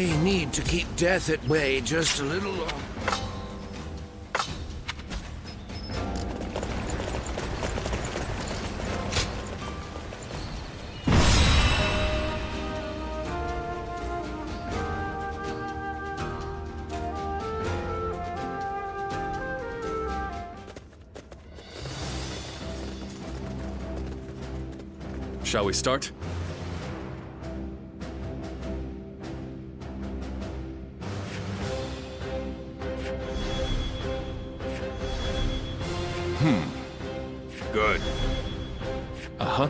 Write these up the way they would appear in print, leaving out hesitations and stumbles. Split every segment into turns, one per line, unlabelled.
may need to keep death at bay just a little longer.
Shall we start?
Good.
Uh-huh.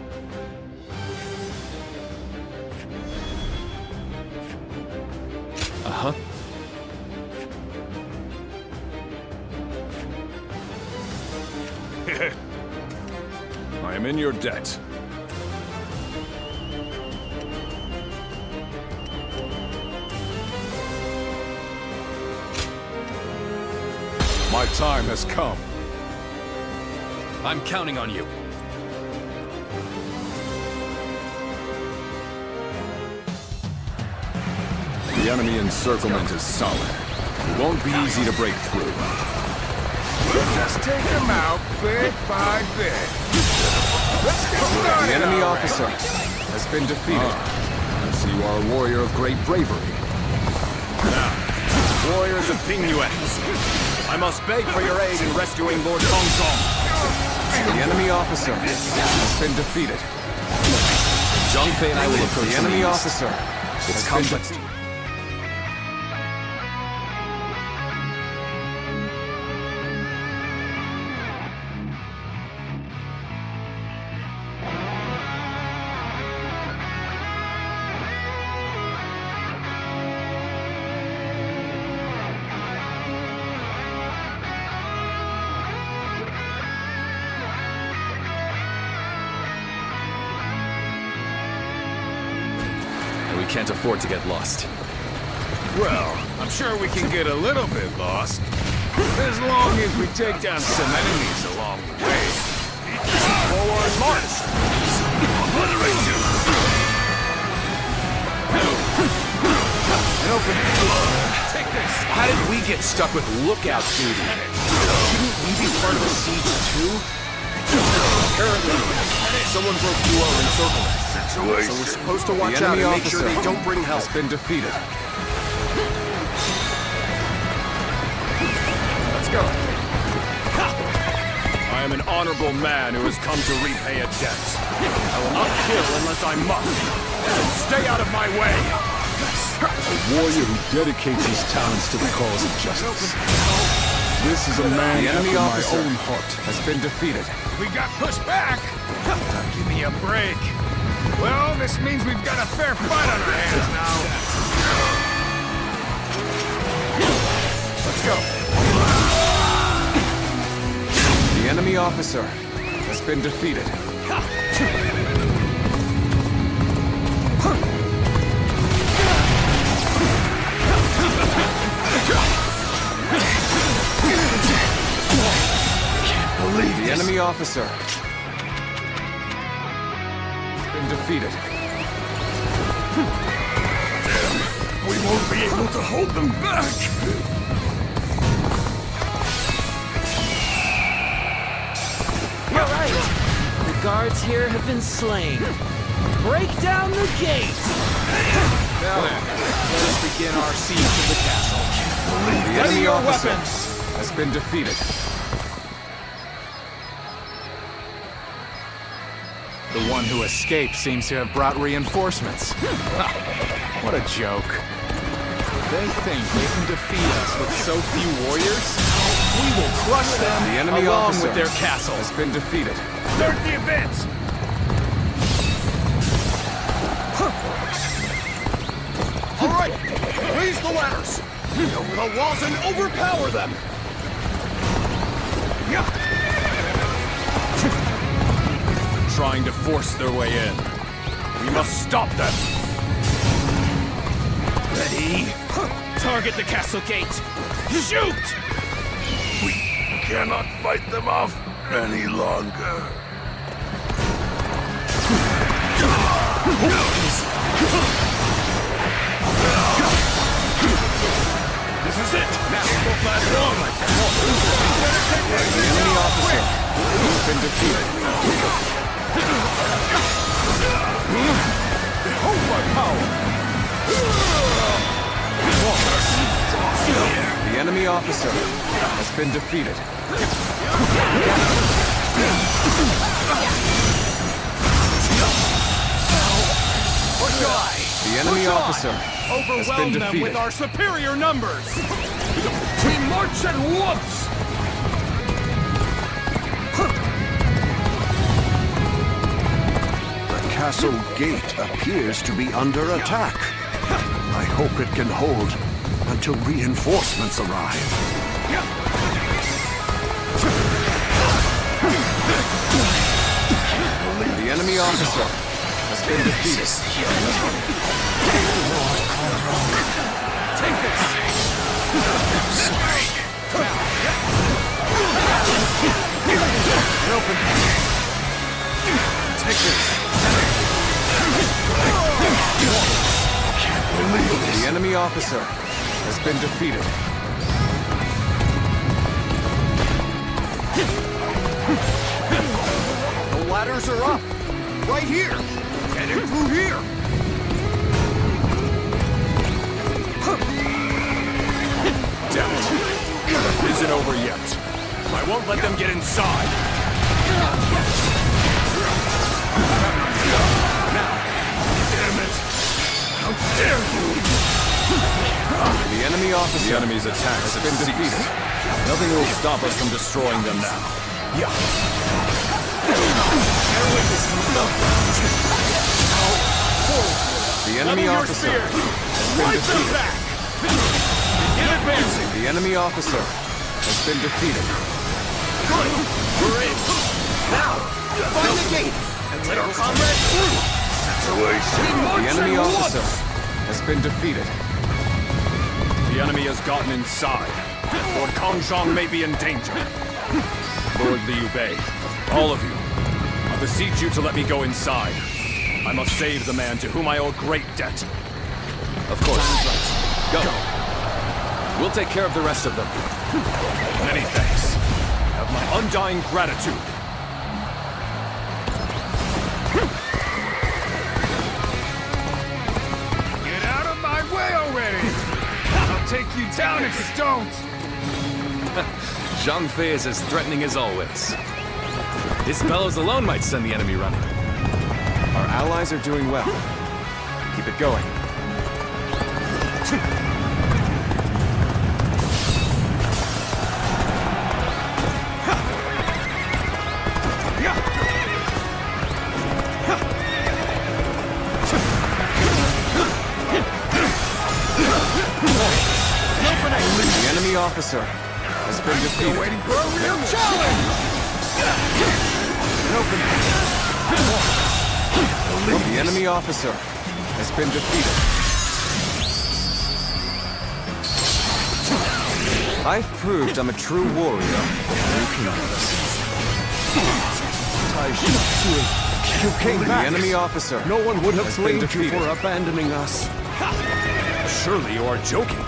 Uh-huh.
I am in your debt. My time has come.
I'm counting on you.
The enemy encirclement is solid. It won't be easy to break through.
We'll just take them out bit by bit. Let's get started.
The enemy officer has been defeated. I see you are a warrior of great bravery.
Now, warriors of Pingyuan, I must beg for your aid in rescuing Lord Tongzong.
The enemy officer has been defeated.
Zhang Fei and I will approach
The enemy officer
It's
has
complex.
been defeated.
We can't afford to get lost.
Well, I'm sure we can get a little bit lost. As long as we take down some enemies along the way.
Forward march!
Obliterate you! Take this!
How did we get stuck with lookout duty? Shouldn't we be part of the siege too? Apparently, someone broke through our encirclement. So we're supposed to watch
The
out
enemy
and make sure
officer
they don't bring help.
has been defeated.
Let's go. I am an honorable man who has come to repay a debt. I will not kill unless I must. So stay out of my way.
A warrior who dedicates his talents to the cause of justice. This is a man The enemy after
Oh.
my
officer
own heart has been defeated.
We got pushed back! Give me a break. Well, this means we've got a fair fight on our hands now. Let's go.
The enemy officer has been defeated. The enemy officer has been defeated.
We won't be able to hold them back.
You're right. The guards here have been slain. Break down the gate!
Now then, let us begin our siege of the castle.
The
Ready
enemy
your
officer
weapons!
has been defeated.
The one who escaped seems to have brought reinforcements. What a joke. They think they can defeat us with so few warriors? We will crush them
The enemy
along
officer
with their castle.
has been defeated.
Start the advance.
All right, raise the ladders. Over the walls and overpower them.
Trying to force their way in.
We must stop them.
Ready? Target the castle gate. Shoot! We cannot fight them off any longer. last long.
The enemy officer has been defeated.
Behold my power!
The enemy officer has been defeated. The enemy officer has been
Overwhelm them
defeated.
with our superior numbers. We march at once.
The castle gate appears to be under attack. I hope it can hold until reinforcements arrive.
The enemy officer has been defeated.
Take this.
Take this. The enemy officer has been defeated.
The ladders are up! Right here! Get in through here!
Damn it. It isn't over yet. I won't let them get inside. Now. Damn it. How dare you!
The enemy officer
The enemy's attack
has been defeated.
Nothing will stop us from destroying them now.
The enemy officer has been defeated.
In advancing.
The enemy officer has been defeated.
We're in.
Now! Find the gate! And let our comrades through!
The enemy officer has been defeated.
The enemy has gotten inside. Lord Kongzhong may be in danger. Lord Liu Bei, all of you, I beseech you to let me go inside. I must save the man to whom I owe a great debt.
Of course. Go. We'll take care of the rest of them.
Many thanks. Have my undying gratitude. Get out of my way already! I'll take you down if you don't!
Zhang Fei is as threatening as always. His bellows alone might send the enemy running.
Our allies are doing well. Keep it going. The enemy officer has been defeated.
Waiting for a real challenge!
The enemy officer has been defeated. I've proved I'm a true warrior.
You came
The
back.
enemy officer
No one would have
has been
blamed you
defeated.
for abandoning us.
Surely you are joking.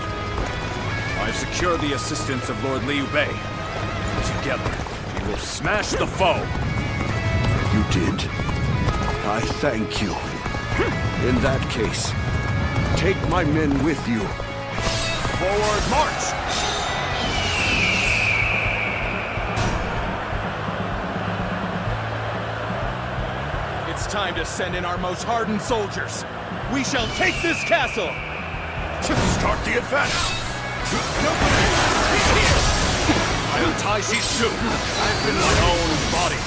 I've secured the assistance of Lord Liu Bei. Together, we will smash the foe.
You did? I thank you. In that case, take my men with you.
Forward march! It's time to send in our most hardened soldiers. We shall take this castle! Start the advance! I am Tai Shi Tzu. I've been my own body.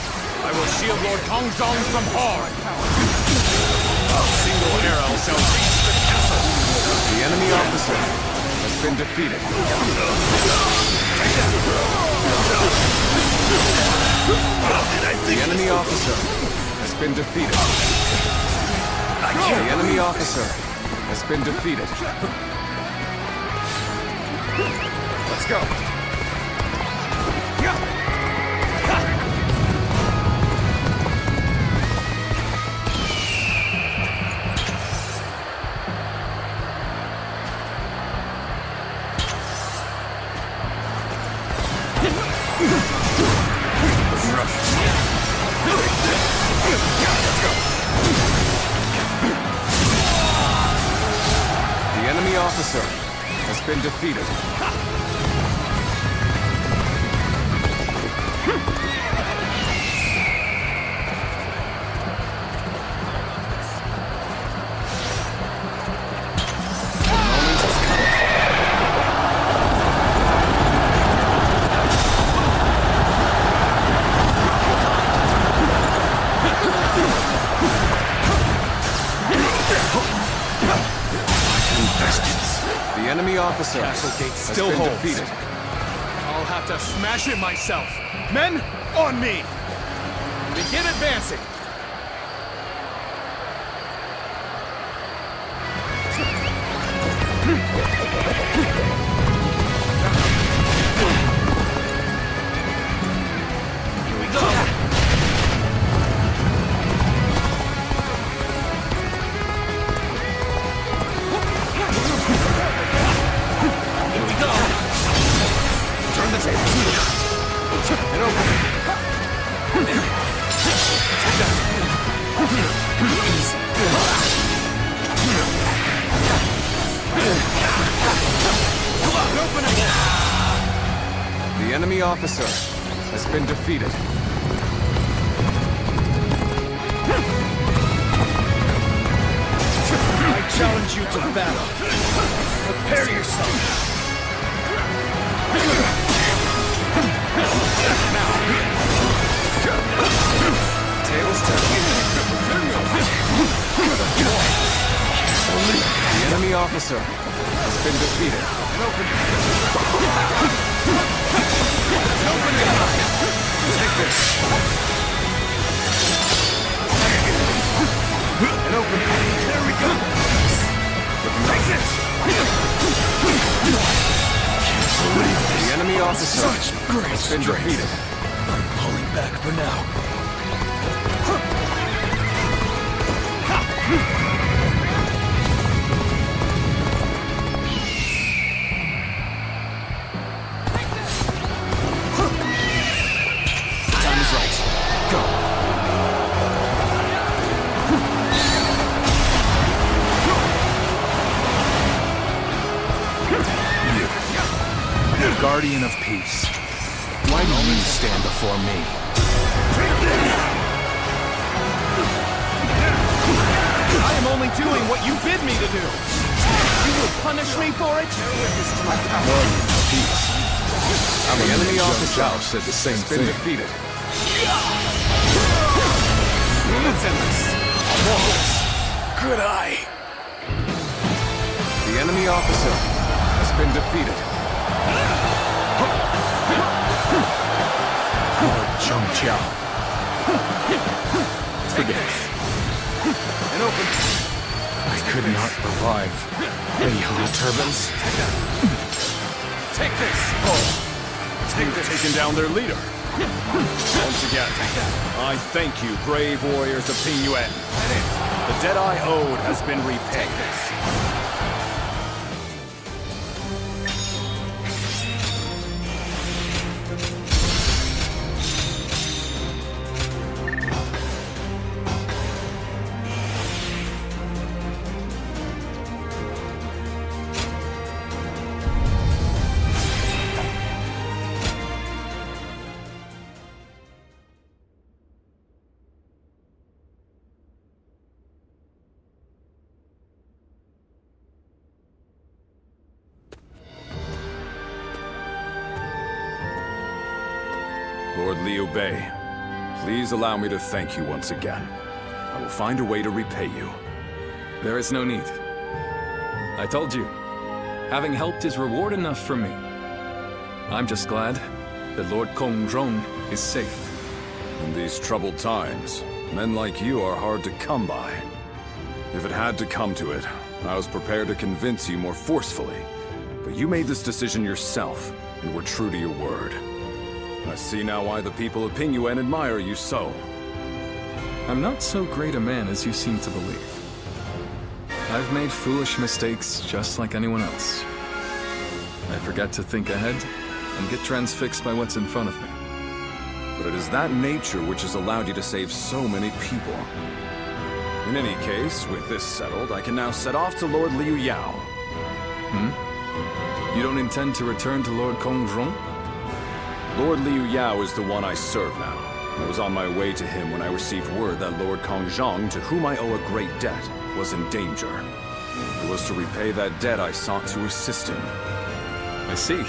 I will shield Lord Kongzhong from harm. A single arrow shall reach the castle.
The enemy officer has been defeated. The enemy officer has been defeated. The enemy officer has been defeated. Let's go.
officer has been defeated. The enemy officer
Castle gate
has
still
been
holds.
defeated.
I'll have to smash it myself. Men, on me! Begin advancing. Here we go. Here we go. Turn the table. Get over.
The enemy officer has been defeated.
I challenge you to battle. Prepare yourself.
Tables turning. The enemy officer has been defeated. Take this. And open. There we go. Take this. The enemy officer has been defeated.
Pulling back for now.
Time is right. Go.
The guardian of peace. Why do you stand before me? I am only doing what you bid me to do. You will punish me for it?
Peace.
The enemy officer
Zhao said the same
has been
thing.
defeated.
Could I?
The enemy officer has been defeated.
Chung Chiao.
Forget it. And open.
I could not revive the yellow turbans.
Take this.
You've taken down their leader. Once again, I thank you, brave warriors of Ping Yuan. The debt I owed has been repaid. Lord Liu Bei, please allow me to thank you once again. I will find a way to repay you.
There is no need. I told you, having helped is reward enough for me. I'm just glad that Lord Kongzhong is safe.
In these troubled times, men like you are hard to come by. If it had to come to it, I was prepared to convince you more forcefully. But you made this decision yourself, and were true to your word. I see now why the people of Ping Yuan admire you so.
I'm not so great a man as you seem to believe. I've made foolish mistakes just like anyone else. I forget to think ahead and get transfixed by what's in front of me.
But it is that nature which has allowed you to save so many people. In any case, with this settled, I can now set off to Lord Liu Yao.
You don't intend to return to Lord Kongzhong?
Lord Liu Yao is the one I serve now. I was on my way to him when I received word that Lord Kongzhong, to whom I owe a great debt, was in danger. It was to repay that debt I sought to assist him.
I see.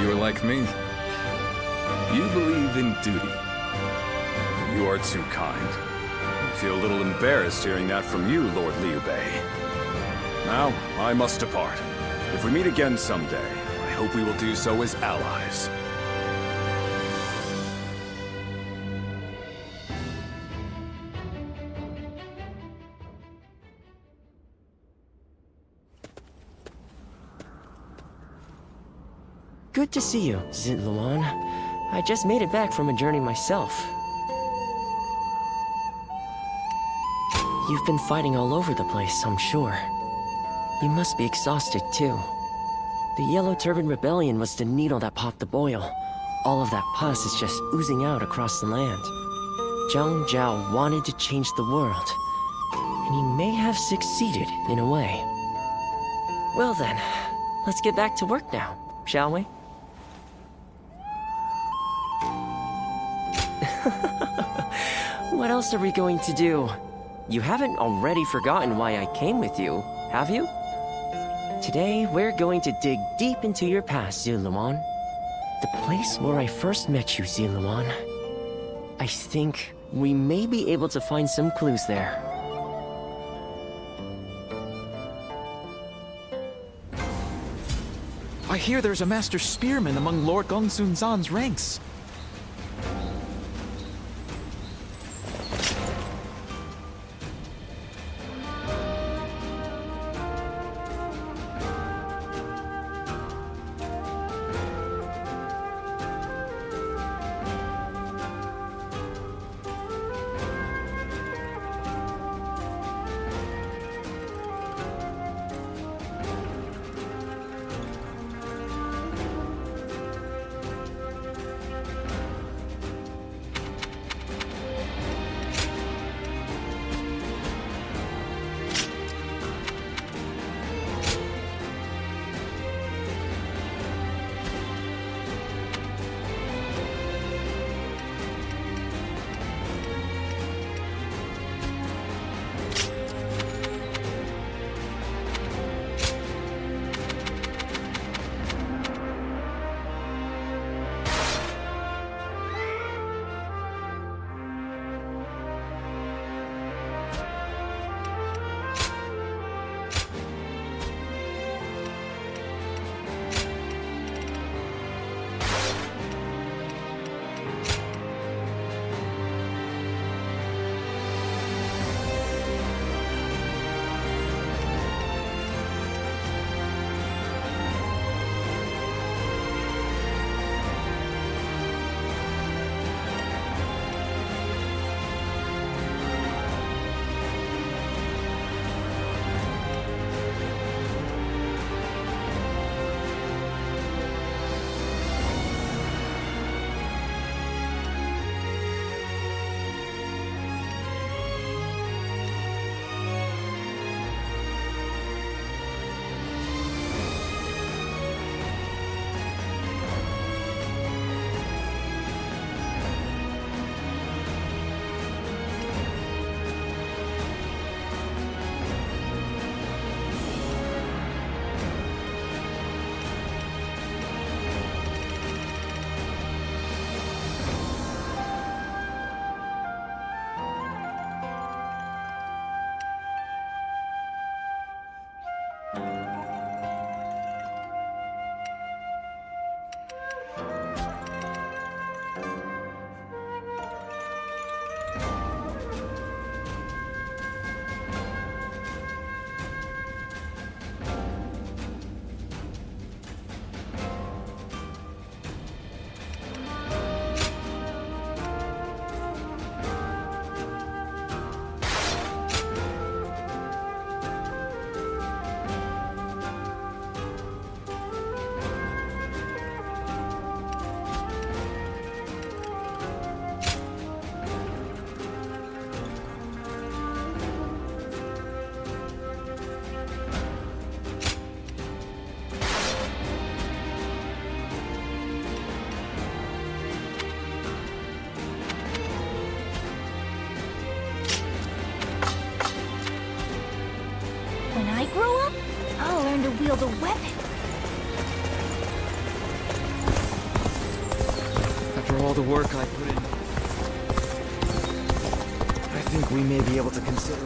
You are like me. You believe in duty.
You are too kind. I feel a little embarrassed hearing that from you, Lord Liu Bei. Now, I must depart. If we meet again someday, I hope we will do so as allies.
Good to see you, Zitluan. I just made it back from a journey myself. You've been fighting all over the place, I'm sure. You must be exhausted, too. The Yellow Turban Rebellion was the needle that popped the boil. All of that pus is just oozing out across the land. Zhang Zhao wanted to change the world, and he may have succeeded in a way. Well then, let's get back to work now, shall we? What else are we going to do? You haven't already forgotten why I came with you, have you? Today, we're going to dig deep into your past, Zitluan. The place where I first met you, Zitluan. I think we may be able to find some clues there.
I hear there's a master spearman among Lord Gongsun Zan's ranks.
wield a weapon.
After all the work I put in, I think we may be able to consider...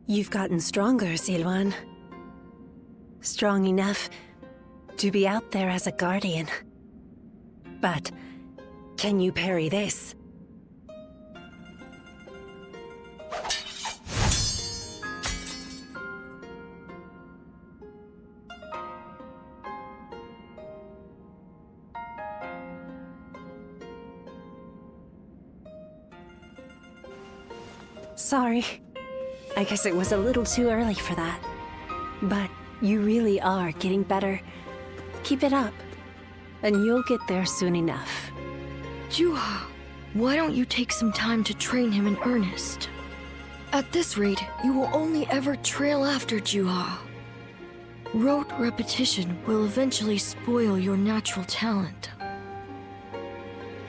You've gotten stronger, Zilwan. Strong enough to be out there as a guardian. But can you parry this? Sorry. I guess it was a little too early for that. But you really are getting better. Keep it up, and you'll get there soon enough.
Juha, why don't you take some time to train him in earnest? At this rate, you will only ever trail after Juha. Rote repetition will eventually spoil your natural talent.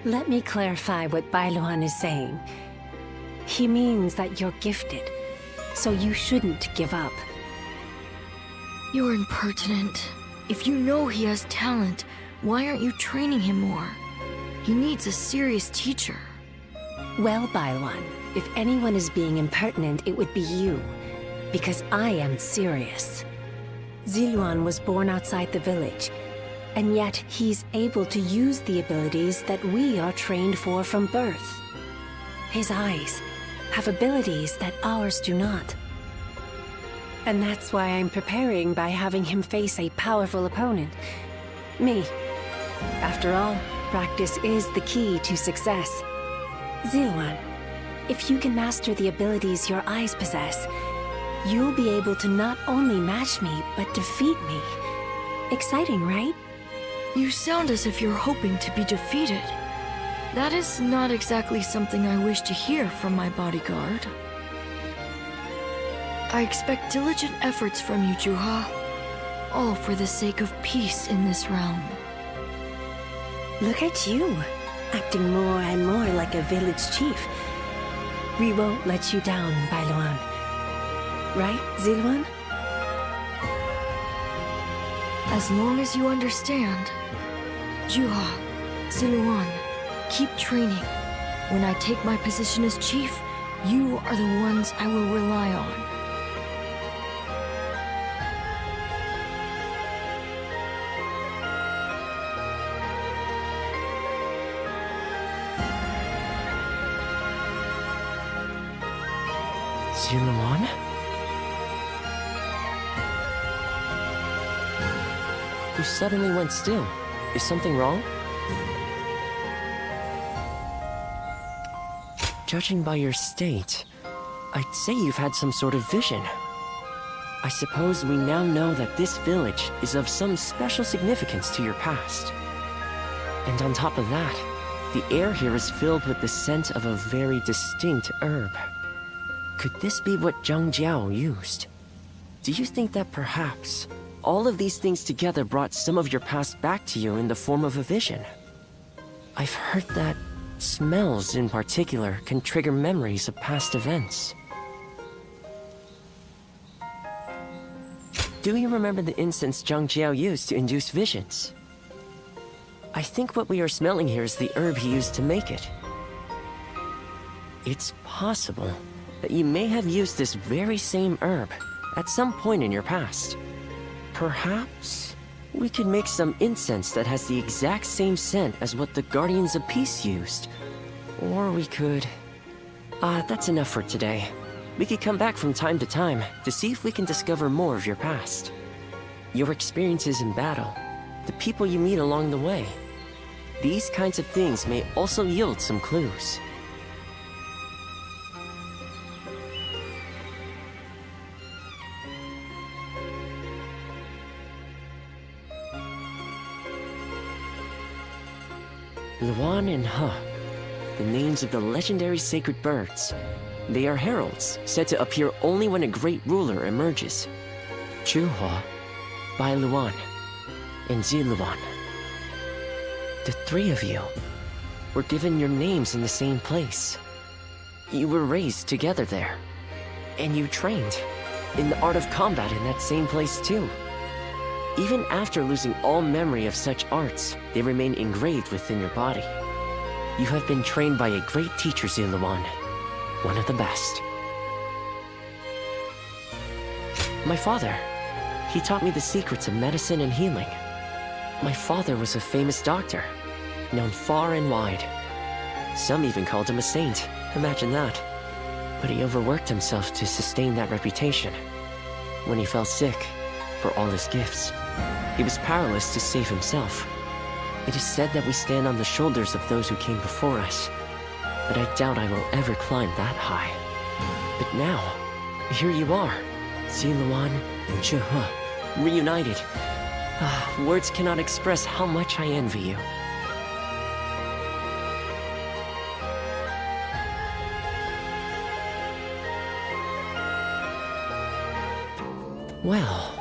Let me clarify what Bailuan is saying. He means that you're gifted, so you shouldn't give up.
You're impertinent. If you know he has talent, why aren't you training him more? He needs a serious teacher.
Well, Bailuan, if anyone is being impertinent, it would be you. Because I am serious. Ziluan was born outside the village, and yet he's able to use the abilities that we are trained for from birth. His eyes have abilities that ours do not. And that's why I'm preparing by having him face a powerful opponent. Me. After all, practice is the key to success. Zilwan, if you can master the abilities your eyes possess, you'll be able to not only match me, but defeat me. Exciting, right?
You sound as if you're hoping to be defeated. That is not exactly something I wish to hear from my bodyguard. I expect diligent efforts from you, Juha. All for the sake of peace in this realm.
Look at you, acting more and more like a village chief. We won't let you down, Bailuan. Right, Zilwan?
As long as you understand. Juha, Zilwan, keep training. When I take my position as chief, you are the ones I will rely on.
Zilwan? You suddenly went still. Is something wrong? Judging by your state, I'd say you've had some sort of vision. I suppose we now know that this village is of some special significance to your past. And on top of that, the air here is filled with the scent of a very distinct herb. Could this be what Zhang Jiao used? Do you think that perhaps all of these things together brought some of your past back to you in the form of a vision? I've heard that smells in particular can trigger memories of past events. Do you remember the incense Zhang Jiao used to induce visions? I think what we are smelling here is the herb he used to make it. It's possible that you may have used this very same herb at some point in your past. Perhaps we could make some incense that has the exact same scent as what the Guardians of Peace used. Or we could... that's enough for today. We could come back from time to time to see if we can discover more of your past. Your experiences in battle, the people you meet along the way. These kinds of things may also yield some clues. Luan and He, the names of the legendary sacred birds. They are heralds, said to appear only when a great ruler emerges. Juha, Bai Luan, and Ziluan. The three of you were given your names in the same place. You were raised together there, and you trained in the art of combat in that same place too. Even after losing all memory of such arts, they remain engraved within your body. You have been trained by a great teacher, Ziluan, one of the best. My father, he taught me the secrets of medicine and healing. My father was a famous doctor, known far and wide. Some even called him a saint, imagine that. But he overworked himself to sustain that reputation. When he fell sick, for all his gifts, he was powerless to save himself. It is said that we stand on the shoulders of those who came before us, but I doubt I will ever climb that high. But now, here you are, Ziluan and Juha, reunited. Words cannot express how much I envy you. Well...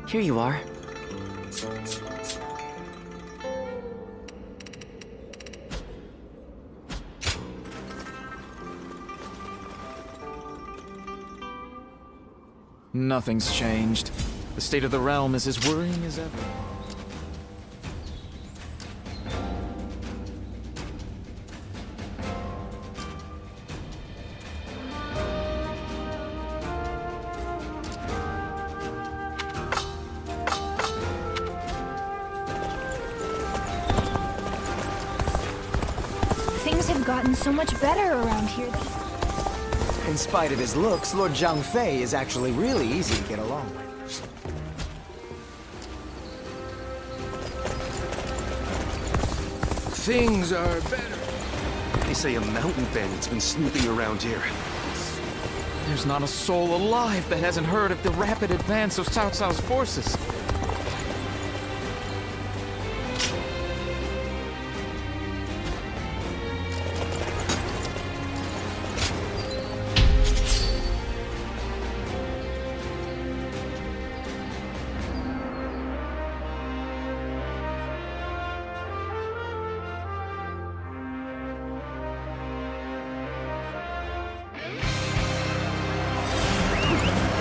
Here you are.
Nothing's changed. The state of the realm is as worrying as ever.
Things have gotten so much better around here.
In spite of his looks, Lord Zhang Fei is actually really easy to get along with.
things are better. They say a mountain bandit's been snooping around here.
There's not a soul alive that hasn't heard of the rapid advance of Cao Cao's forces.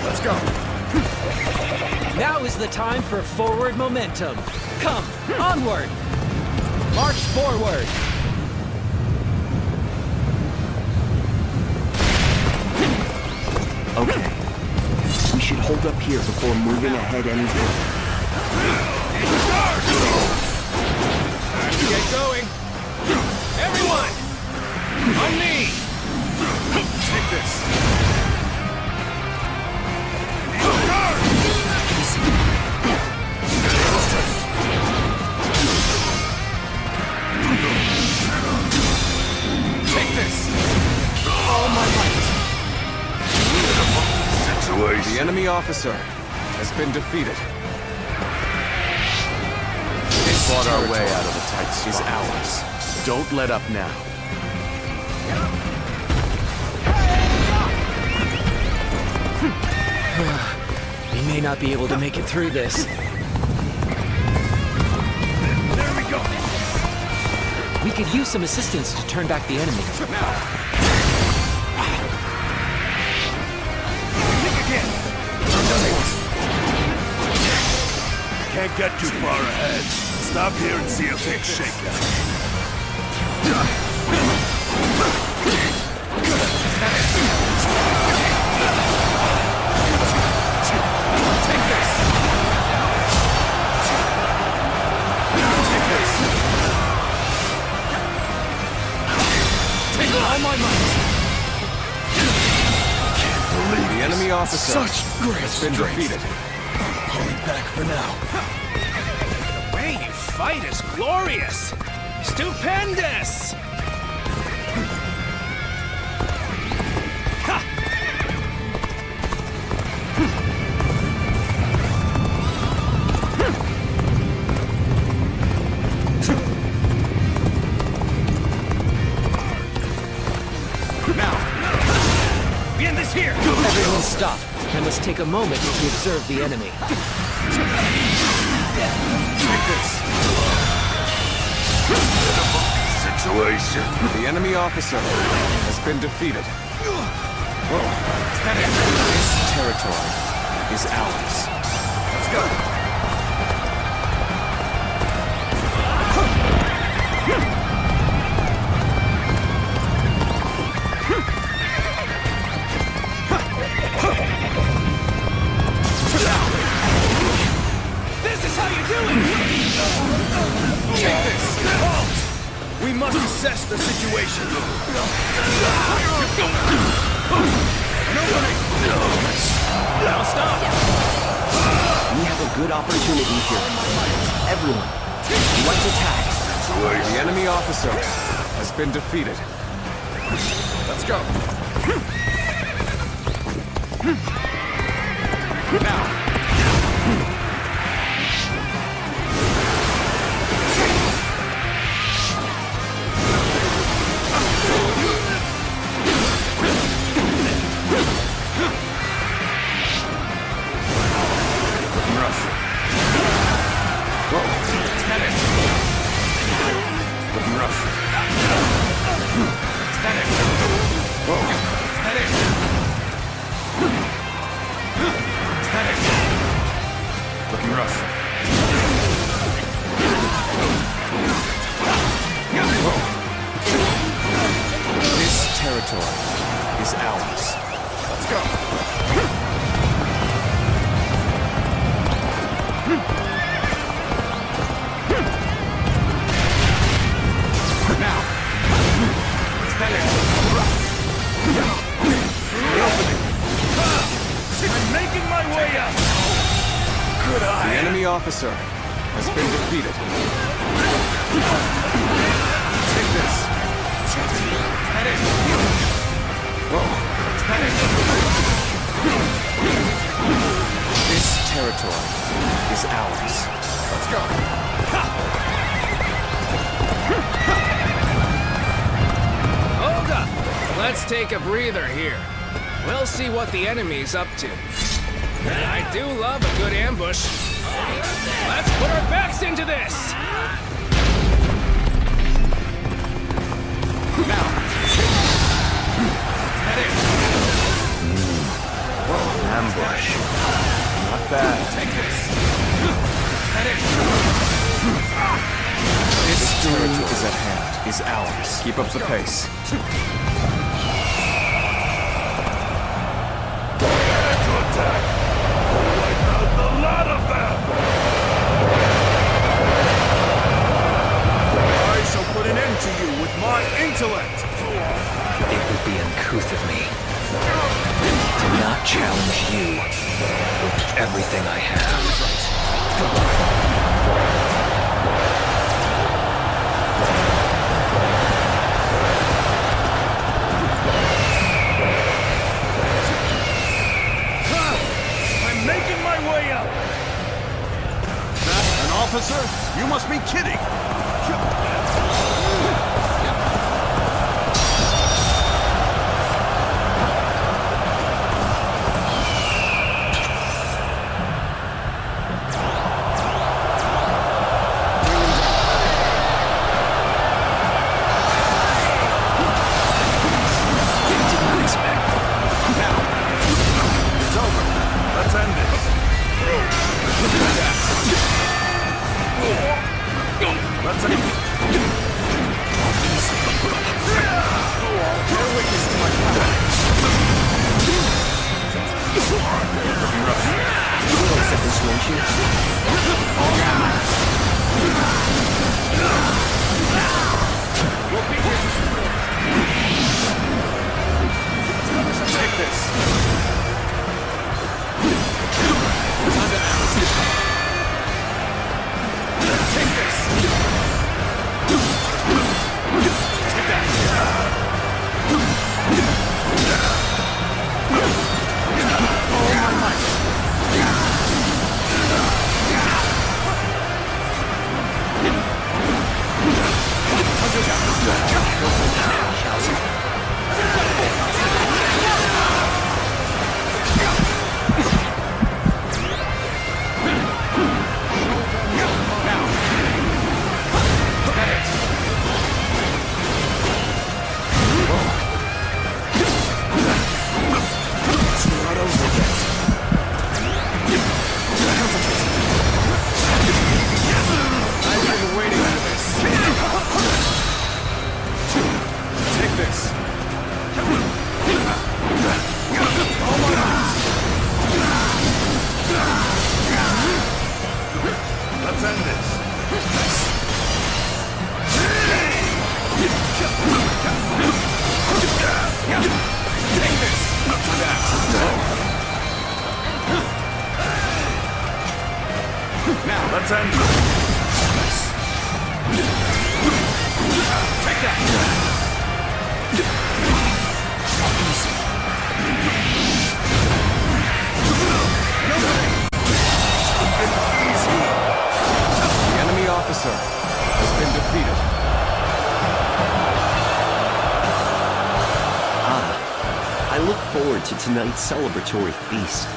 Let's go.
Now is the time for forward momentum. Come, onward! March forward!
Okay. We should hold up here before moving ahead any further.
Get going! Everyone! On me!
Take this.
Take this! All my might!
The enemy officer has been defeated. We fought our way out of a tight spot. Is ours. Don't let up now.
We may not be able to make it through this.
There we go.
We could use some assistance to turn back the enemy.
Can't get too far ahead. Stop here and see a big shakedown.
Take this! Take this! Take all my might!
The enemy officer has been defeated.
Pulling back for now.
The way you fight is glorious! Stupendous! Ha! Now! End this here!
Everyone stop. I must take a moment to observe the enemy.
Take this!
Situation.
The enemy officer has been defeated. This territory is ours.
Let's go! This is how you do it! Take this! Halt! We must assess the situation. Nobody! Now stop!
We have a good opportunity here. Everyone, let's attack.
The enemy officer has been defeated.
Let's go.
Now!
Looking rough.
Static!
Whoa.
Static! Static!
Looking rough.
This territory is ours.
Let's go.
Now! Static! I'm making my way up!
Good eye.
The enemy officer has been defeated.
territory is ours.
Let's go.
Hold up! Let's take a breather here. We'll see what the enemy's up to. I do love a good ambush. Let's put our backs into this!
Now. Head in.
Ambush. Not bad.
Take this. Head in.
This territory is at hand, is ours.
Keep up the pace.
I shall put an end to you with my intellect!
It would be uncouth of me to not challenge you with everything I have.
I'm making my way up! An officer? You must be kidding!
Let's end. Take that.
The enemy officer has been defeated.
I look forward to tonight's celebratory feast.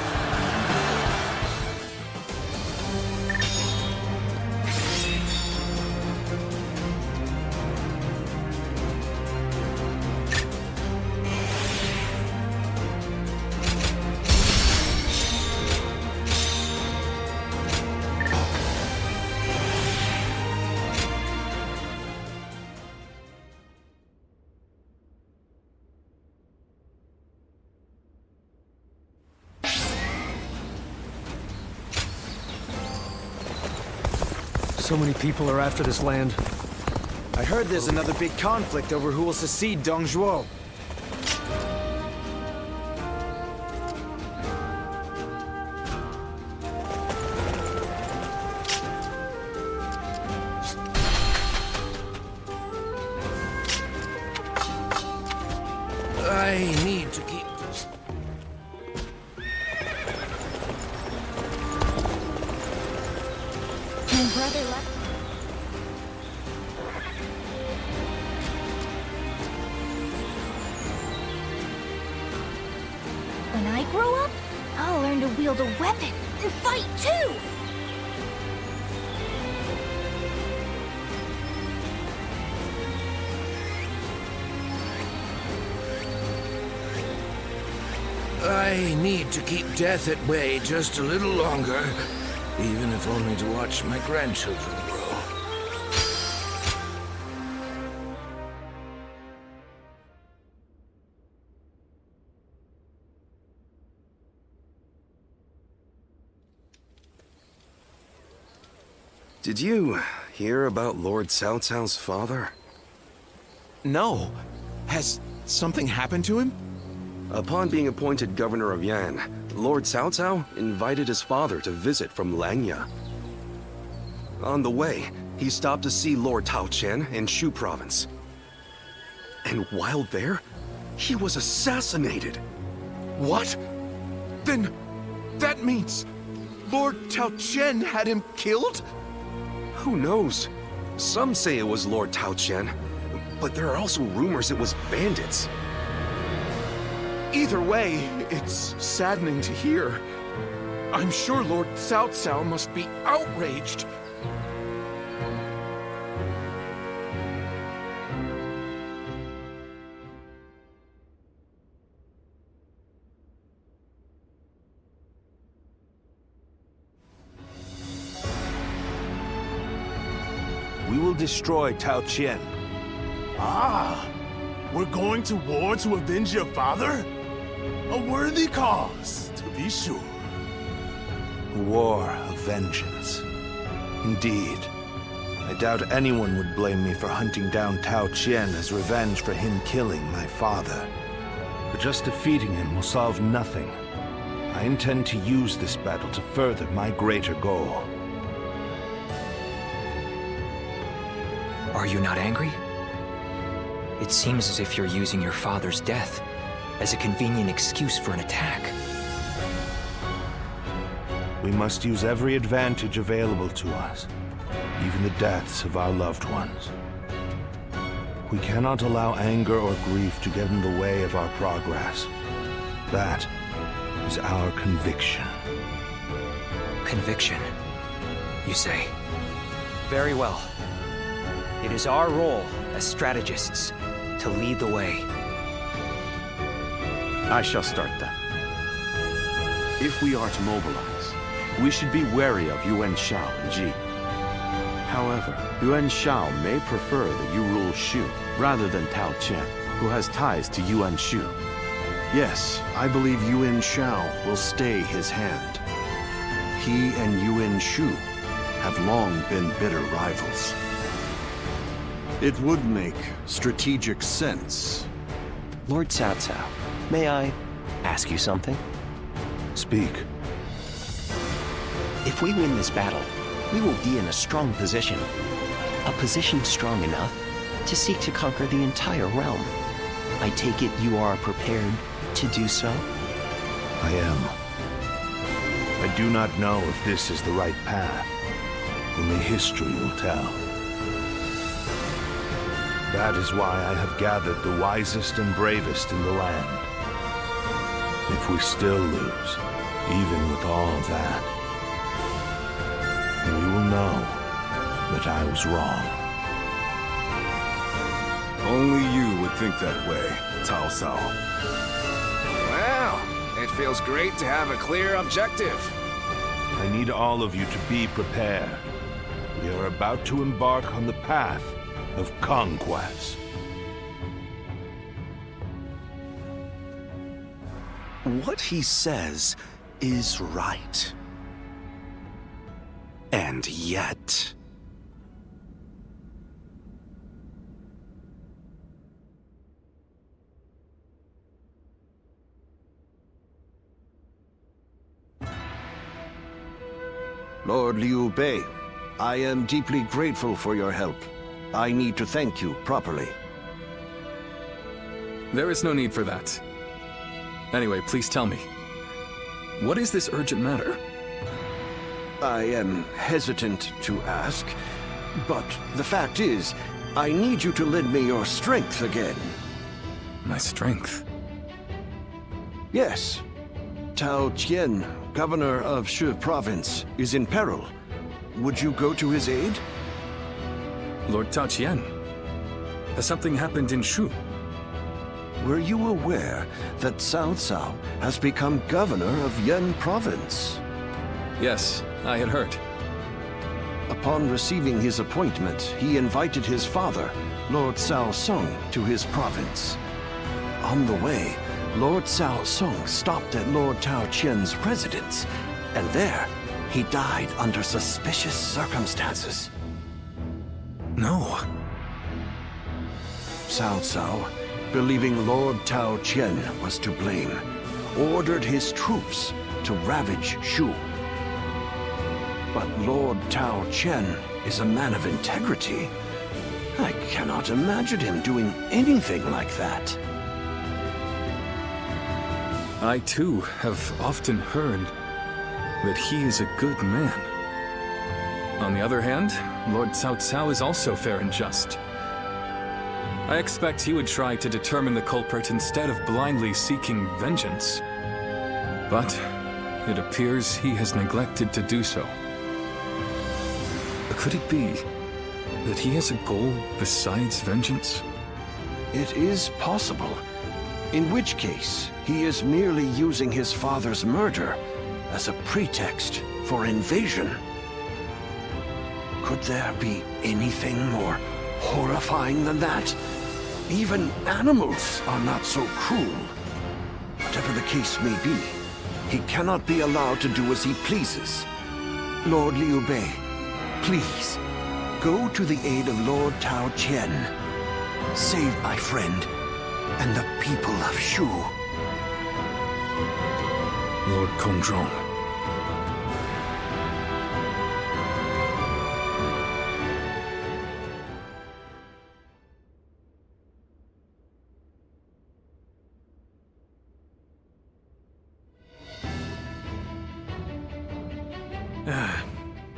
So many people are after this land. I heard there's another big conflict over who will succeed Dong Zhuo.
I need to keep...
When I grow up, I'll learn to wield a weapon and fight too!
I need to keep death at bay just a little longer, even if only to watch my grandchildren grow.
Did you hear about Lord Cao Cao's father?
No. Has something happened to him?
Upon being appointed governor of Yan, Lord Cao Cao invited his father to visit from Langya. On the way, he stopped to see Lord Tao Qian in Shu province. And while there, he was assassinated.
What? Then that means Lord Tao Qian had him killed?
Who knows? Some say it was Lord Tao Qian, but there are also rumors it was bandits.
Either way, it's saddening to hear. I'm sure Lord Cao Cao must be outraged.
We will destroy Tao Qian.
Ah! We're going to war to avenge your father? A worthy cause, to be sure.
A war of vengeance. Indeed. I doubt anyone would blame me for hunting down Tao Qian as revenge for him killing my father. But just defeating him will solve nothing. I intend to use this battle to further my greater goal.
Are you not angry? It seems as if you're using your father's death as a convenient excuse for an attack.
We must use every advantage available to us, even the deaths of our loved ones. We cannot allow anger or grief to get in the way of our progress. That is our conviction.
Conviction, you say? Very well. It is our role as strategists to lead the way.
I shall start then. If we are to mobilize, we should be wary of Yuan Shao and Ji. However, Yuan Shao may prefer that you rule Shu rather than Tao Qian, who has ties to Yuan Shu.
Yes, I believe Yuan Shao will stay his hand. He and Yuan Shu have long been bitter rivals. It would make strategic sense.
Lord Cao Cao, may I ask you something?
Speak.
If we win this battle, we will be in a strong position. A position strong enough to seek to conquer the entire realm. I take it you are prepared to do so?
I am. I do not know if this is the right path. Only history will tell. That is why I have gathered the wisest and bravest in the land. If we still lose, even with all that, we will know that I was wrong.
Only you would think that way, Cao Cao.
Well, it feels great to have a clear objective.
I need all of you to be prepared. We are about to embark on the path of conquest.
What he says is right. And yet...
Lord Liu Bei, I am deeply grateful for your help. I need to thank you properly.
There is no need for that. Anyway, please tell me. What is this urgent matter?
I am hesitant to ask, but the fact is, I need you to lend me your strength again.
My strength?
Yes. Tao Qian, governor of Shu province, is in peril. Would you go to his aid?
Lord Tao Qian, has something happened in Shu?
Were you aware that Cao Cao has become governor of Yan province?
Yes, I had heard.
Upon receiving his appointment, he invited his father, Lord Cao Song, to his province. On the way, Lord Cao Song stopped at Lord Tao Qian's residence, and there, he died under suspicious circumstances.
No.
Cao Cao, believing Lord Tao Qian was to blame, ordered his troops to ravage Shu. But Lord Tao Qian is a man of integrity. I cannot imagine him doing anything like that.
I too have often heard that he is a good man. On the other hand, Lord Cao Cao is also fair and just. I expect he would try to determine the culprit instead of blindly seeking vengeance. But it appears he has neglected to do so. Could it be that he has a goal besides vengeance?
It is possible. In which case, he is merely using his father's murder as a pretext for invasion. Could there be anything more horrifying than that? Even animals are not so cruel. Whatever the case may be, he cannot be allowed to do as he pleases. Lord Liu Bei, please, go to the aid of Lord Tao Qian. Save my friend and the people of Shu.
Lord Kongzhong.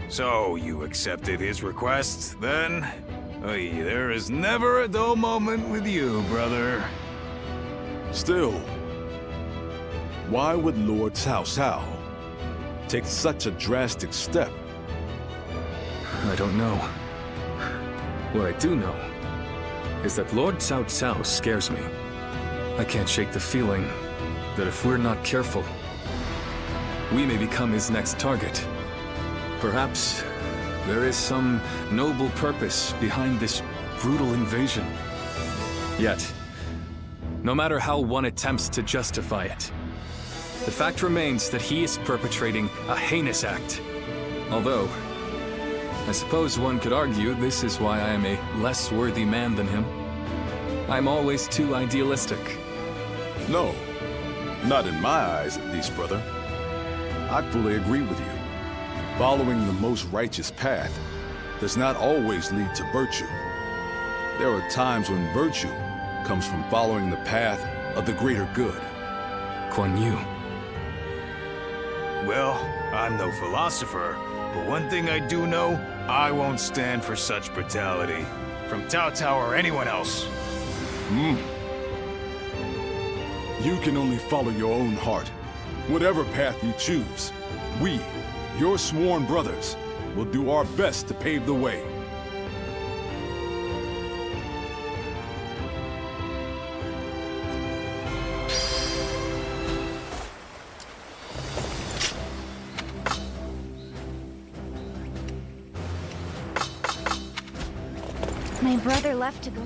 So, you accepted his request, then? Oy, there is never a dull moment with you, brother.
Still, why would Lord Cao Cao take such a drastic step?
I don't know. What I do know is that Lord Cao Cao scares me. I can't shake the feeling that if we're not careful, we may become his next target. Perhaps there is some noble purpose behind this brutal invasion. Yet, no matter how one attempts to justify it, the fact remains that he is perpetrating a heinous act. Although, I suppose one could argue this is why I am a less worthy man than him. I'm always too idealistic.
No, not in my eyes at least, brother. I fully agree with you. Following the most righteous path does not always lead to virtue. There are times when virtue comes from following the path of the greater good.
Kuan Yu.
Well, I'm no philosopher, but one thing I do know, I won't stand for such brutality. From Cao Cao or anyone else.
You can only follow your own heart. Whatever path you choose, we, your sworn brothers, will do our best to pave the way.
My brother left to go.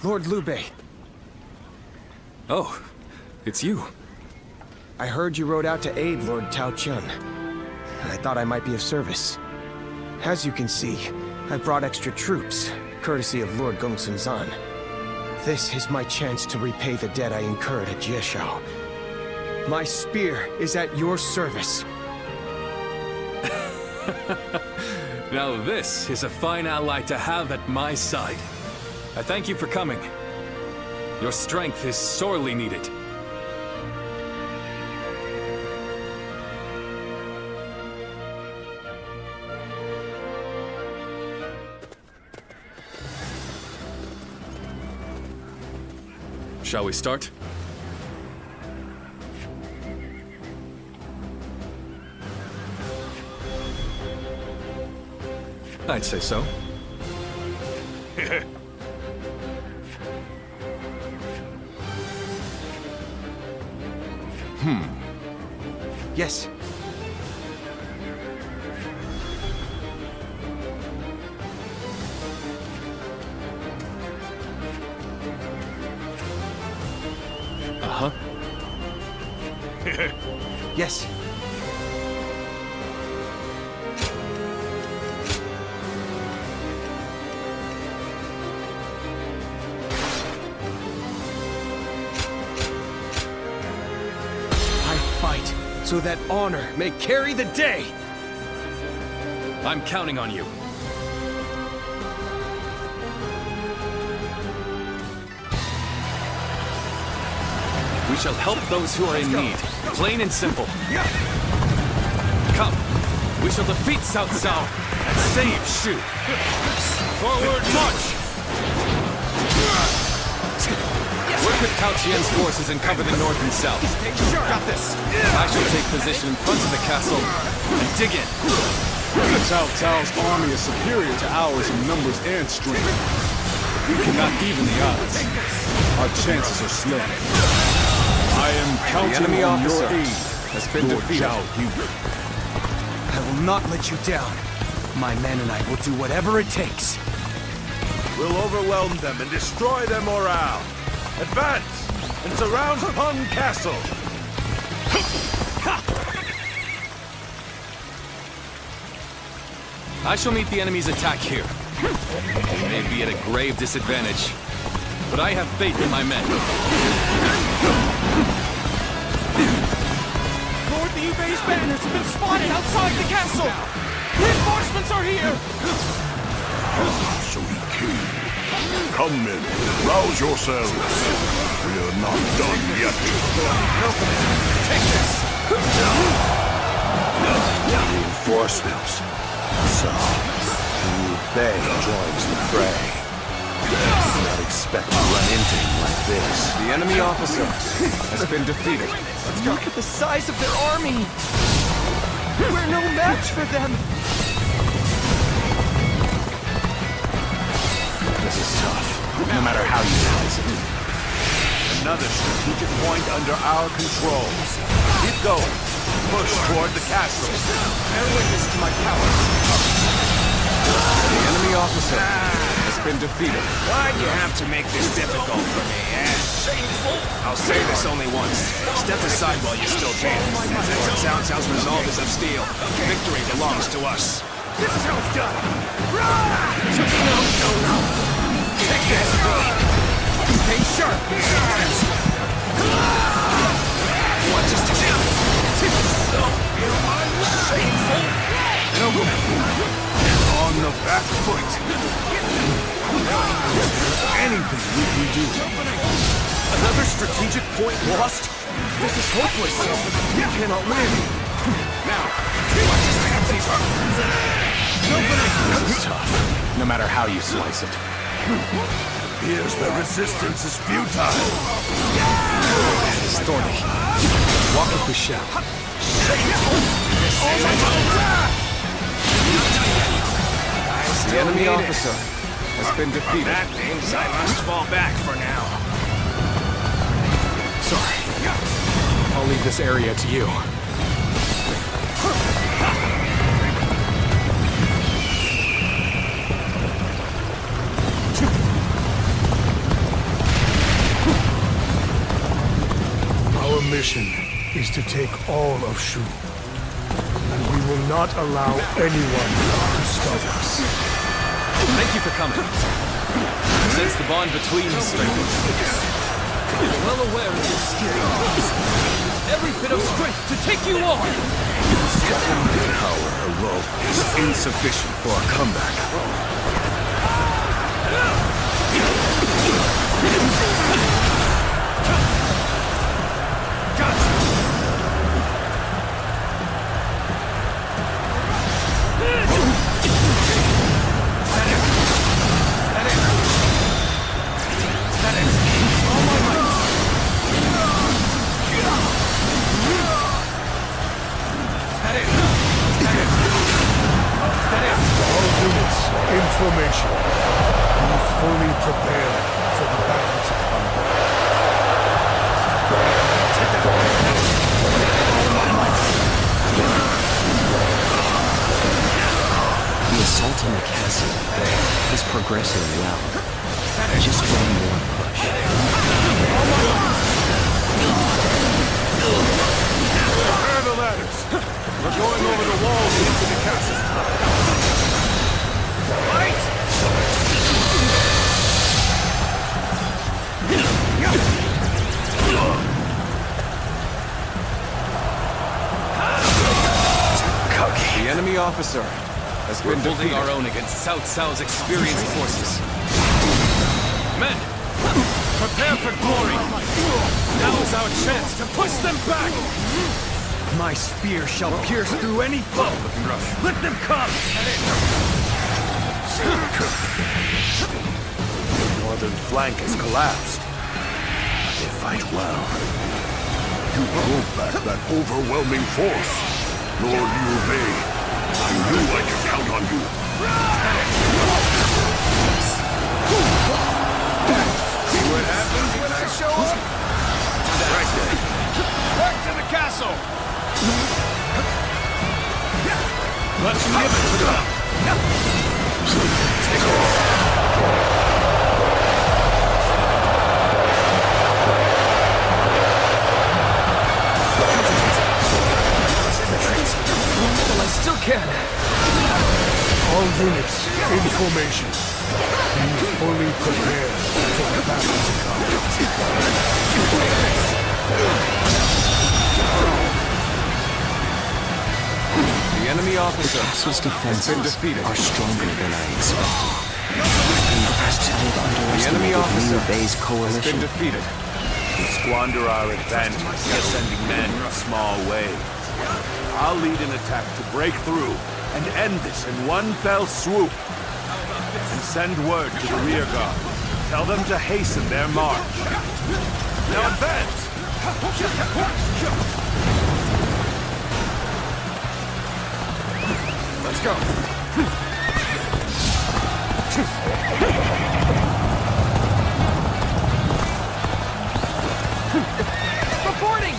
Lord Liu Bei.
Oh, it's you.
I heard you rode out to aid Lord Tao Qian. I thought I might be of service. As you can see, I brought extra troops, courtesy of Lord Gongsun Zan. This is my chance to repay the debt I incurred at Jieshao. My spear is at your service.
Now this is a fine ally to have at my side. I thank you for coming. Your strength is sorely needed. Shall we start? I'd say so.
Yes.
Uh-huh.
Yes. I fight so that honor may carry the day.
I'm counting on you. We shall help those who are in need. Plain and simple. Come. We shall defeat Cao Cao and save Shu. Forward march! Work with Tao Qian's forces and cover the north and south.
Got this.
I shall take position in front of the castle and dig in.
Cao Cao's army is superior to ours in numbers and strength. We cannot even the odds. Our chances are slim. I am counting on your aid,
has been
Lord
defeated.
Zhao Yu.
I will not let you down. My men and I will do whatever it takes.
We'll overwhelm them and destroy their morale. Advance and surround Peng Castle.
I shall meet the enemy's attack here. They may be at a grave disadvantage, but I have faith in my men.
Lord Liu Bei's banners have been spotted outside the castle! Reinforcements are here!
Come men, rouse yourselves. We are not done yet.
Take this!
Reinforcements. So, Liu Bei joins the fray. Do not expect to run into him like this.
The enemy officer has been defeated.
Look at the size of their army! We're no match for them!
This is tough, no matter how you slice it. Another strategic point under our control. Keep going. Push toward the castle.
Bear witness to my power.
The enemy officer has been defeated.
Why'd you have to make this difficult for me, eh? Shameful! I'll say this only once. Step aside while you still can. Lord Cao Cao's resolve is of steel. Victory belongs to us. This is how it's done! No! Take this! Stay sharp! Watch us to do! So shameful!
On the back foot.
Anything we can do.
Another strategic point lost? This is hopeless. We cannot win.
Now, watch us to deeper!
This is tough, no matter how you slice it.
Appears the resistance is futile.
Stormy, walk with the shout. The enemy officer has been defeated.
That means I must fall back for now.
Sorry. I'll leave this area to you.
Our mission is to take all of Shu. And we will not allow anyone to stop us.
Thank you for coming. Sense the bond between us.
Well aware of your skills. Every bit of strength to take you on!
Power alone is insufficient for a comeback.
Information. Be fully prepared for the battle to come.
The assault on the castle is progressing well. Just one more push.
Prepare the ladders. We're going over the walls into the castle.
Fight!
The enemy officer has been holding our own against South Sao's experienced forces. Men, prepare for glory! Now is our chance to push them back!
My spear shall pierce through any foe. Let them come!
The northern flank has collapsed. They fight well. You pulled back that overwhelming force. Lord Liu Bei, I knew I could count on you.
See what happens when I show up?
Right there.
Back to the castle!
Let's give it to them.
Well, I still can.
All units, in formation. Be fully prepared for the battle to come.
The enemy officer
The castle's
has been
defenses
defeated.
are stronger than I expected. We've
The enemy
underestimated
officer
Liu Bei's
has been
coalition.
defeated.
We squander our advantage by sending men in a small way. I'll lead an attack to break through and end this in one fell swoop. And send word to the rear guard. Tell them to hasten their march. Now advance!
Let's go.
Reporting!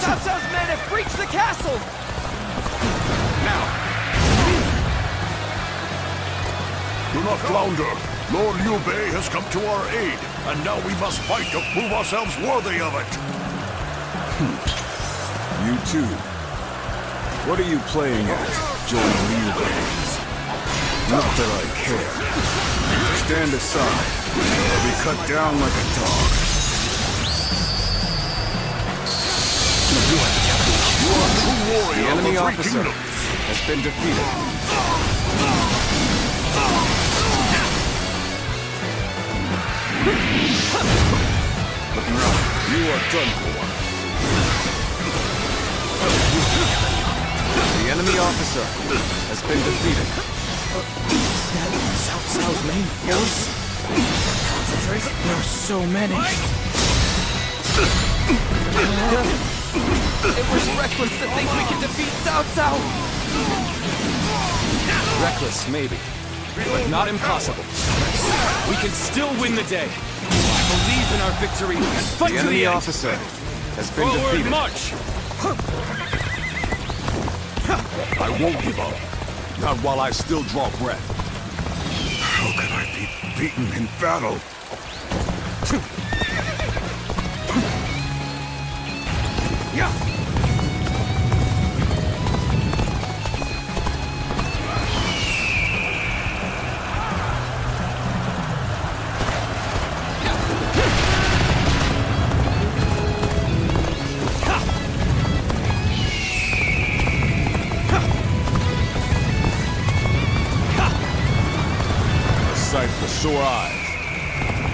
Cao Cao's men have breached the castle!
Do not flounder. Lord Liu Bei has come to our aid, and now we must fight to prove ourselves worthy of it. You too. What are you playing at, joining Liu Bei? Not that I care. Stand aside, or be cut down like a dog. You are a true warrior
The enemy
of the Three
officer
Kingdoms.
has been defeated.
Looking rough. You are done for.
The enemy officer has been defeated.
Is that Cao Cao's main force? Concentrate. There are so many. It was reckless to think we could defeat Cao Cao.
Reckless, maybe, but not impossible. We can still win the day. Believe in our victory and fight to the
enemy
end.
officer
has been defeated.
March! I won't give up. Not while I still draw breath. How can I be beaten in battle?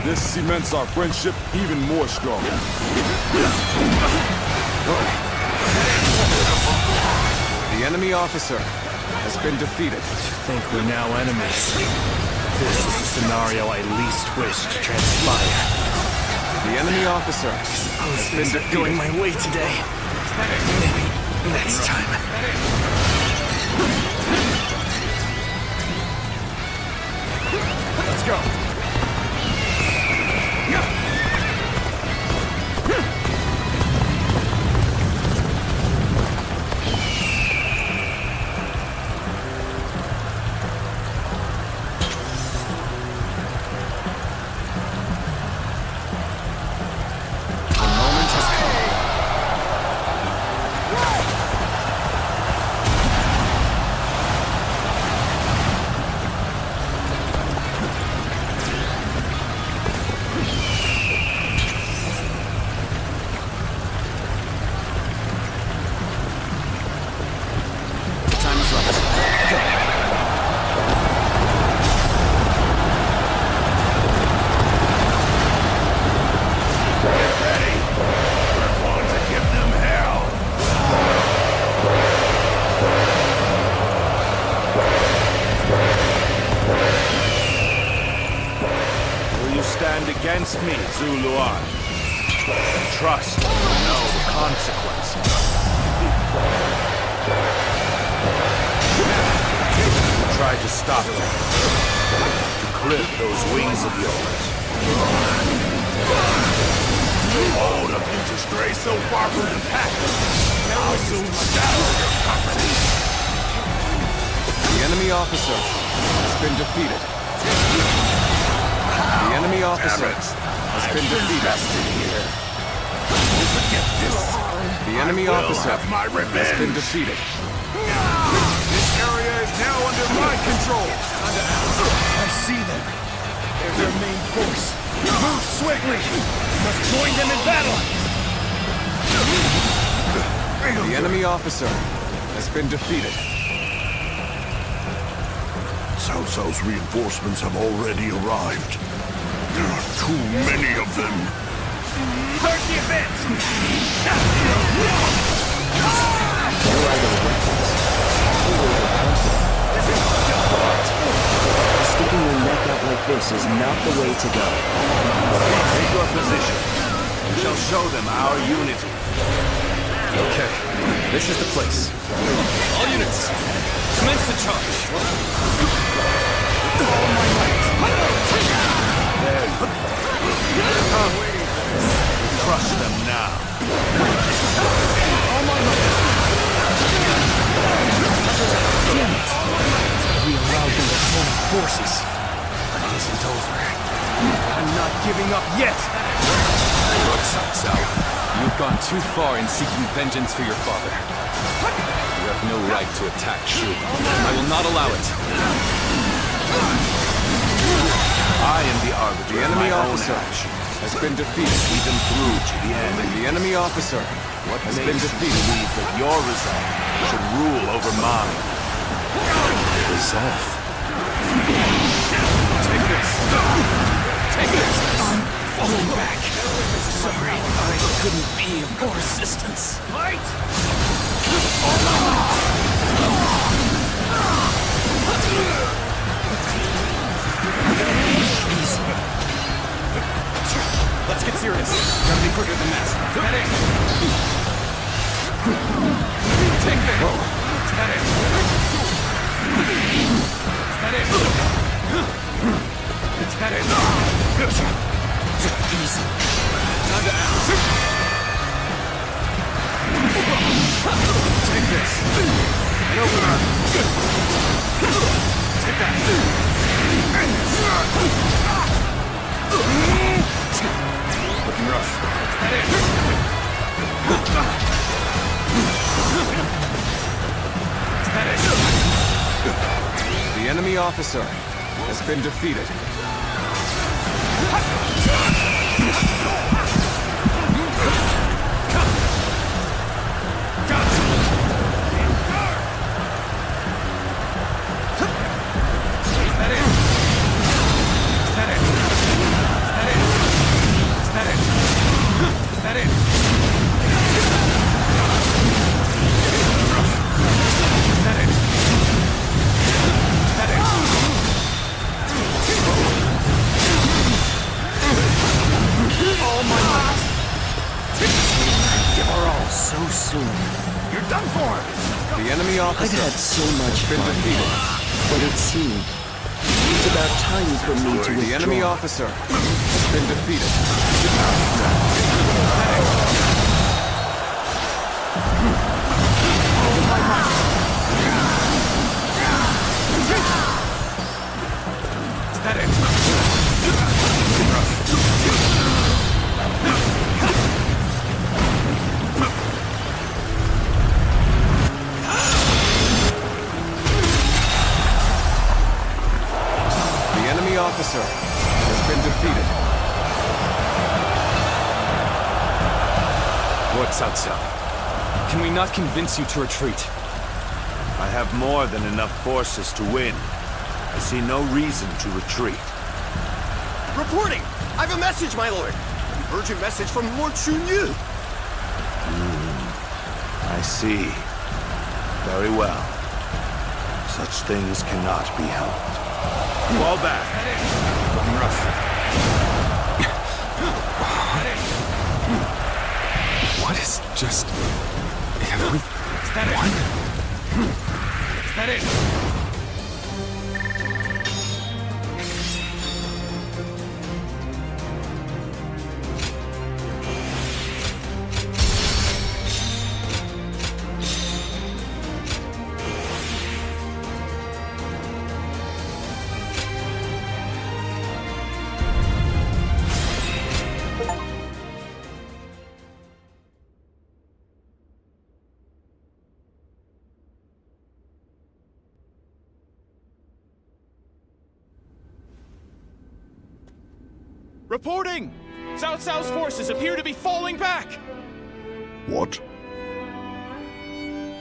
This cements our friendship even more strong.
The enemy officer has been defeated.
Think we're now enemies. This is the scenario I least wish to transpire.
The enemy officer has been defeated.
Going my way today. Maybe next time.
Let's go.
Against me, Zuluan. Trust, no consequences. Try to stop them. To clip those wings of yours. Bold of you to stray so far from the pack. I'll soon shadow your company.
The enemy officer has been defeated. The enemy officer has been defeated. The enemy officer has been defeated.
This area is now under my control.
I see them. They're their main force. Move swiftly. Must join them in battle.
The enemy officer has been defeated.
Cao Cao's reinforcements have already arrived. There are too many of them.
Start the advance!
You're either reckless or overconfident. Sticking your neck out like this is not the way to go.
Take your position. We shall show them our unity.
Okay, this is the place. All units, commence the charge.
All my might. There you go. Crush them now.
All my might. Damn it! We allowed them to join forces. It isn't over. I'm not giving up yet!
Lord Cao Cao, you've gone too far in seeking vengeance for your father. You have no right to attack Shu. I will not allow it.
I am the arbiter.
The enemy officer has been defeated.
Even through Jian.
The enemy officer has been defeated.
Believe that your resolve should rule over mine.
Resolve. Take this. Take this.
I'm falling back. Sorry, I couldn't be of more assistance.
Fight!
Let's get serious. Gotta be quicker than that. Take this.
Easy.
Time to act. Take this. An opener. Take that. Looking rough.
The enemy officer has been defeated.
all my might.
Give our all so soon.
You're done for!
The enemy officer
I've had so much
has been
fun,
defeated.
but it seemed it's about time for me to withdraw.
The enemy officer has been defeated.
Is that it?
The enemy officer has been defeated.
Lord Cao Cao, can we not convince you to retreat?
I have more than enough forces to win. I see no reason to retreat.
Reporting! I have a message, my lord! An urgent message from Lord Xunyu!
I see. Very well. Such things cannot be helped. Fall back.
What is just everyone?
Is that it?
Reporting! Cao Cao's forces appear to be falling back!
What?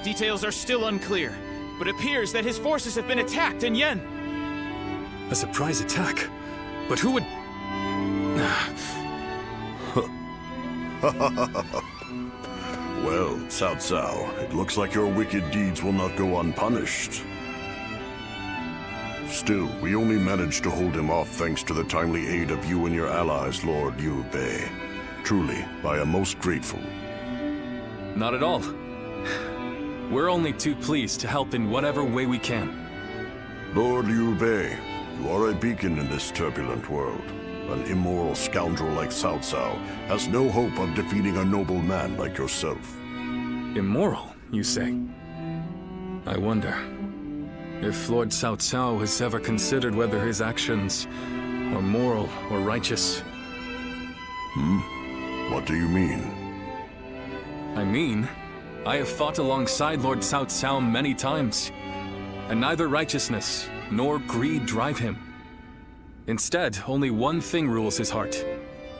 Details are still unclear, but it appears that his forces have been attacked in Yen.
A surprise attack? But who would...
Well, Cao Cao, it looks like your wicked deeds will not go unpunished. Still, we only managed to hold him off thanks to the timely aid of you and your allies, Lord Liu Bei. Truly, I am most grateful.
Not at all. We're only too pleased to help in whatever way we can.
Lord Liu Bei, you are a beacon in this turbulent world. An immoral scoundrel like Cao Cao has no hope of defeating a noble man like yourself.
Immoral, you say? I wonder if Lord Cao Cao has ever considered whether his actions are moral or righteous.
What do you mean?
I mean, I have fought alongside Lord Cao Cao many times, and neither righteousness nor greed drive him. Instead, only one thing rules his heart: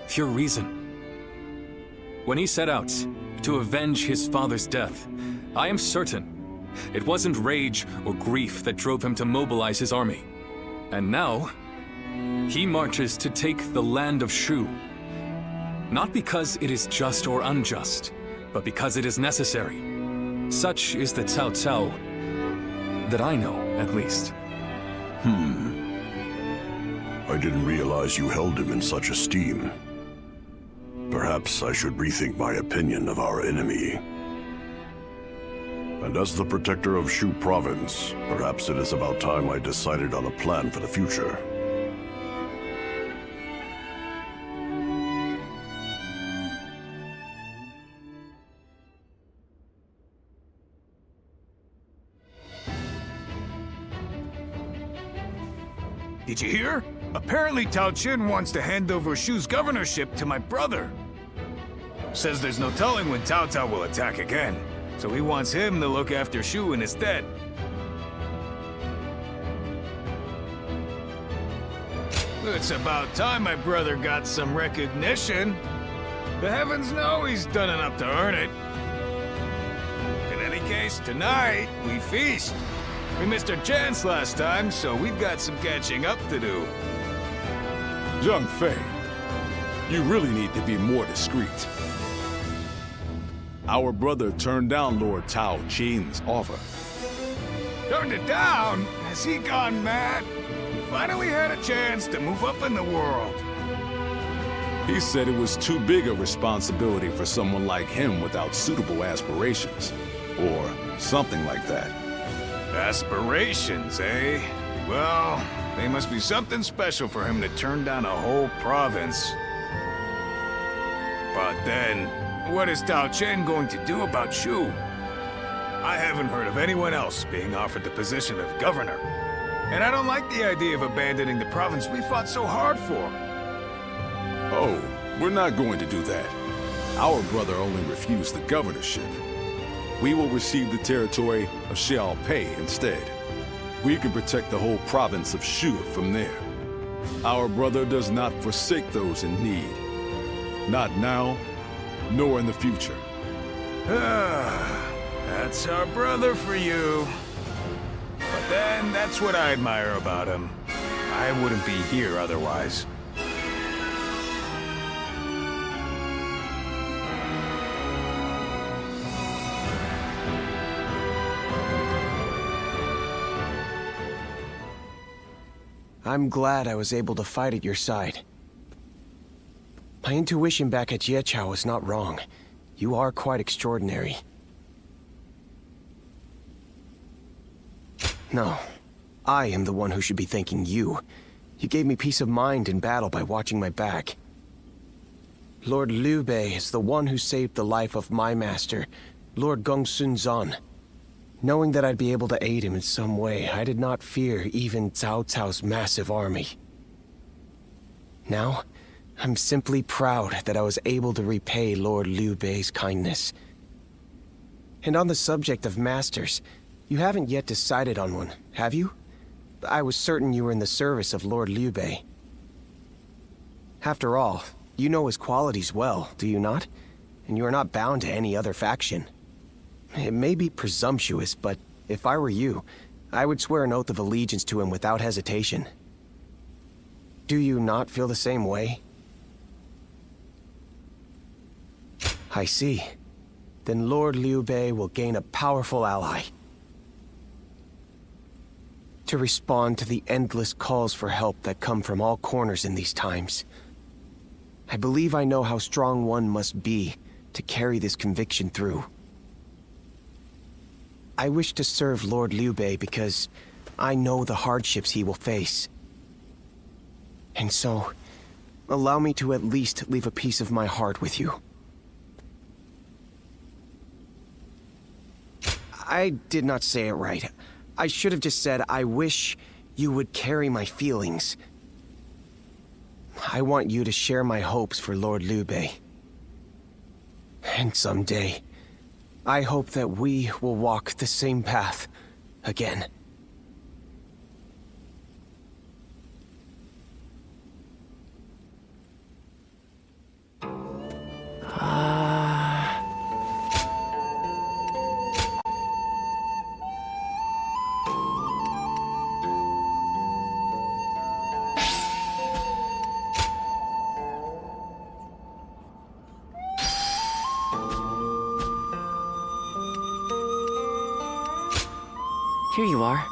pure reason. When he set out to avenge his father's death, I am certain it wasn't rage or grief that drove him to mobilize his army. And now, he marches to take the land of Shu. Not because it is just or unjust, but because it is necessary. Such is the Cao Cao that I know, at least.
I didn't realize you held him in such esteem. Perhaps I should rethink my opinion of our enemy. And as the protector of Shu province, perhaps it is about time I decided on a plan for the future.
Did you hear? Apparently Tao Qin wants to hand over Shu's governorship to my brother. Says there's no telling when Cao Cao will attack again, so he wants him to look after Shu in his stead. It's about time my brother got some recognition. The heavens know he's done enough to earn it. In any case, tonight, we feast. We missed our chance last time, so we've got some catching up to do.
Zhang Fei, you really need to be more discreet. Our brother turned down Lord Tao Qin's offer.
Turned it down? Has he gone mad? He finally had a chance to move up in the world.
He said it was too big a responsibility for someone like him without suitable aspirations. Or something like that.
Aspirations, eh? Well, they must be something special for him to turn down a whole province. But then, what is Tao Chen going to do about Shu? I haven't heard of anyone else being offered the position of governor. And I don't like the idea of abandoning the province we fought so hard for.
Oh, we're not going to do that. Our brother only refused the governorship. We will receive the territory of Xiaopei instead. We can protect the whole province of Shu from there. Our brother does not forsake those in need. Not now, nor in the future.
That's our brother for you. But then, that's what I admire about him. I wouldn't be here otherwise.
I'm glad I was able to fight at your side. My intuition back at Jieqiao was not wrong. You are quite extraordinary. No, I am the one who should be thanking you. You gave me peace of mind in battle by watching my back. Lord Liu Bei is the one who saved the life of my master, Lord Gongsun Zan. Knowing that I'd be able to aid him in some way, I did not fear even Cao Cao's massive army. Now, I'm simply proud that I was able to repay Lord Liu Bei's kindness. And on the subject of masters, you haven't yet decided on one, have you? I was certain you were in the service of Lord Liu Bei. After all, you know his qualities well, do you not? And you are not bound to any other faction. It may be presumptuous, but if I were you, I would swear an oath of allegiance to him without hesitation. Do you not feel the same way? I see. Then Lord Liu Bei will gain a powerful ally. To respond to the endless calls for help that come from all corners in these times. I believe I know how strong one must be to carry this conviction through. I wish to serve Lord Liu Bei because I know the hardships he will face. And so, allow me to at least leave a piece of my heart with you. I did not say it right. I should have just said, I wish you would carry my feelings. I want you to share my hopes for Lord Liu Bei. And someday, I hope that we will walk the same path again.
Here you are.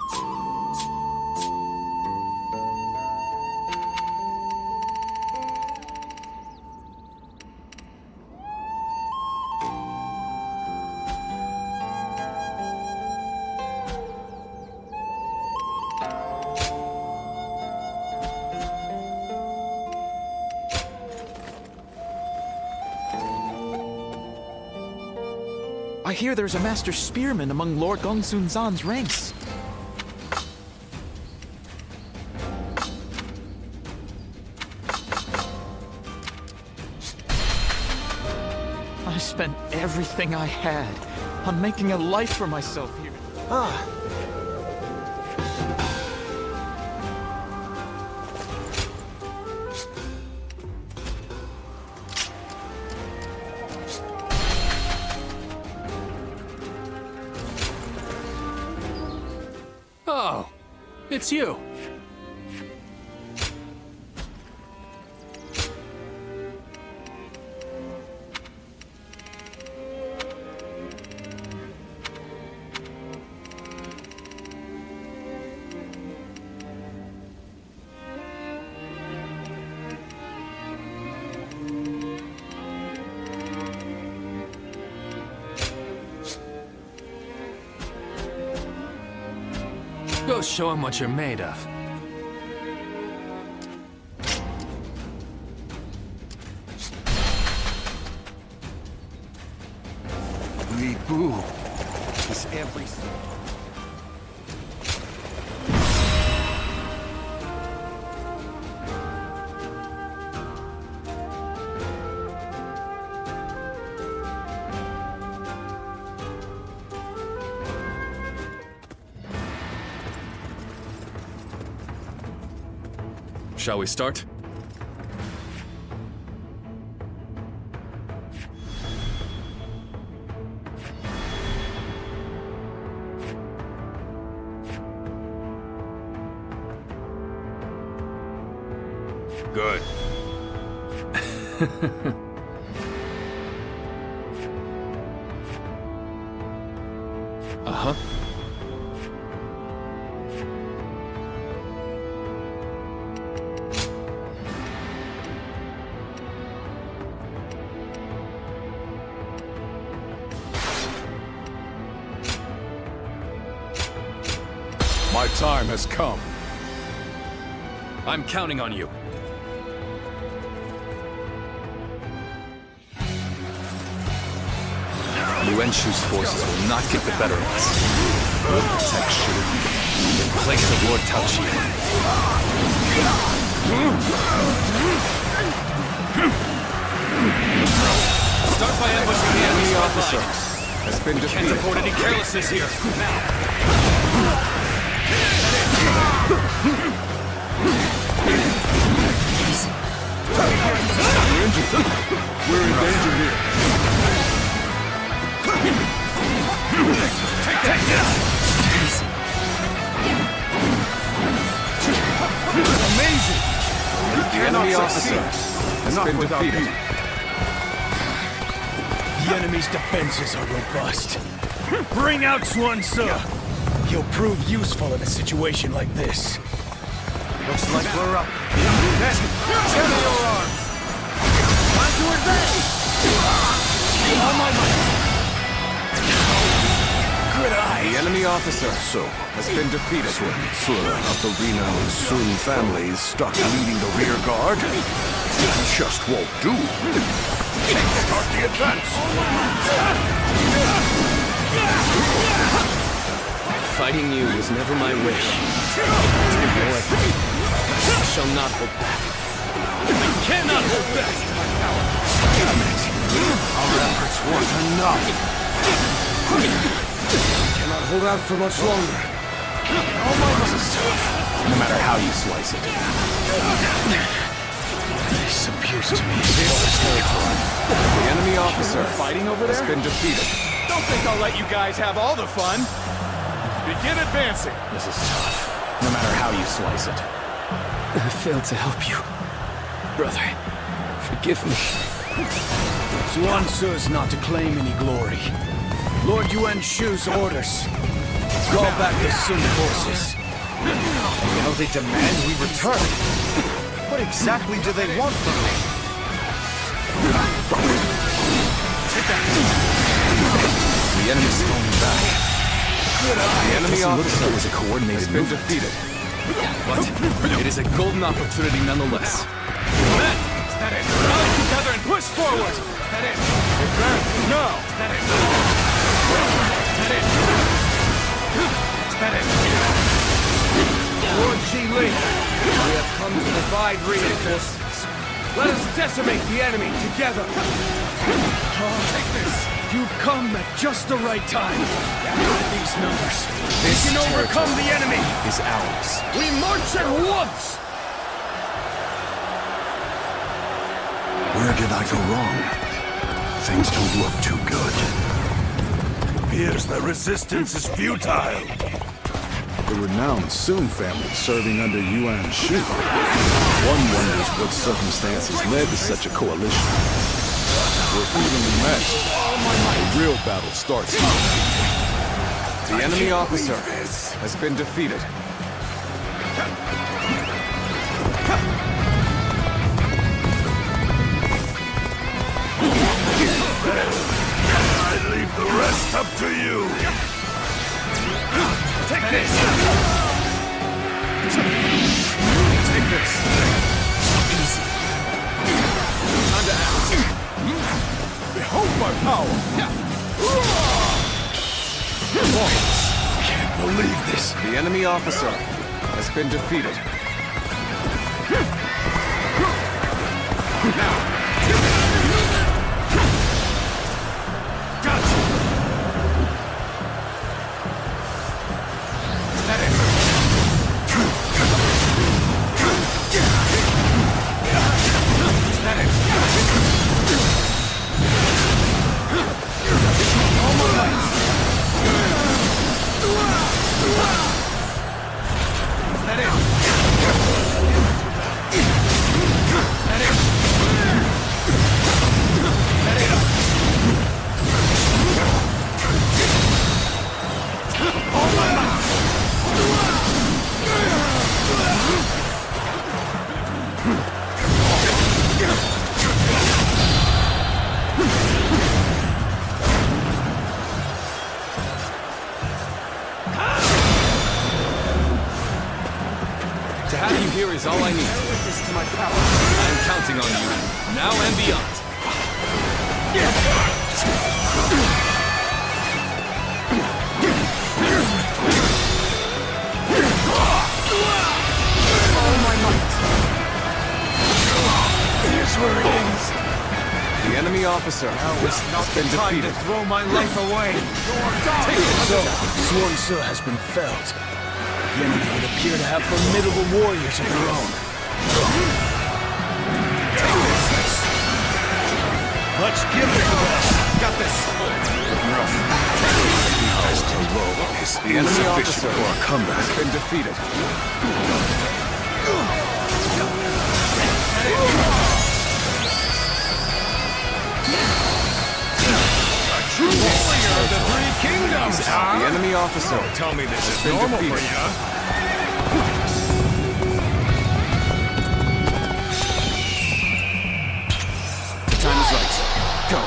I hear there's a master spearman among Lord Gongsun Zan's ranks. I spent everything I had on making a life for myself here.
Oh, it's you.
Go show him what you're made of.
Boo is everything.
Shall we start?
Good.
Uh-huh.
My time has come.
I'm counting on you. Yuan-Shu's forces will not get the better of us. We'll protect Shu in place of Lord Tao Qian.
Start by ambushing the enemy officer.
Has been defeated.
Can't afford any carelessness here. Now.
We're in danger here.
Take this!
Amazing!
The enemy officer has been defeated.
The enemy's defenses are robust. Bring out Xuan Ce. He'll prove useful in a situation like this.
Looks like we're up.
Then, gather your arms. Time to advance! All my might. Good eye.
The enemy officer has been defeated.
Sun Ce of the renowned Sun family is stuck leading the rear guard. It just won't do.
Start the advance!
Fighting you was never my wish. However, I shall not hold back. I cannot hold back!
Damn it! Our efforts weren't enough.
Cannot hold out for much longer.
This is tough, no matter how you slice it.
This appears to be
The enemy officer fighting over there has been defeated.
Don't think I'll let you guys have all the fun. Begin advancing.
This is tough, no matter how you slice it.
I failed to help you. Brother, forgive me.
Xuan Ce is not to claim any glory. Lord Yuan-Shu's orders. Call back the Sun forces.
Now they demand we return. What exactly do they want from me?
The enemy's falling back. The enemy officer
was a coordinated
has been
movement.
defeated. But it is a golden opportunity nonetheless.
Men! Is that it? Rally together and push forward! Is that it? Advance! No! Is that it? Is that it? Is that it?
Lord Ji Ling, we have come to provide reinforcements. Let us decimate the enemy together. Take this. You've come at just the right time. Look at these numbers. We can overcome the enemy.
Is ours.
We march at once.
Where did I go wrong? Things don't look too good.
Appears the resistance is futile.
The renowned Sun family serving under Yuan-Shu. One wonders what circumstances led to such a coalition. We're evenly matched. The real battle starts here.
The enemy officer has been defeated.
I leave the rest up to you.
Take this. this. Easy. Time to act. Behold my power! Can't believe this.
The enemy officer has been defeated.
Now. Got you. Is that it? Is that it? All my light. Is that it?
To have you here is all I need.
Witness to my power.
I'm counting on you, now and beyond.
All my might. Here's where it ends.
The enemy officer has been defeated.
To throw my life away. So, Sworn Su has been felled. The enemy would appear to have formidable warriors of their own. Take this. Let's give it a best. Got this. Rough.
The enemy officer has been defeated.
True warrior of the Three Kingdoms, huh?
The enemy officer.
Tell me this is
been
normal
defeated.
for you.
The time is right. Go.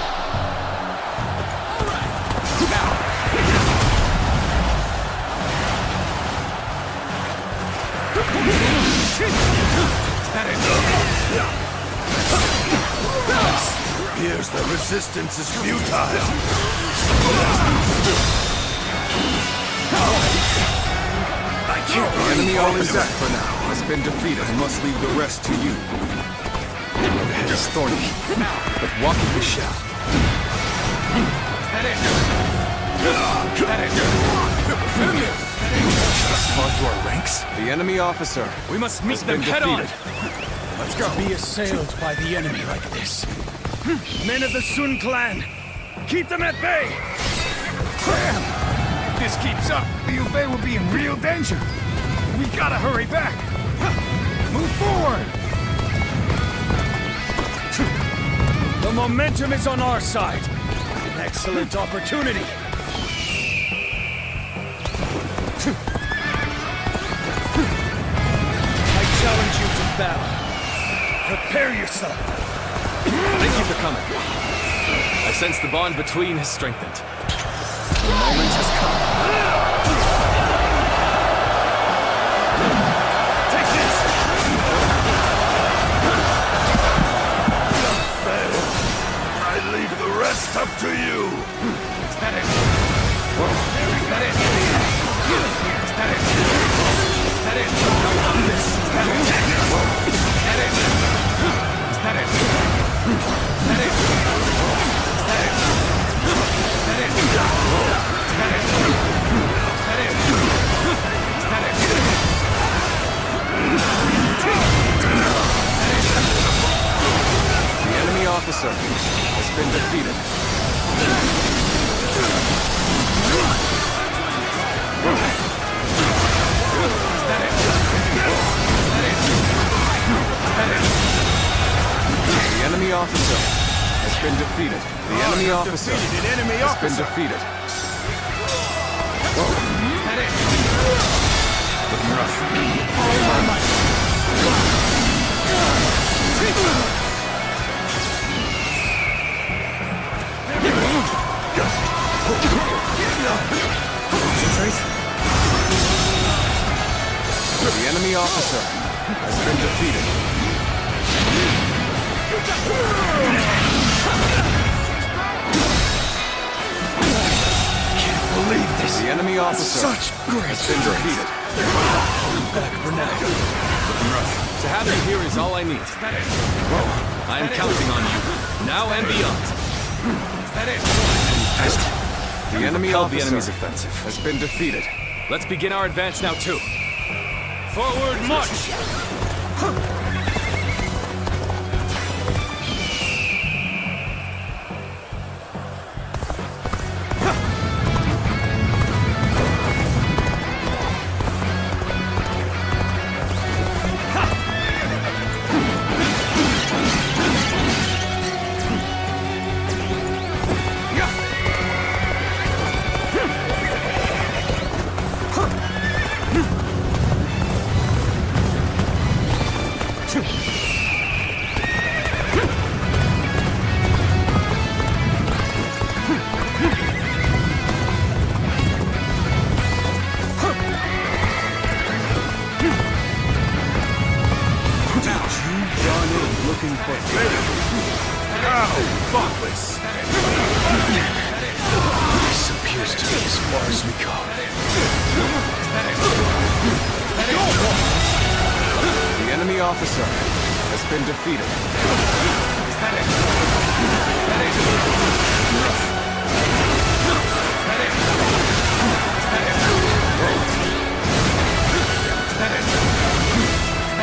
Here's the resistance is futile. I can't
The enemy officer
for now.
has been defeated.
I must leave the rest to you.
It is thorny, but walking we shall.
Far through our ranks.
The enemy officer.
We must meet them head on. Let's go. Be assailed by the enemy like this. Men of the Sun clan, keep them at bay. Damn! If this keeps up, the Liu will be in real danger. We gotta hurry back. Move forward. The momentum is on our side. An excellent opportunity. I challenge you to battle. Prepare yourself.
Thank you for coming. I sense the bond between has strengthened. The moment has come.
Take this! I leave the rest up to you. Is that it? Is that it? Is that it? Is that it? This. Is that it? Is that it? Is that it? Is that it? Is that it? Is that it? Is that it? Is that it?
The enemy officer has been defeated. The enemy officer has been defeated. The enemy officer has been defeated.
Looking rough.
The enemy officer
has been defeated.
Can't believe this.
The enemy officer
Such great
has been defeated.
Back for now.
To have you here is all I need. I am counting on you, now and beyond. The enemy enemy's offensive has been defeated. Let's begin our advance now, too.
Forward march!
Looking for faith. How thoughtless. This appears to be as far as we go.
The enemy officer has been defeated.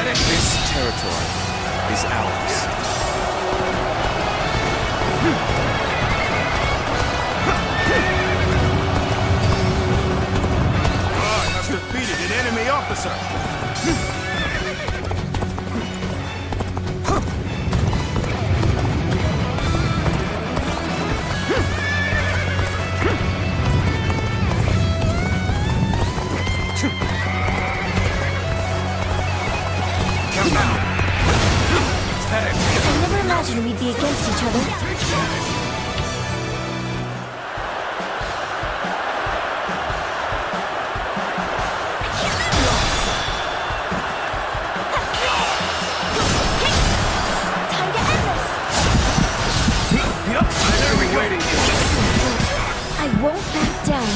This territory is ours.
I have defeated an enemy officer.
I never imagined we'd be against each other. Time to end this! I won't back down.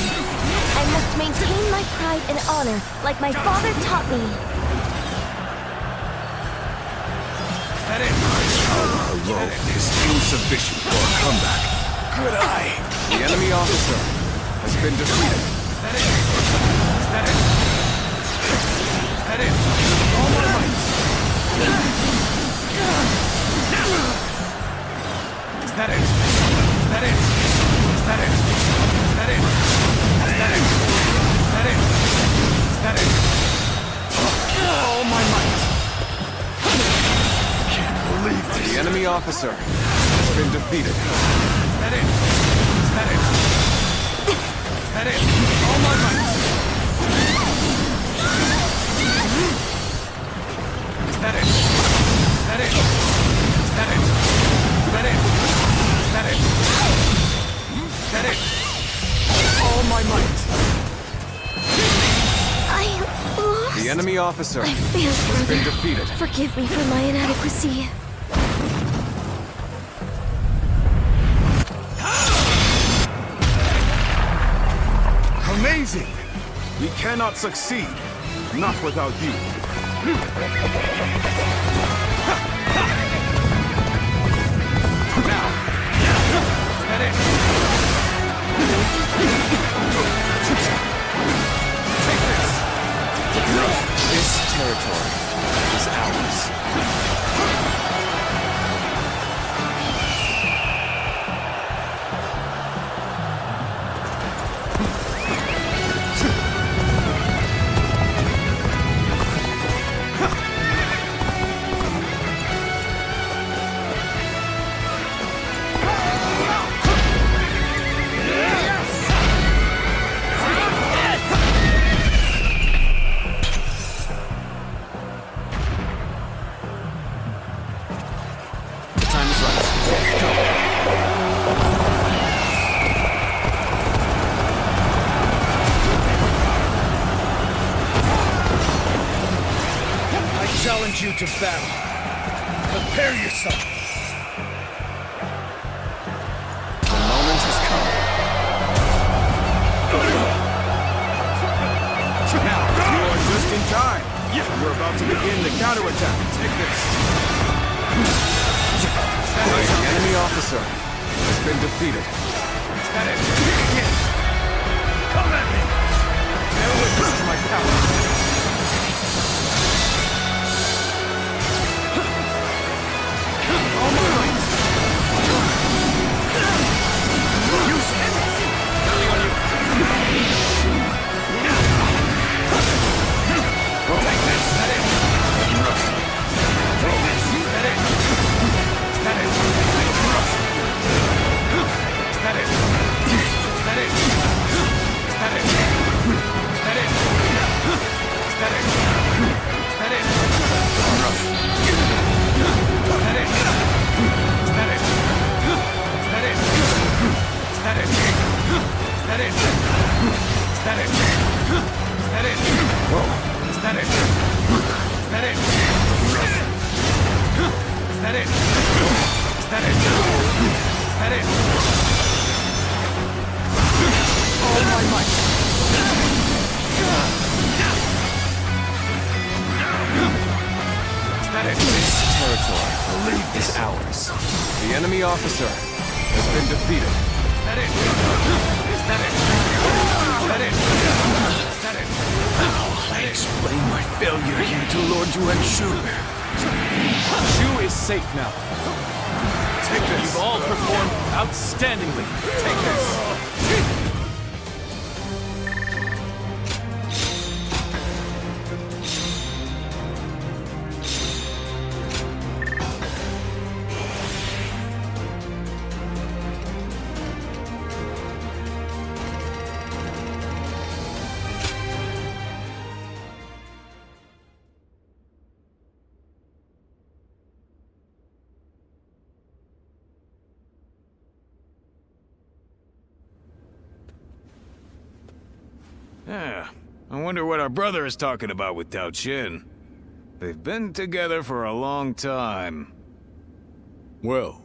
I must maintain my pride and honor, like my father taught me.
Alone is insufficient for a comeback. Good eye.
The enemy officer has been defeated.
All my might.
Is that it? Is that it? Is that it? Is that it? Is that it? Is that it? Is that it?
All my might. Can't believe this.
The enemy officer has been defeated.
Is that it? Is that it? Is that it? All my might. Is that it? Is that it? Is that it? Is that it? Is that it? Is that it?
All my might.
I lost.
The enemy officer
I failed,
has been
brother.
defeated.
Forgive me for my inadequacy.
Amazing! We cannot succeed. Not without you.
Now. Is that it? Take this.
This territory is ours.
to battle. Prepare yourself.
The moment has come.
Now, you are just in time. We're about to begin the counterattack. Take this.
The enemy officer has been defeated.
Come at me! Bear witness to my power. All my might. Use it! Counting on you. Take this. That it. Take this. That it. That it. That it. That it. That it. That it. That it. That it. That it. That it. That it. That it. That it. That it. That it. Whoa. That it. That it. That it. That it. That it. All my might. That it.
This territory is ours. The enemy officer has been defeated.
That it. That it. That it. That it.
How I explain my failure here to Lord Yuan Shu.
Shu is safe now. Take this. You've all performed outstandingly. Take this.
Yeah, I wonder what our brother is talking about with Tao Qin. They've been together for a long time.
Well,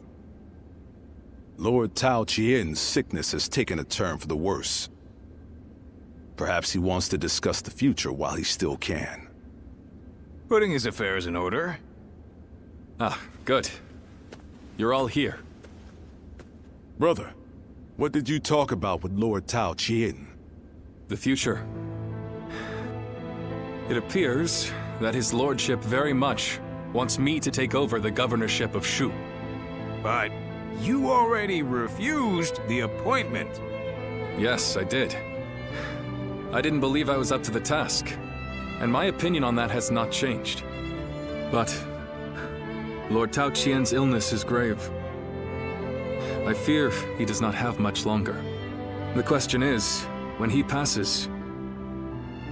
Lord Tao Qian's sickness has taken a turn for the worse. Perhaps he wants to discuss the future while he still can.
Putting his affairs in order.
Ah, good. You're all here.
Brother, what did you talk about with Lord Tao Qian?
The future. It appears that his lordship very much wants me to take over the governorship of Shu.
But you already refused the appointment.
Yes, I did. I didn't believe I was up to the task, and my opinion on that has not changed. But Lord Tao Qian's illness is grave. I fear he does not have much longer. The question is, when he passes,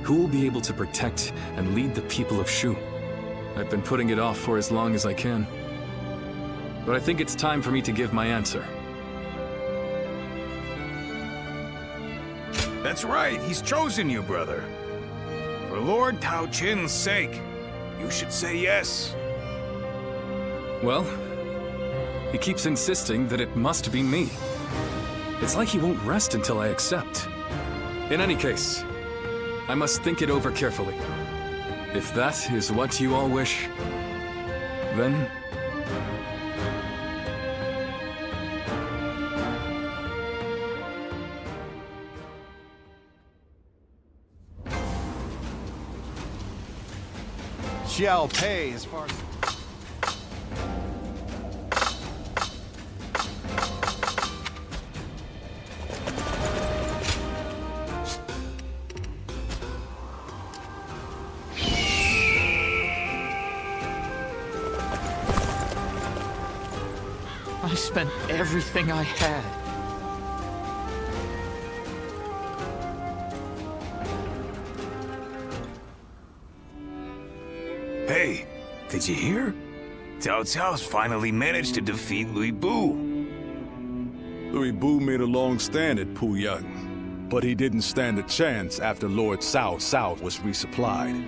who will be able to protect and lead the people of Shu? I've been putting it off for as long as I can. But I think it's time for me to give my answer.
That's right, he's chosen you, brother. For Lord Tao Qin's sake, you should say yes.
Well, he keeps insisting that it must be me. It's like he won't rest until I accept. In any case, I must think it over carefully. If that is what you all wish, then...
Xiao Pei as far as...
I spent everything I had.
Hey, did you hear? Cao Cao's finally managed to defeat Louis Bu.
Louis Bu made a long stand at Puyang, but he didn't stand a chance after Lord Cao Cao was resupplied.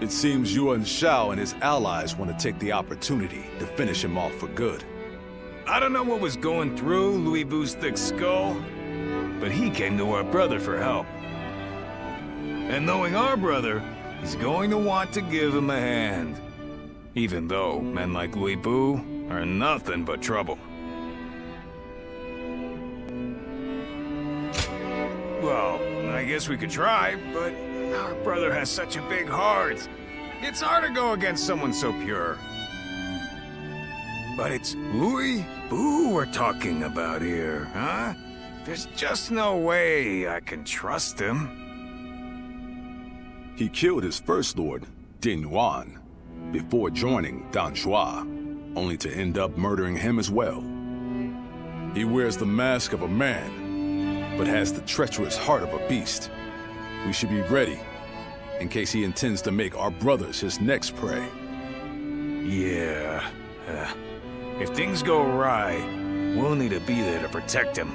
It seems Yuan Shao and his allies want to take the opportunity to finish him off for good.
I don't know what was going through Louis Vu's thick skull, but he came to our brother for help. And knowing our brother, he's going to want to give him a hand. Even though men like Louis Vu are nothing but trouble. Well, I guess we could try, but our brother has such a big heart. It's hard to go against someone so pure. But it's Louis Vu we're talking about here, huh? There's just no way I can trust him.
He killed his first lord, Din Yuan, before joining Dan Shuai, only to end up murdering him as well. He wears the mask of a man, but has the treacherous heart of a beast. We should be ready, in case he intends to make our brothers his next prey.
Yeah. If things go awry, we'll need to be there to protect him.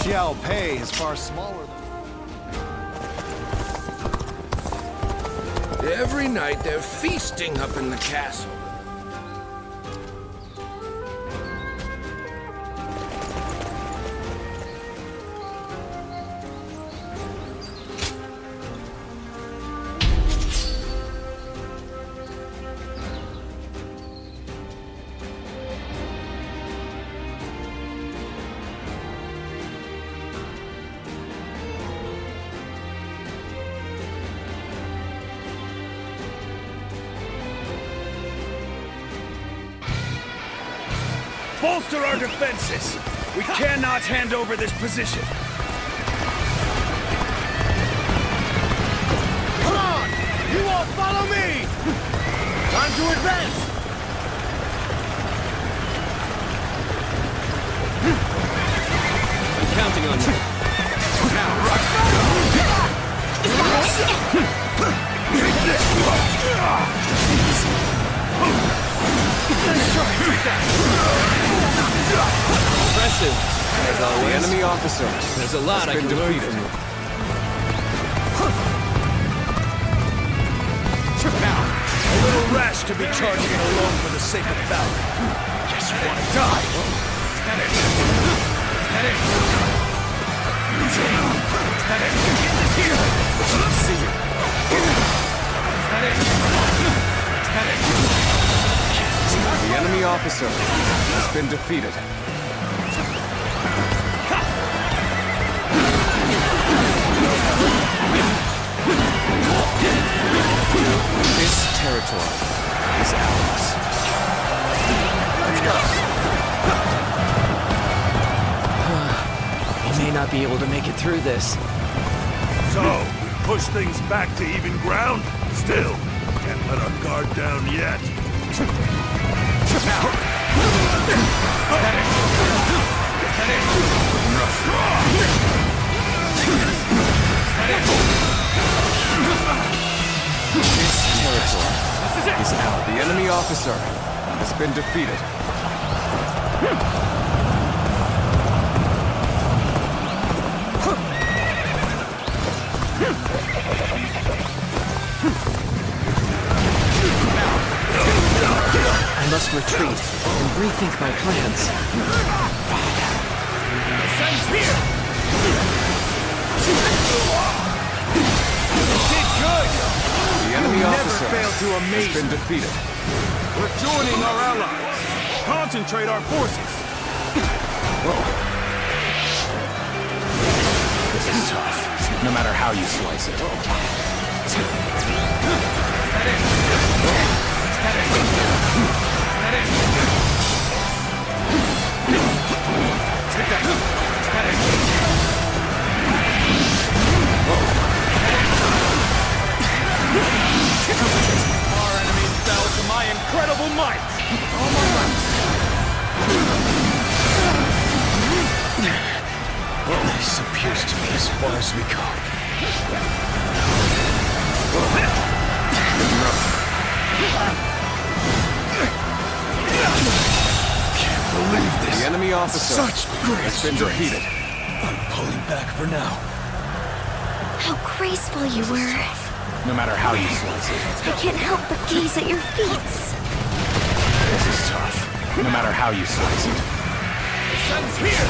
Xiao Pei is far smaller than...
Every night they're feasting up in the castle.
Bolster our defenses! We cannot hand over this position!
Come on! You all follow me! Time to advance!
I'm counting on you. Impressive, as always.
The enemy officer.
There's a lot I can learn from you.
Now, a little rash to be charging it alone for the sake of valor. Guess you want to die. Is that it? Is that it? Is that it? Get this here! Let's see you. Is that it? Is that it?
The enemy officer has been defeated. This territory is ours.
Let's go!
We may not be able to make it through this.
So, we've pushed things back to even ground? Still, can't let our guard down yet.
Now!
This territory is ours. The enemy officer has been defeated.
I must retreat and rethink my plans.
Sen's here! You did good!
The enemy officer
failed to amaze
has been defeated.
We're joining our allies. Concentrate our forces.
This is tough, no matter how you slice it.
Our enemies fell to my incredible might.
This appears to be as far as we go.
Can't believe this.
The enemy officer
Such great
has been
strength.
defeated.
I'm pulling back for now.
How graceful you were.
No matter how you slice it.
I can't help but gaze at your feet.
This is tough. No matter how you slice it.
The sun's here!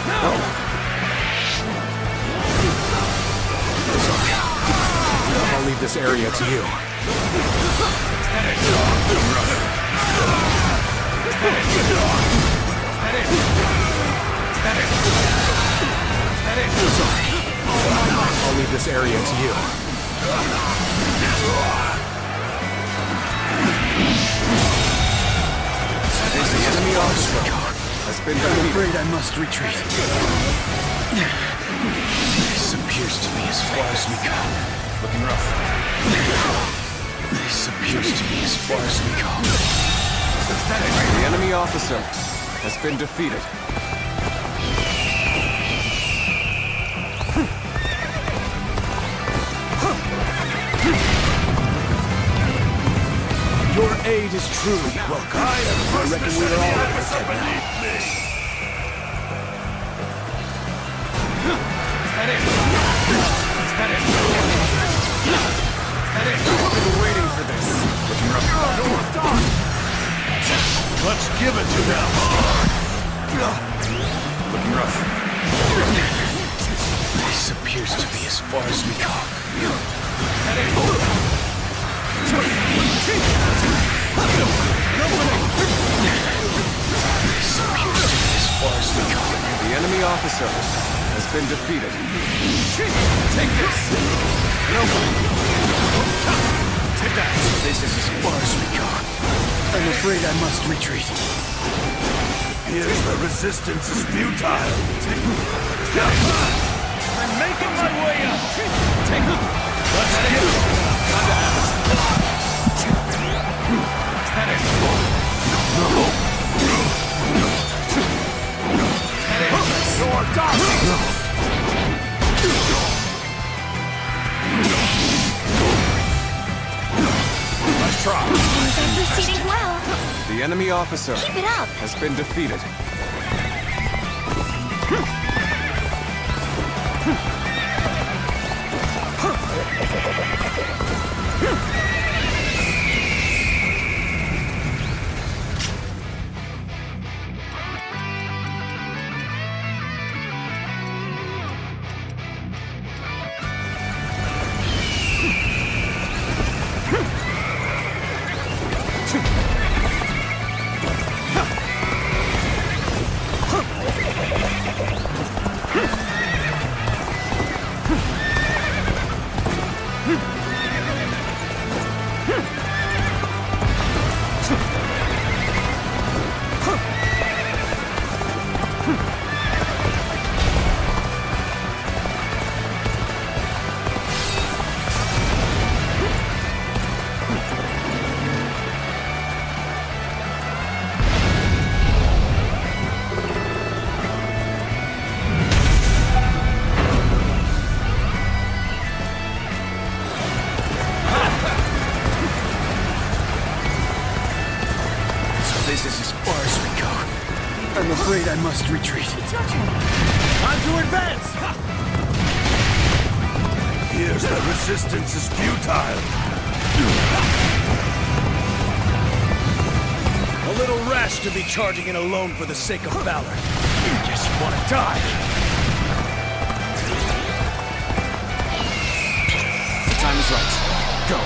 No! Sorry. I'll leave this area to you. Sorry. I'll leave this area to you. The enemy officer has been defeated.
I'm afraid I must retreat. This appears to be as far as we go.
Looking rough.
This appears to be as far as we go.
The enemy officer has been defeated.
Your aid is truly welcome. I reckon we are all beneath me.
I've been waiting for this. Looking rough.
Let's give it to them.
Looking rough.
This appears to be as far as we go. This appears to be as far as we go.
The enemy officer has been defeated.
Take this! Take that! This is as far as we go. I'm afraid I must retreat.
Here's the resistance is futile.
I'm making my way up! Take it!
Let's get it!
Nice try.
Things are proceeding well.
The enemy officer
Keep it up.
has been defeated.
I'm afraid I must retreat.
It's your turn.
Time to advance!
Here's the resistance is futile.
A little rash to be charging in alone for the sake of valor. Guess you want to die.
The time is right. Go.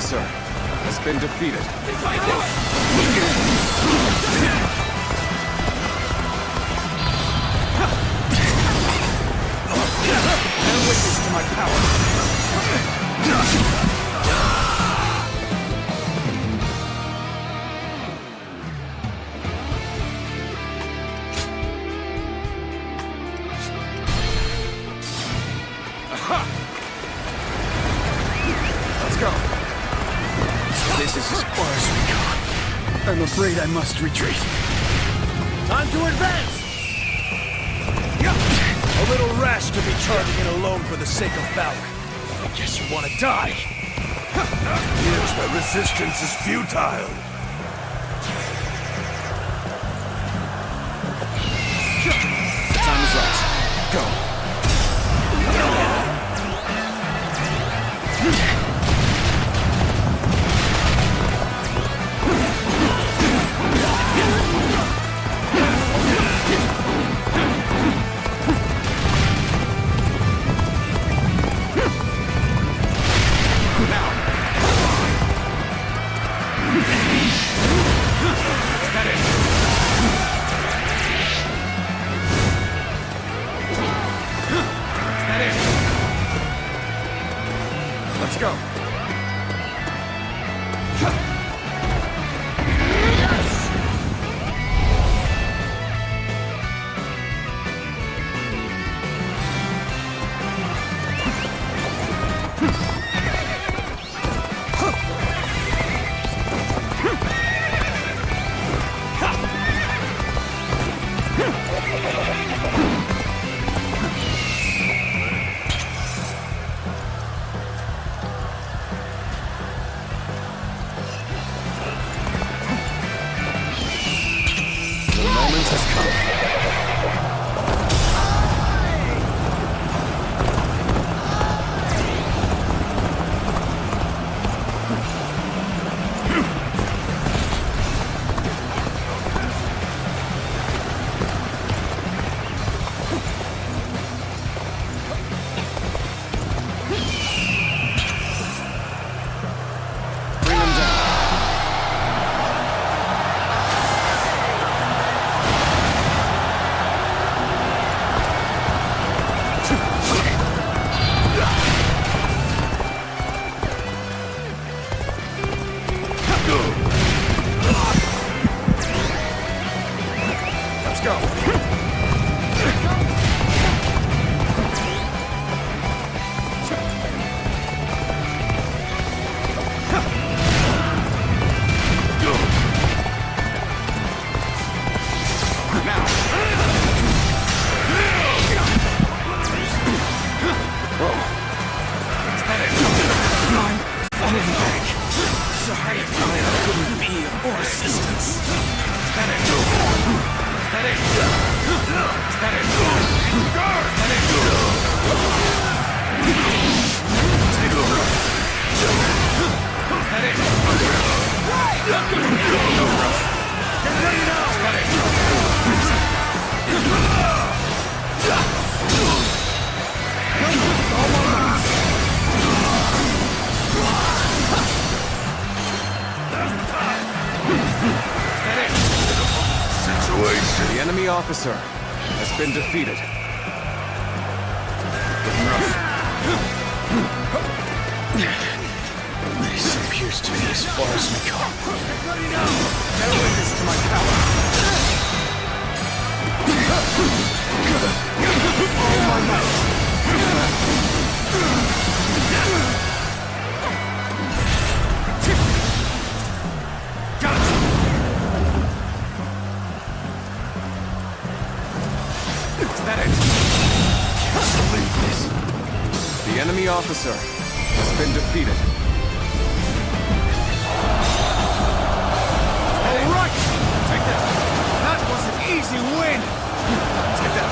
officer has been defeated.
Bear witness to my power.
Let's go.
This is as far as we go. I'm afraid I must retreat. Time to advance! A little rash to be charging in alone for the sake of valor. I guess you want to die.
Yes, the resistance is futile.
The time is right. Go. Let's go. The enemy officer has been defeated. Looking rough.
This appears to be as far as we go. Bear witness to my power. All my might.
The enemy officer has been defeated.
All right! Take that! That was an easy win! Take that!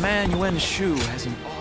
That man Yuan Shu has an awful...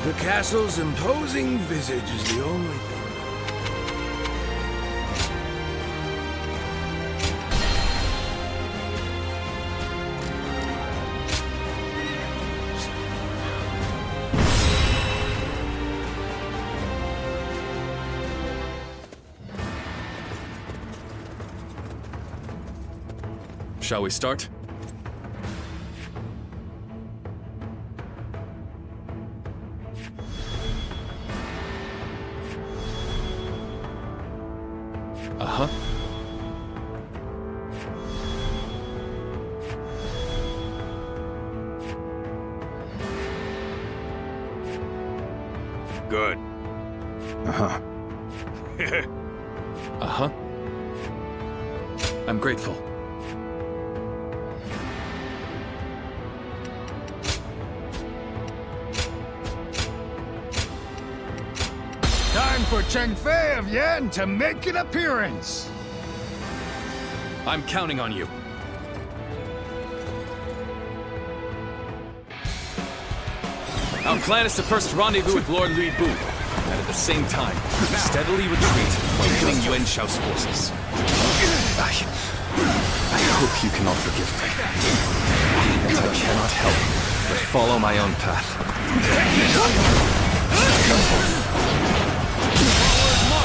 The castle's imposing visage is the only thing.
Shall we start? Uh-huh.
Good.
Uh-huh.
Uh-huh. I'm grateful.
Time for Cheng Fei of Yan to make an appearance.
I'm counting on you. Our plan is to first rendezvous with Lord Lu Bu, and at the same time, steadily retreat while killing Yuan Shao's forces. I hope you can all forgive me. As I cannot help but follow my own path.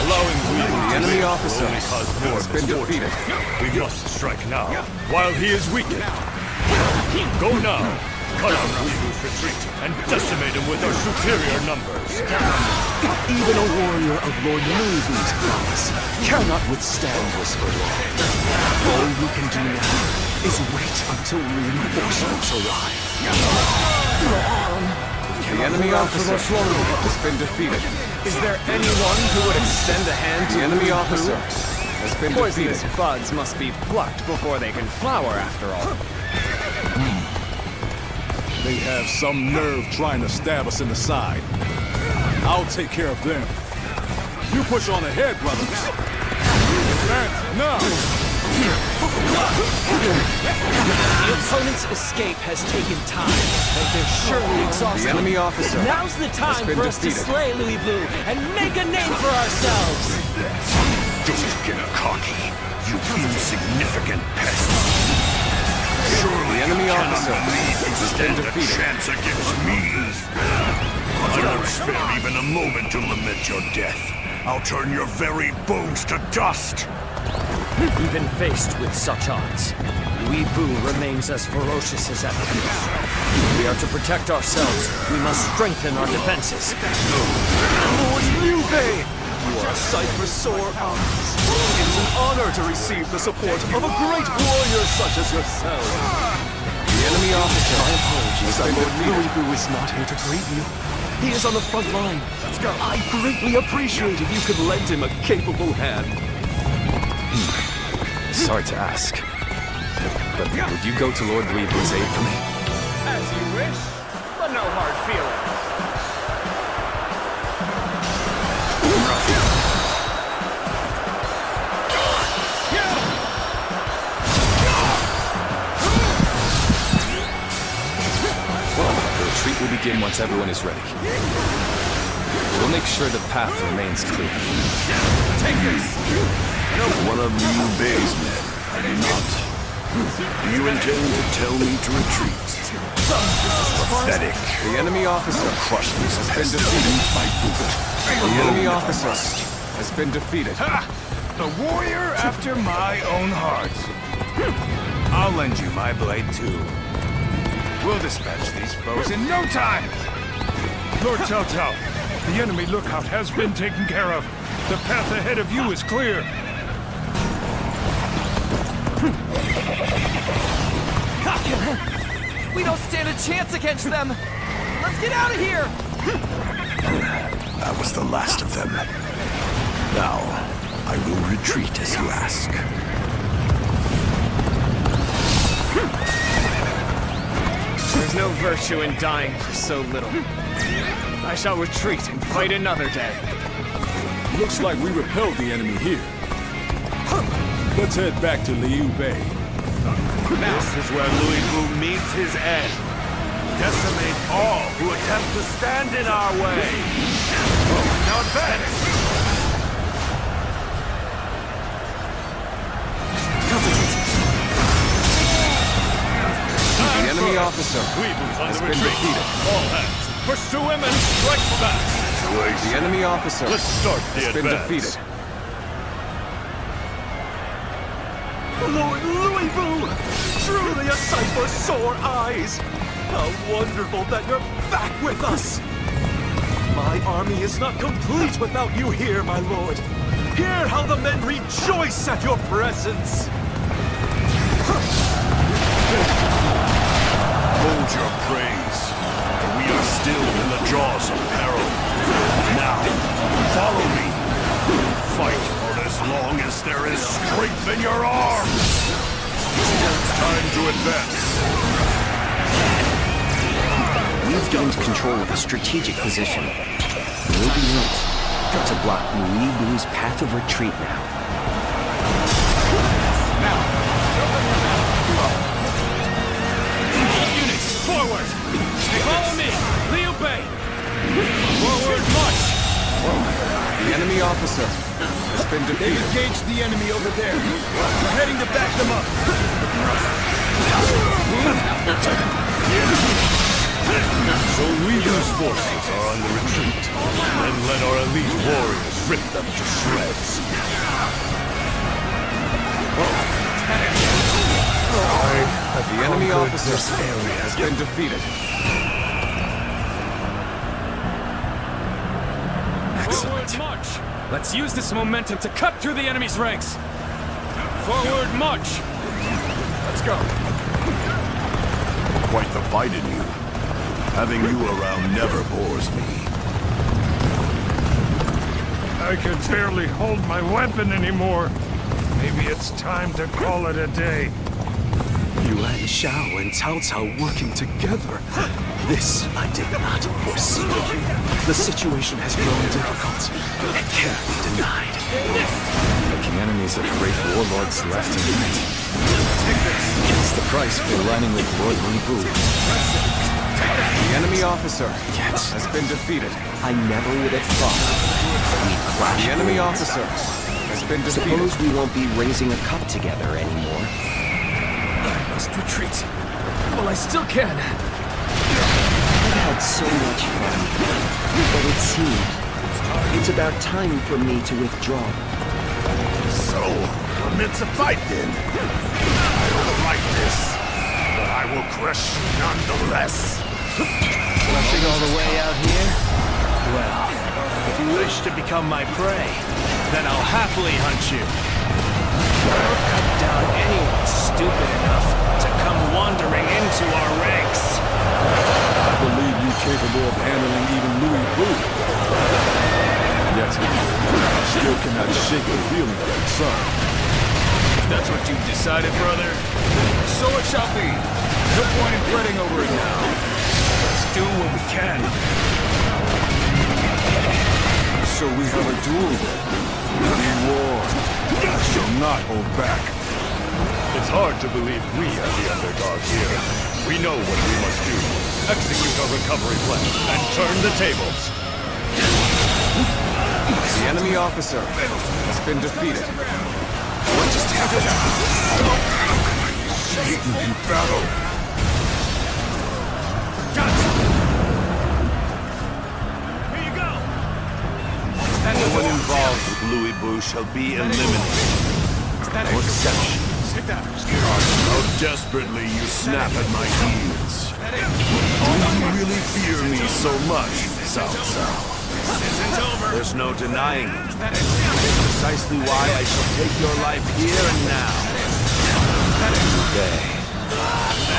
Allowing
The enemy officer has been defeated.
We must strike now, while he is weakened. Go now. Cut out Weebu's retreat and decimate him with our superior numbers.
Even a warrior of Lord Luibu's prowess cannot withstand this for long. All we can do now is wait until reinforcements arrive.
The enemy officer has been defeated.
Is there anyone who would extend a hand to
The enemy
Luibu?
officer has been
Poisonous
defeated.
buds must be plucked before they can flower, after all.
They have some nerve trying to stab us in the side. I'll take care of them. You push on ahead, brothers. Advance now!
The opponent's escape has taken time, but they're surely exhausted.
The enemy officer
Now's the time
been
for us to
defeated.
slay Luibu and make a name for ourselves.
Don't get cocky, you insignificant pests. Surely
The enemy
you cannot
officer
believe you
has
stand
been
a
defeated.
chance against me. I won't spare even a moment to lament your death. I'll turn your very bones to dust.
Even faced with such odds, Luibu remains as ferocious as ever. If we are to protect ourselves, we must strengthen our defenses.
Lord Liu Bei! You are a sight for sore eyes. It is an honor to receive the support of a great warrior such as yourself.
The enemy officer.
My apologies that Lord Luibu is not here to greet you. He is on the front line. Let's go. I greatly appreciate if you could lend him a capable hand.
Sorry to ask, but would you go to Lord Weebu's aid for me?
As you wish, but no hard feelings.
The retreat will begin once everyone is ready. We'll make sure the path remains clear.
Take this!
One of Liu Bei's men, are you not? Do you intend to tell me to retreat? Pathetic.
The enemy officer
Crush these
has been
pests
defeated.
beneath my boot.
The enemy officer has been defeated.
A warrior after my own heart. I'll lend you my blade too. We'll dispatch these foes in no time.
Lord Cao Cao, the enemy lookout has been taken care of. The path ahead of you is clear.
We don't stand a chance against them! Let's get out of here!
That was the last of them. Now, I will retreat as you ask.
There's no virtue in dying for so little. I shall retreat and fight another day.
Looks like we repelled the enemy here. Let's head back to Liu Bei.
This is where Luibu meets his end. Decimate all who attempt to stand in our way. Now advance!
The enemy officer has been defeated.
All hands, pursue him and strike back!
The enemy officer
Let's start the
has been
advance.
defeated.
Lord Luibu! Truly a sight for sore eyes! How wonderful that you're back with us! My army is not complete without you here, my lord. Hear how the men rejoice at your presence!
Hold your praise, for we are still in the jaws of peril. Now, follow me. Fight for as long as there is strength in your arms. It's time to advance.
We've gained control of a strategic position. We'll be able to block Luibu's path of retreat now.
Units, forward! Follow me! Liu Bei! Forward march!
The enemy officer has been
They've
defeated.
engaged the enemy over there. We're heading to back them up.
So Riyu's forces are on the retreat. Then let our elite warriors rip them to shreds.
The enemy officer has been defeated.
Excellent. March! Let's use this momentum to cut through the enemy's ranks. Forward march!
Let's go.
Quite the fight in you. Having you around never bores me.
I can barely hold my weapon anymore. Maybe it's time to call it a day.
Yuan Shao and Cao Cao working together. This I did not foresee. The situation has grown difficult. It can't be denied.
Making enemies of great warlords left and right. It's the price for aligning with Lord Libu. The enemy officer has been defeated.
I never would have thought we'd clash.
The enemy officer has been defeated.
Suppose we won't be raising a cup together anymore.
I must retreat. Well, I still can.
I've had so much fun, but it seems it's about time for me to withdraw.
So, commence a fight then. I don't like this, but I will crush you nonetheless.
Rushing all the way out here? Well, if you wish to become my prey, then I'll happily hunt you. Or cut down anyone stupid enough to come wandering into our ranks.
I believe you capable of handling even Louis Wu. Yet, I still cannot shake the feeling of concern.
If that's what you've decided, brother, so it shall be. No point in fretting over it now. Let's do what we can.
So we have a duel then. We war. I shall not hold back.
It's hard to believe we are the underdog here. We know what we must do. Execute our recovery plan and turn the tables.
The enemy officer has been defeated.
What just happened? Satan in battle.
Here you go.
No one involved with Louis Wu shall be eliminated. No exception.
How desperately you snap at my heels. Do you really fear me so much, Cao Cao?
There's no denying it. Precisely why I shall take your life here and now. Today,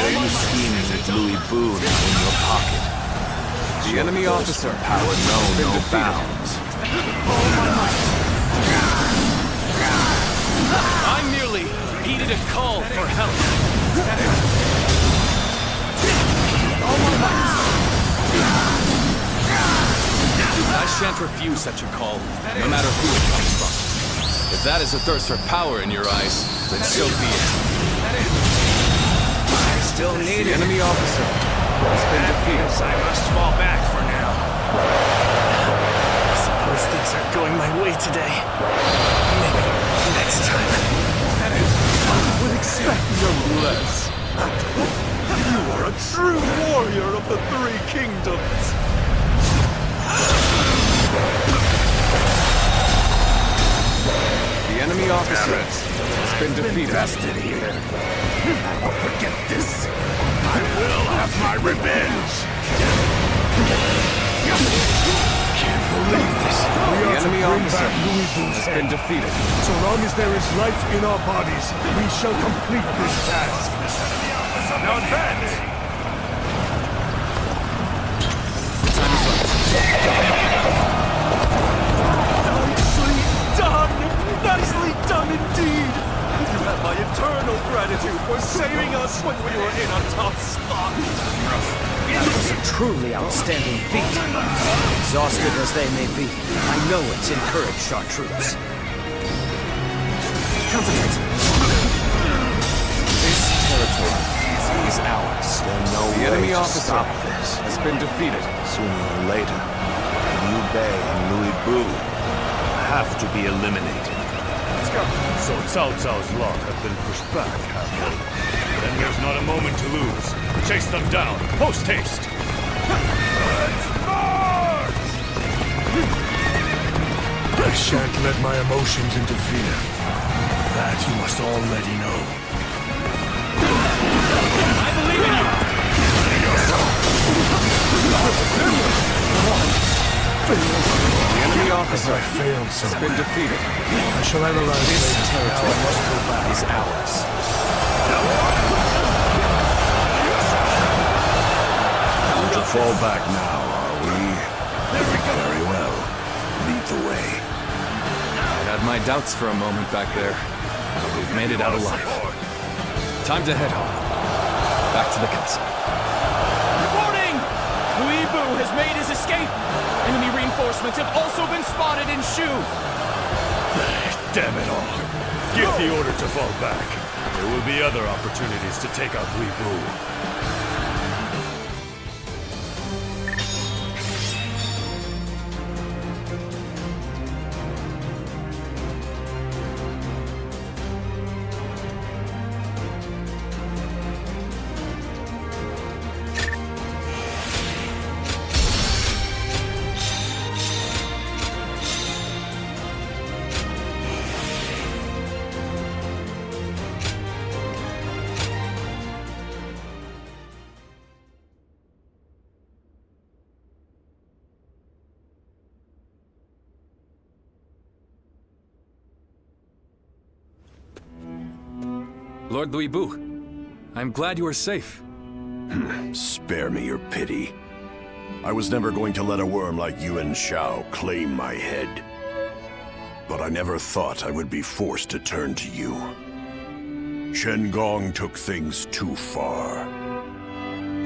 all you scheming with Louis Wu now in your pocket.
The enemy officer
Power know no bounds.
I merely heeded a call for help.
I shan't refuse such a call, no matter who it comes from. If that is a thirst for power in your eyes, then so be it.
I still need
The enemy officer has been defeated.
I must fall back for now. I suppose things aren't going my way today. Maybe next time.
I would expect no less. You are a true warrior of the Three Kingdoms.
The enemy officer has been defeated.
Here. I will forget this. I will have my revenge.
Can't believe this.
The enemy officer
Louis Wu's
has been defeated.
So long as there is life in our bodies, we shall complete this task.
Now advance.
Nicely done! Nicely done indeed! You have my eternal gratitude for saving us when we were in a tough spot.
That was a truly outstanding feat. Exhausted as they may be, I know it's encouraged our troops. Concentrate.
This territory is ours.
The
enemy officer has been defeated.
Sooner or later, Liu Bei and Louis Wu have to be eliminated.
Let's go. So Cao Cao's luck has been pushed back, have they? Then there's not a moment to lose. Chase them down, post haste!
I shan't let my emotions interfere. That you must already know.
I believe in you!
The enemy officer
I failed
has been defeated.
I shall analyze
This
later.
territory
Now I must go back.
is ours.
To fall back now, are we? Very well. Lead the way.
I had my doubts for a moment back there, but we've made it out alive. Time to head home. Back to the castle.
Reporting! Louis Bu has made his escape! Enemy reinforcements have also been spotted in Shu!
Damn it all. Give the order to fall back. There will be other opportunities to take out Li Bu.
Lord Louis Bu, I'm glad you are safe.
Spare me your pity. I was never going to let a worm like Yuan Shao claim my head. But I never thought I would be forced to turn to you. Shen Gong took things too far.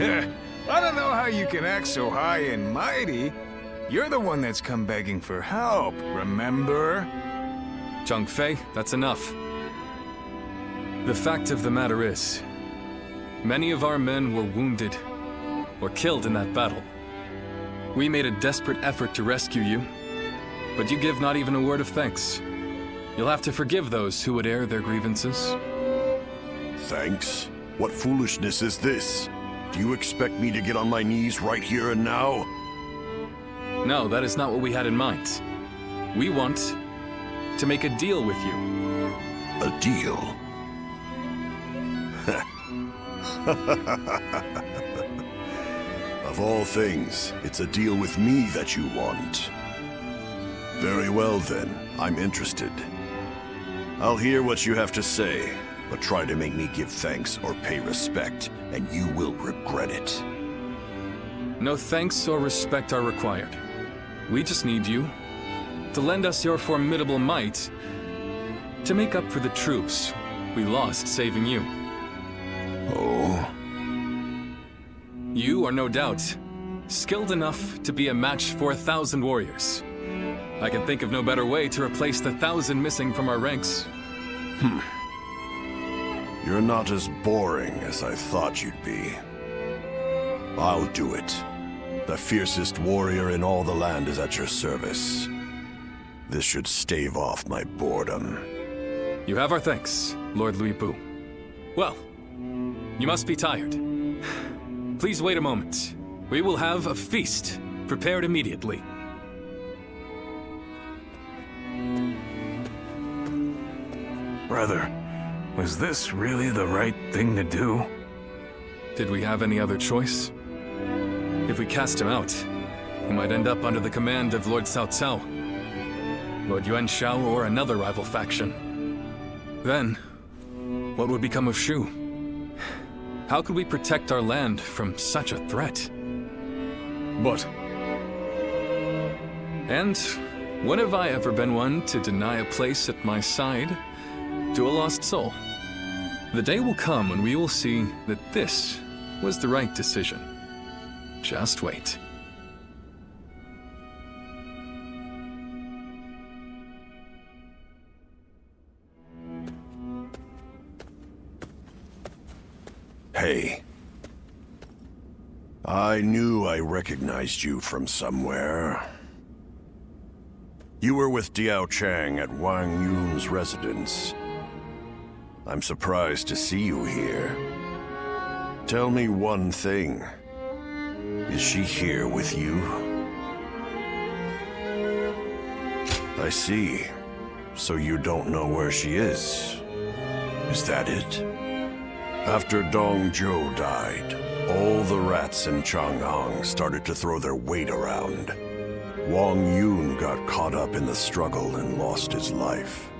I don't know how you can act so high and mighty. You're the one that's come begging for help, remember?
Zhang Fei, that's enough. The fact of the matter is, many of our men were wounded or killed in that battle. We made a desperate effort to rescue you, but you give not even a word of thanks. You'll have to forgive those who would air their grievances.
Thanks? What foolishness is this? Do you expect me to get on my knees right here and now?
No, that is not what we had in mind. We want to make a deal with you.
A deal? Of all things, it's a deal with me that you want. Very well then, I'm interested. I'll hear what you have to say, but try to make me give thanks or pay respect, and you will regret it.
No thanks or respect are required. We just need you to lend us your formidable might to make up for the troops we lost saving you.
Oh?
You are no doubt skilled enough to be a match for 1,000 warriors. I can think of no better way to replace the 1,000 missing from our ranks.
You're not as boring as I thought you'd be. I'll do it. The fiercest warrior in all the land is at your service. This should stave off my boredom.
You have our thanks, Lord Louis Bu. Well, you must be tired. Please wait a moment. We will have a feast prepared immediately.
Brother, was this really the right thing to do?
Did we have any other choice? If we cast him out, he might end up under the command of Lord Cao Cao, Lord Yuan Shao, or another rival faction. Then, what would become of Shu? How could we protect our land from such a threat?
But...
And when have I ever been one to deny a place at my side to a lost soul? The day will come when we will see that this was the right decision. Just wait.
Hey. I knew I recognized you from somewhere. You were with Diao Chang at Wang Yun's residence. I'm surprised to see you here. Tell me one thing. Is she here with you? I see. So you don't know where she is. Is that it? After Dong Zhou died, all the rats in Chang'an started to throw their weight around. Wang Yun got caught up in the struggle and lost his life.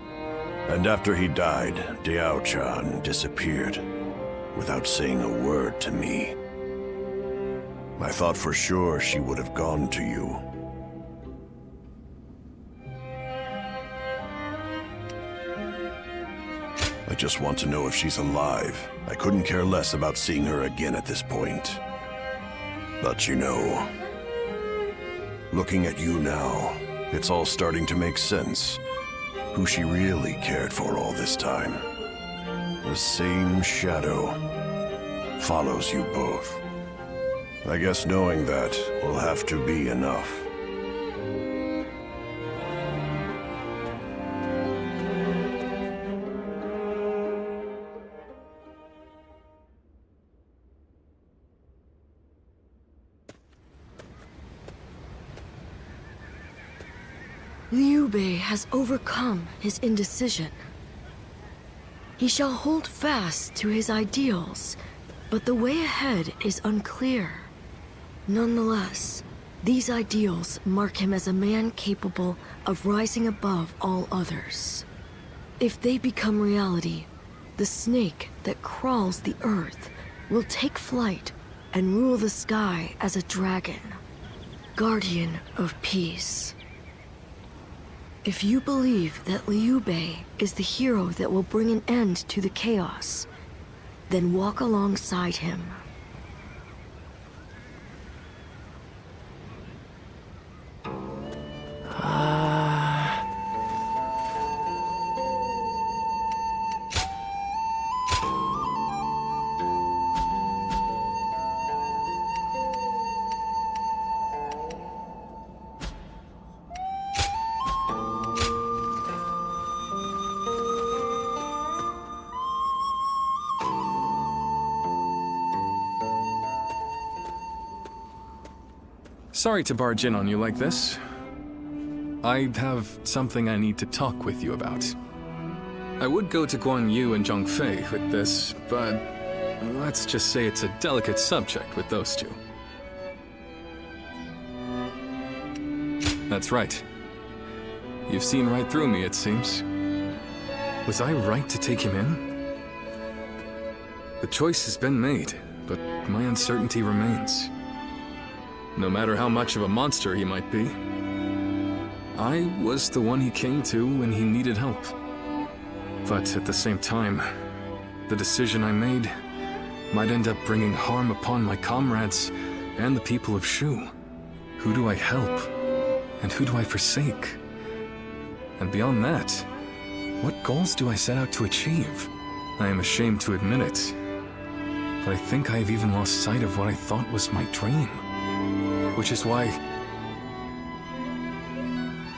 And after he died, Diao Chan disappeared, without saying a word to me. I thought for sure she would have gone to you. I just want to know if she's alive. I couldn't care less about seeing her again at this point. But you know, looking at you now, it's all starting to make sense. Who she really cared for all this time. The same shadow follows you both. I guess knowing that will have to be enough.
Liu Bei has overcome his indecision. He shall hold fast to his ideals, but the way ahead is unclear. Nonetheless, these ideals mark him as a man capable of rising above all others. If they become reality, the snake that crawls the earth will take flight and rule the sky as a dragon, guardian of peace. If you believe that Liu Bei is the hero that will bring an end to the chaos, then walk alongside him.
Sorry to barge in on you like this. I have something I need to talk with you about. I would go to Guan Yu and Zhang Fei with this, but let's just say it's a delicate subject with those two. That's right. You've seen right through me, it seems. Was I right to take him in? The choice has been made, but my uncertainty remains. No matter how much of a monster he might be, I was the one he came to when he needed help. But at the same time, the decision I made might end up bringing harm upon my comrades and the people of Shu. Who do I help? And who do I forsake? And beyond that, what goals do I set out to achieve? I am ashamed to admit it, but I think I have even lost sight of what I thought was my dream. Which is why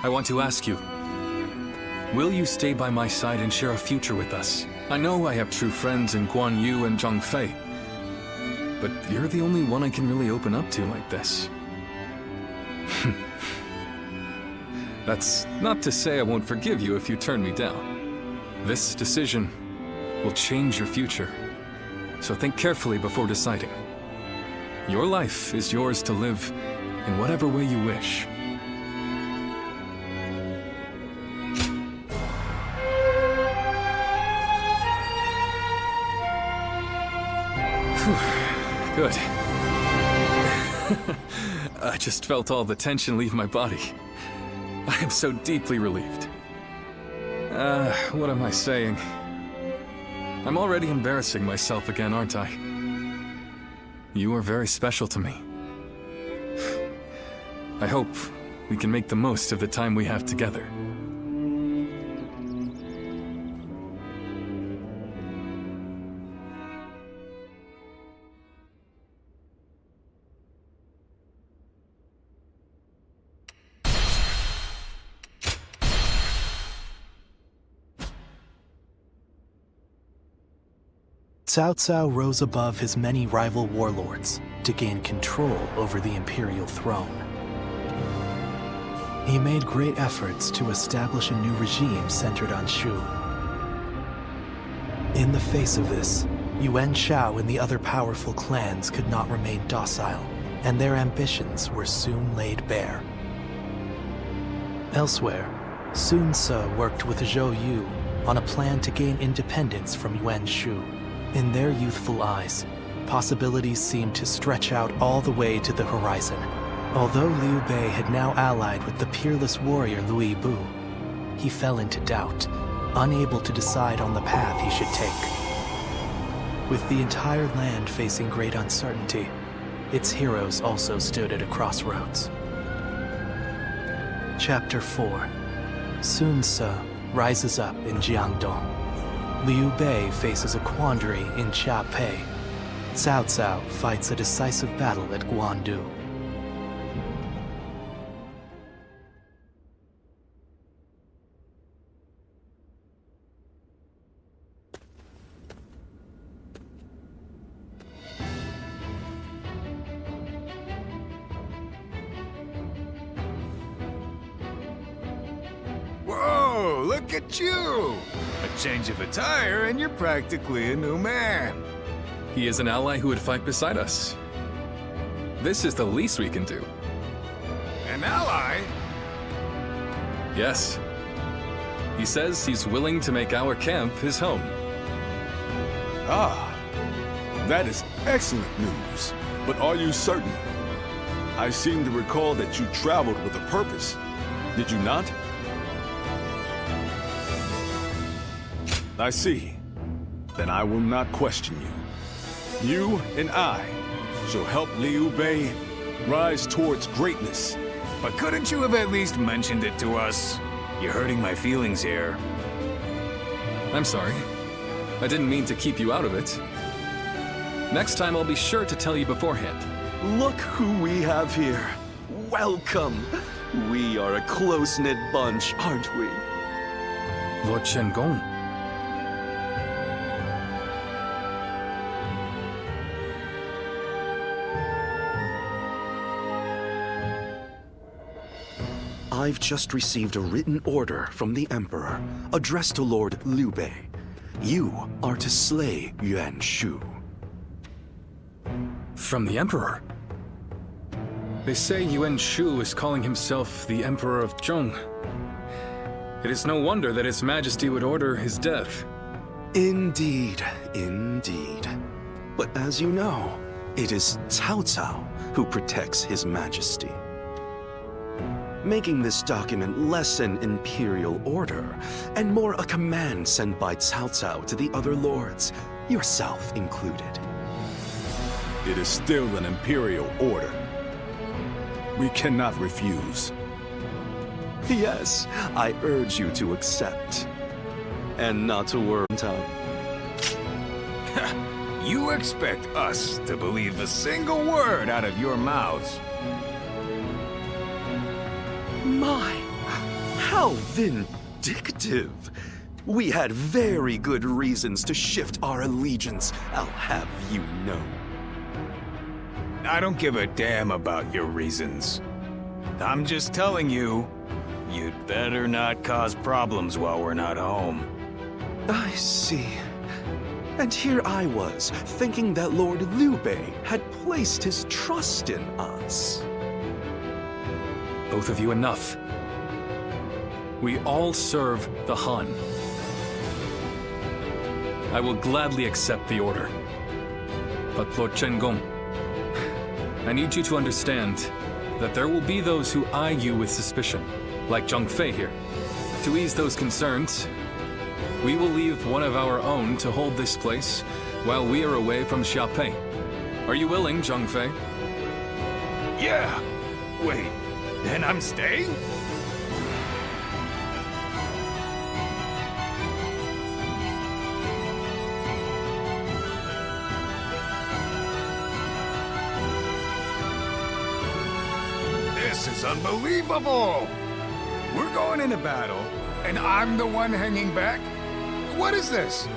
I want to ask you, will you stay by my side and share a future with us? I know I have true friends in Guan Yu and Zhang Fei, but you're the only one I can really open up to like this. That's not to say I won't forgive you if you turn me down. This decision will change your future, so think carefully before deciding. Your life is yours to live in whatever way you wish. Good. I just felt all the tension leave my body. I am so deeply relieved. What am I saying? I'm already embarrassing myself again, aren't I? You are very special to me. I hope we can make the most of the time we have together.
Cao Cao rose above his many rival warlords to gain control over the imperial throne. He made great efforts to establish a new regime centered on Shu. In the face of this, Yuan Shao and the other powerful clans could not remain docile, and their ambitions were soon laid bare. Elsewhere, Sun Ce worked with Zhou Yu on a plan to gain independence from Yuan Shu. In their youthful eyes, possibilities seemed to stretch out all the way to the horizon. Although Liu Bei had now allied with the peerless warrior Liu Bu, he fell into doubt, unable to decide on the path he should take. With the entire land facing great uncertainty, its heroes also stood at a crossroads. Chapter 4. Sun Ce rises up in Jiangdong. Liu Bei faces a quandary in Xiapei. Cao Cao fights a decisive battle at Guandu.
Whoa, look at you! A change of attire and you're practically a new man.
He is an ally who would fight beside us. This is the least we can do.
An ally?
Yes. He says he's willing to make our camp his home.
Ah, that is excellent news. But are you certain? I seem to recall that you traveled with a purpose. Did you not? I see. Then I will not question you. You and I shall help Liu Bei rise towards greatness.
But couldn't you have at least mentioned it to us? You're hurting my feelings here.
I'm sorry. I didn't mean to keep you out of it. Next time I'll be sure to tell you beforehand.
Look who we have here. Welcome. We are a close-knit bunch, aren't we?
Lord Shenggong.
I've just received a written order from the Emperor, addressed to Lord Liu Bei. You are to slay Yuan Shu.
From the Emperor? They say Yuan Shu is calling himself the Emperor of Zhong. It is no wonder that His Majesty would order his death.
Indeed, indeed. But as you know, it is Cao Cao who protects His Majesty. Making this document less an imperial order, and more a command sent by Cao Cao to the other lords, yourself included.
It is still an imperial order. We cannot refuse.
Yes, I urge you to accept. And not to worry time.
You expect us to believe a single word out of your mouths?
My, how vindictive. We had very good reasons to shift our allegiance, I'll have you know.
I don't give a damn about your reasons. I'm just telling you, you'd better not cause problems while we're not home.
I see. And here I was, thinking that Lord Liu Bei had placed his trust in us.
Both of you enough. We all serve the Han. I will gladly accept the order. But Lord Shenggong, I need you to understand that there will be those who eye you with suspicion, like Zhang Fei here. To ease those concerns, we will leave one of our own to hold this place while we are away from Xiapei. Are you willing, Zhang Fei?
Yeah. Wait, then I'm staying? This is unbelievable! We're going into battle, and I'm the one hanging back? What is this?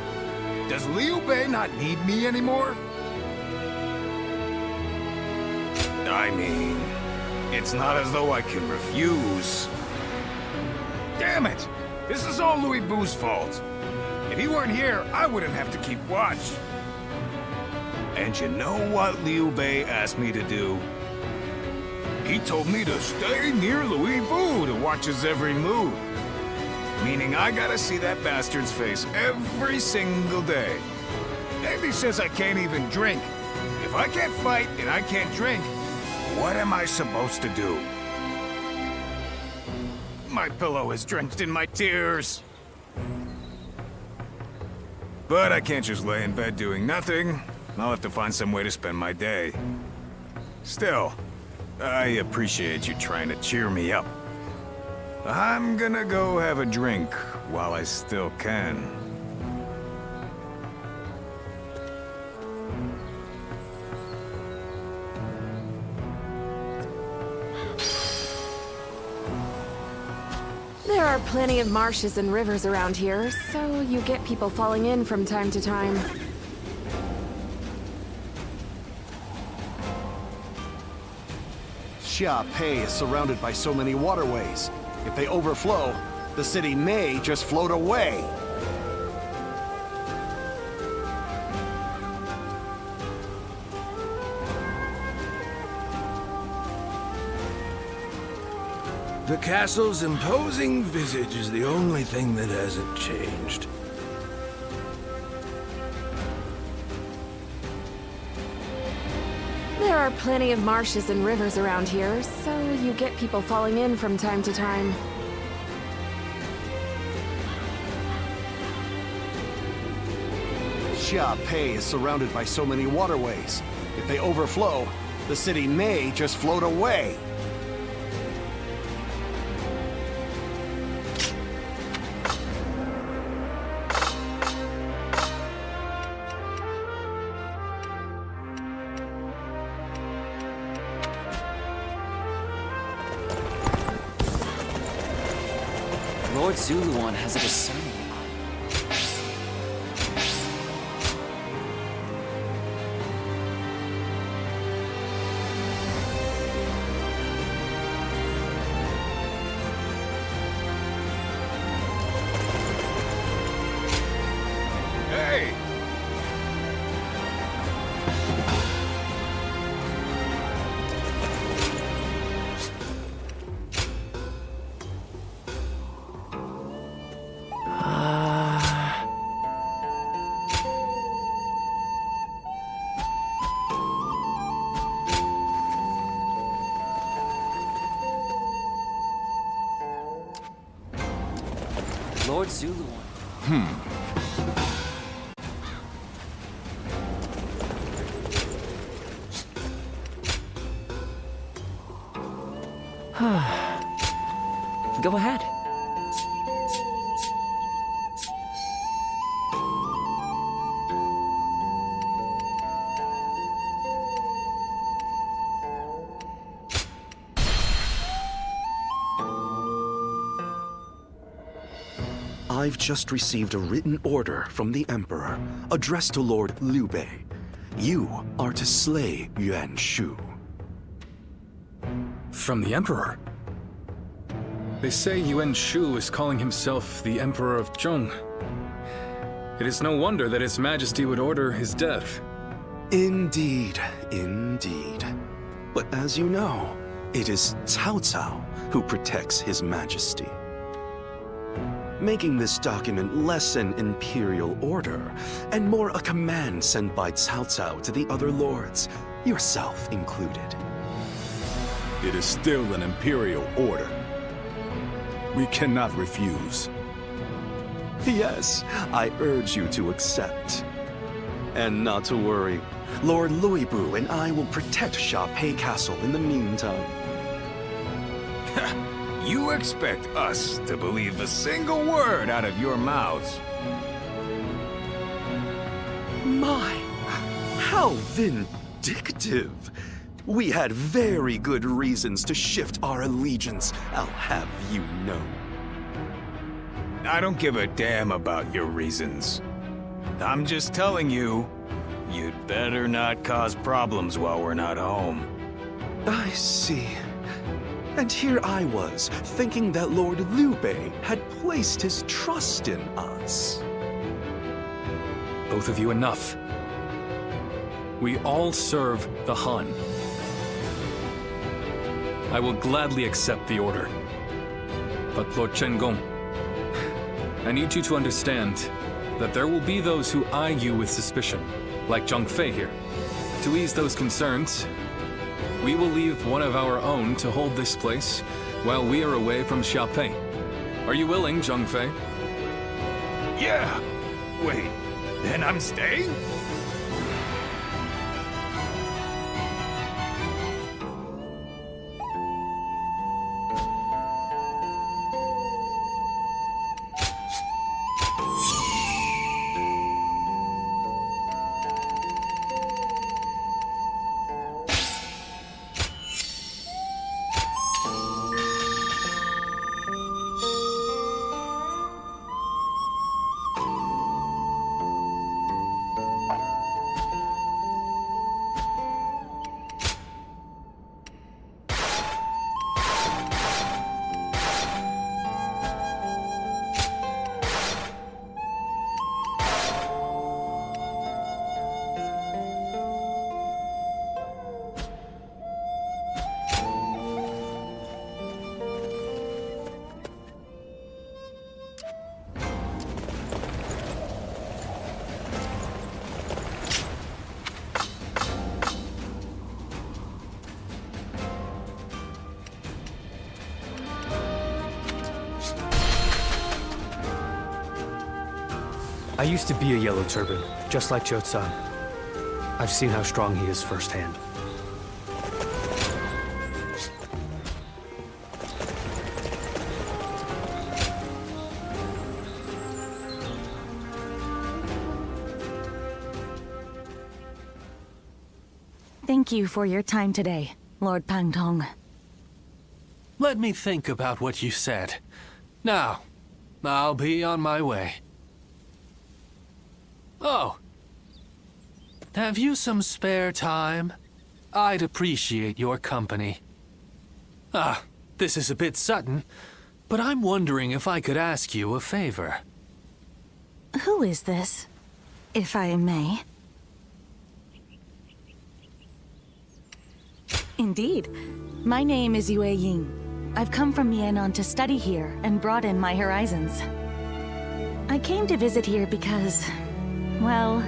Does Liu Bei not need me anymore? I mean, it's not as though I can refuse. Damn it! This is all Louis Bu's fault. If he weren't here, I wouldn't have to keep watch. And you know what Liu Bei asked me to do? He told me to stay near Louis Bu to watch his every move. Meaning I gotta see that bastard's face every single day. And he says I can't even drink. If I can't fight and I can't drink, what am I supposed to do? My pillow is drenched in my tears. But I can't just lay in bed doing nothing. I'll have to find some way to spend my day. Still, I appreciate you trying to cheer me up. I'm gonna go have a drink while I still can.
There are plenty of marshes and rivers around here, so you get people falling in from time to time.
Xia Pei is surrounded by so many waterways. If they overflow, the city may just float away.
The castle's imposing visage is the only thing that hasn't changed.
There are plenty of marshes and rivers around here, so you get people falling in from time to time.
Xia Pei is surrounded by so many waterways. If they overflow, the city may just float away.
Lord Zuluan has a discerning eye.
Hey!
Lord Zuluan.
Go ahead.
I've just received a written order from the Emperor, addressed to Lord Liu Bei. You are to slay Yuan Shu.
From the Emperor? They say Yuan Shu is calling himself the Emperor of Zhong. It is no wonder that His Majesty would order his death.
Indeed, indeed. But as you know, it is Cao Cao who protects His Majesty. Making this document less an imperial order, and more a command sent by Cao Cao to the other lords, yourself included.
It is still an imperial order. We cannot refuse.
Yes, I urge you to accept. And not to worry, Lord Louis Bu and I will protect Xia Pei Castle in the meantime.
You expect us to believe a single word out of your mouths?
My, how vindictive! We had very good reasons to shift our allegiance, I'll have you know.
I don't give a damn about your reasons. I'm just telling you, you'd better not cause problems while we're not home.
I see. And here I was, thinking that Lord Liu Bei had placed his trust in us.
Both of you, enough. We all serve the Han. I will gladly accept the order. But Lord Chen Gong, I need you to understand that there will be those who eye you with suspicion, like Zhang Fei here. To ease those concerns, we will leave one of our own to hold this place while we are away from Xiaopei. Are you willing, Zhang Fei?
Yeah! Wait, then I'm staying?
I used to be a Yellow Turban, just like Cho-san. I've seen how strong he is firsthand.
Thank you for your time today, Lord Pang Tong.
Let me think about what you said. Now, I'll be on my way. Oh. Have you some spare time? I'd appreciate your company. This is a bit sudden, but I'm wondering if I could ask you a favor.
Who is this, if I may? Indeed. My name is Yue Ying. I've come from Yan'an to study here and broaden my horizons. I came to visit here because, well...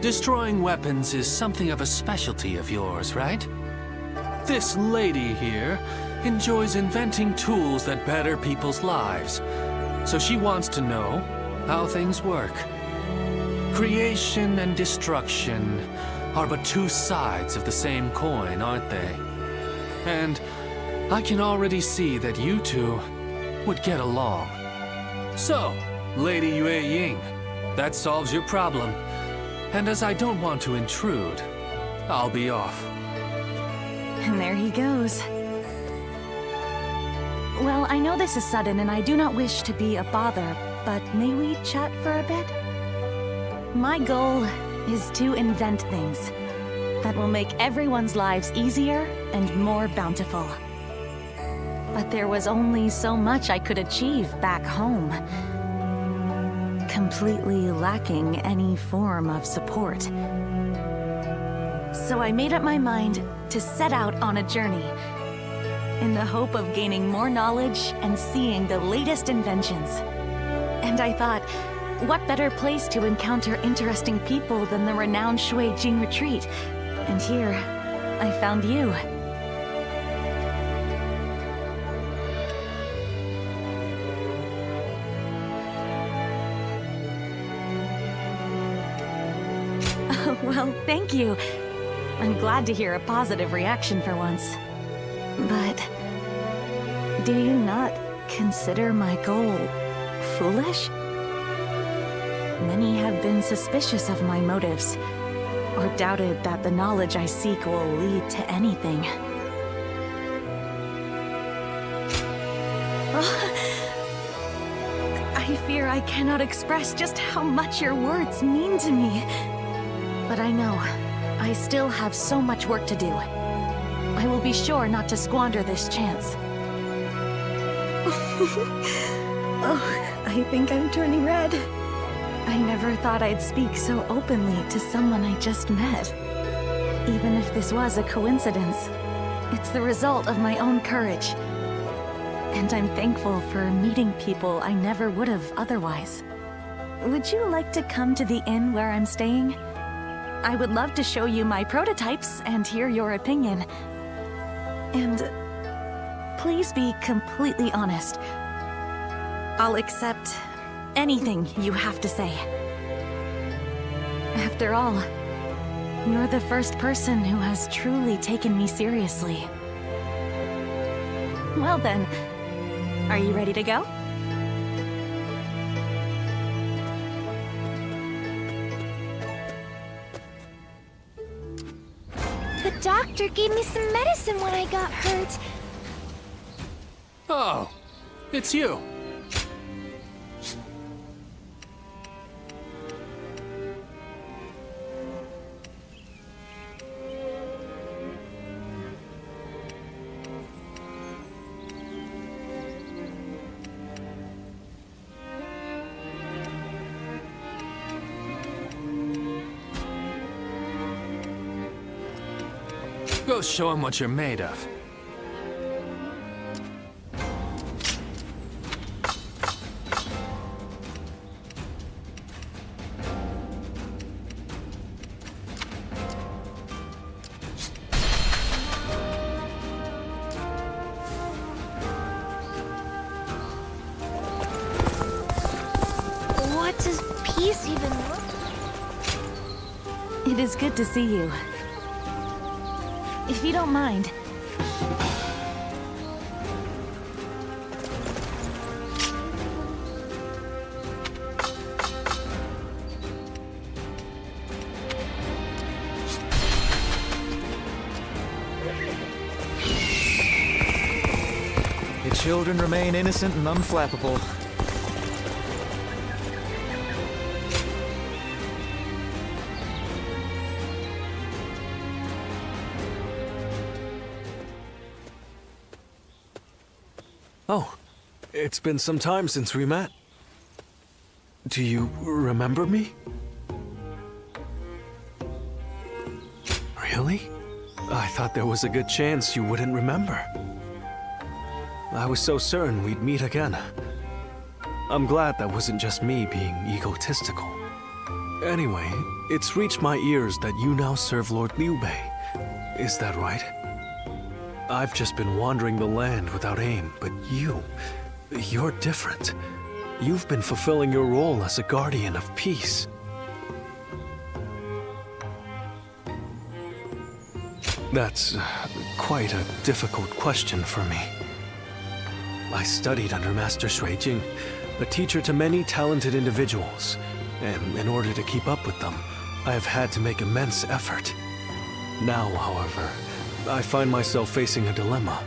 Destroying weapons is something of a specialty of yours, right? This lady here enjoys inventing tools that better people's lives. So she wants to know how things work. Creation and destruction are but two sides of the same coin, aren't they? And I can already see that you two would get along. So, Lady Yue Ying, that solves your problem. And as I don't want to intrude, I'll be off.
And there he goes. Well, I know this is sudden and I do not wish to be a bother, but may we chat for a bit? My goal is to invent things that will make everyone's lives easier and more bountiful. But there was only so much I could achieve back home, completely lacking any form of support. So I made up my mind to set out on a journey in the hope of gaining more knowledge and seeing the latest inventions. And I thought, what better place to encounter interesting people than the renowned Shui Jing retreat? And here, I found you. Well, thank you. I'm glad to hear a positive reaction for once. But do you not consider my goal foolish? Many have been suspicious of my motives, or doubted that the knowledge I seek will lead to anything. I fear I cannot express just how much your words mean to me. But I know, I still have so much work to do. I will be sure not to squander this chance. Oh, I think I'm turning red. I never thought I'd speak so openly to someone I just met. Even if this was a coincidence, it's the result of my own courage. And I'm thankful for meeting people I never would have otherwise. Would you like to come to the inn where I'm staying? I would love to show you my prototypes and hear your opinion. And please be completely honest. I'll accept anything you have to say. After all, you're the first person who has truly taken me seriously. Well then, are you ready to go?
The doctor gave me some medicine when I got hurt.
Oh, it's you. Go show him what you're made of.
What does peace even look like?
It is good to see you. If you don't mind.
The children remain innocent and unflappable.
Oh, it's been some time since we met. Do you remember me? Really? I thought there was a good chance you wouldn't remember. I was so certain we'd meet again. I'm glad that wasn't just me being egotistical. Anyway, it's reached my ears that you now serve Lord Liu Bei. Is that right? I've just been wandering the land without aim, but you're different. You've been fulfilling your role as a guardian of peace. That's quite a difficult question for me. I studied under Master Shui Jing, a teacher to many talented individuals, and in order to keep up with them, I have had to make immense effort. Now, however, I find myself facing a dilemma.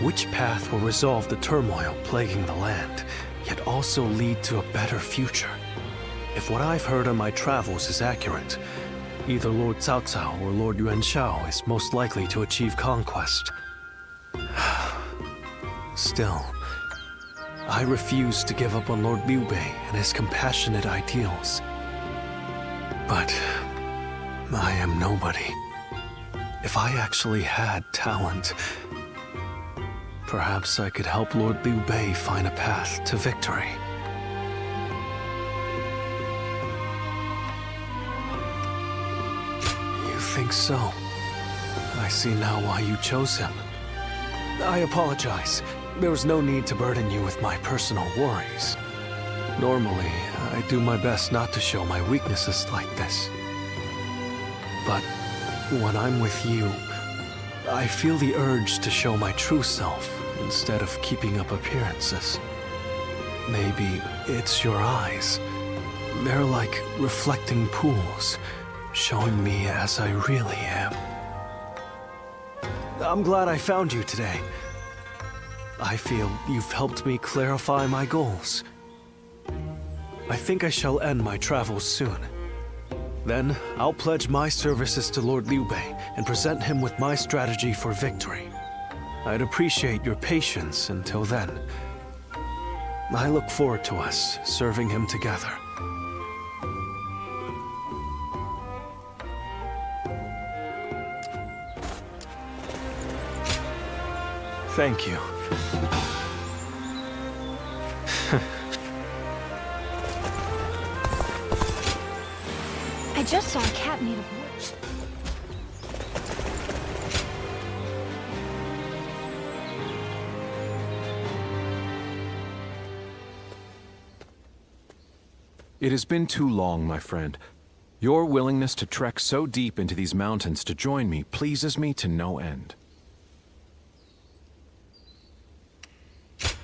Which path will resolve the turmoil plaguing the land, yet also lead to a better future? If what I've heard on my travels is accurate, either Lord Cao Cao or Lord Yuan Shao is most likely to achieve conquest. Still, I refuse to give up on Lord Liu Bei and his compassionate ideals. But I am nobody. If I actually had talent, perhaps I could help Lord Liu Bei find a path to victory. You think so? I see now why you chose him. I apologize. There was no need to burden you with my personal worries. Normally, I do my best not to show my weaknesses like this. But when I'm with you, I feel the urge to show my true self instead of keeping up appearances. Maybe it's your eyes. They're like reflecting pools, showing me as I really am. I'm glad I found you today. I feel you've helped me clarify my goals.
I think I shall end my travels soon. Then, I'll pledge my services to Lord Liu Bei and present him with my strategy for victory. I'd appreciate your patience until then. I look forward to us serving him together. Thank you.
I just saw a cat made of wood.
It has been too long, my friend. Your willingness to trek so deep into these mountains to join me pleases me to no end.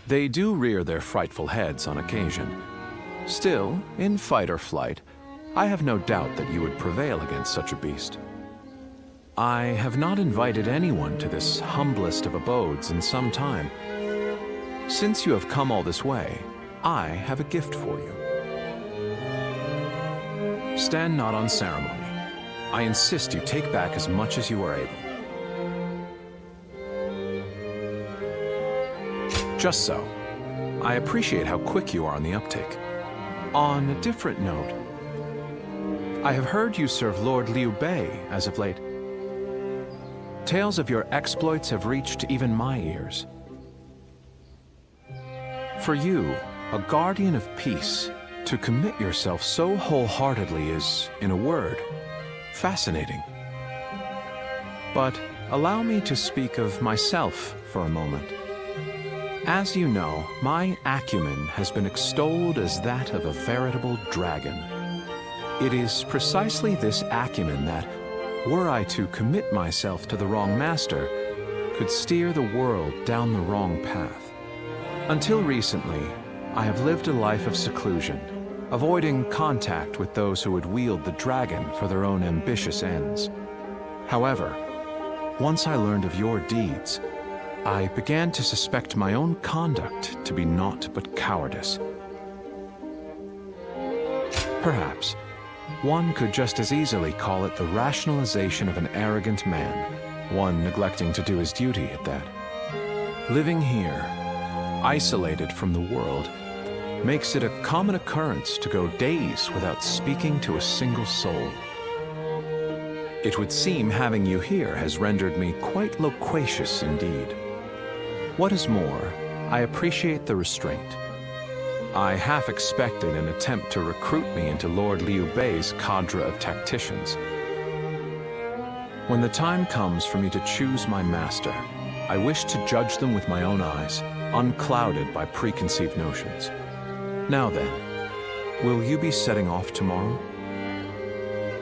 They do rear their frightful heads on occasion. Still, in fight or flight, I have no doubt that you would prevail against such a beast. I have not invited anyone to this humblest of abodes in some time. Since you have come all this way, I have a gift for you. Stand not on ceremony. I insist you take back as much as you are able. Just so. I appreciate how quick you are on the uptake. On a different note, I have heard you serve Lord Liu Bei as of late. Tales of your exploits have reached even my ears. For you, a guardian of peace, to commit yourself so wholeheartedly is, in a word, fascinating. But allow me to speak of myself for a moment. As you know, my acumen has been extolled as that of a veritable dragon. It is precisely this acumen that, were I to commit myself to the wrong master, could steer the world down the wrong path. Until recently, I have lived a life of seclusion, avoiding contact with those who would wield the dragon for their own ambitious ends. However, once I learned of your deeds, I began to suspect my own conduct to be naught but cowardice. Perhaps one could just as easily call it the rationalization of an arrogant man, one neglecting to do his duty at that. Living here, isolated from the world, makes it a common occurrence to go days without speaking to a single soul. It would seem having you here has rendered me quite loquacious indeed. What is more, I appreciate the restraint. I half expected an attempt to recruit me into Lord Liu Bei's cadre of tacticians. When the time comes for me to choose my master, I wish to judge them with my own eyes, unclouded by preconceived notions. Now then, will you be setting off tomorrow?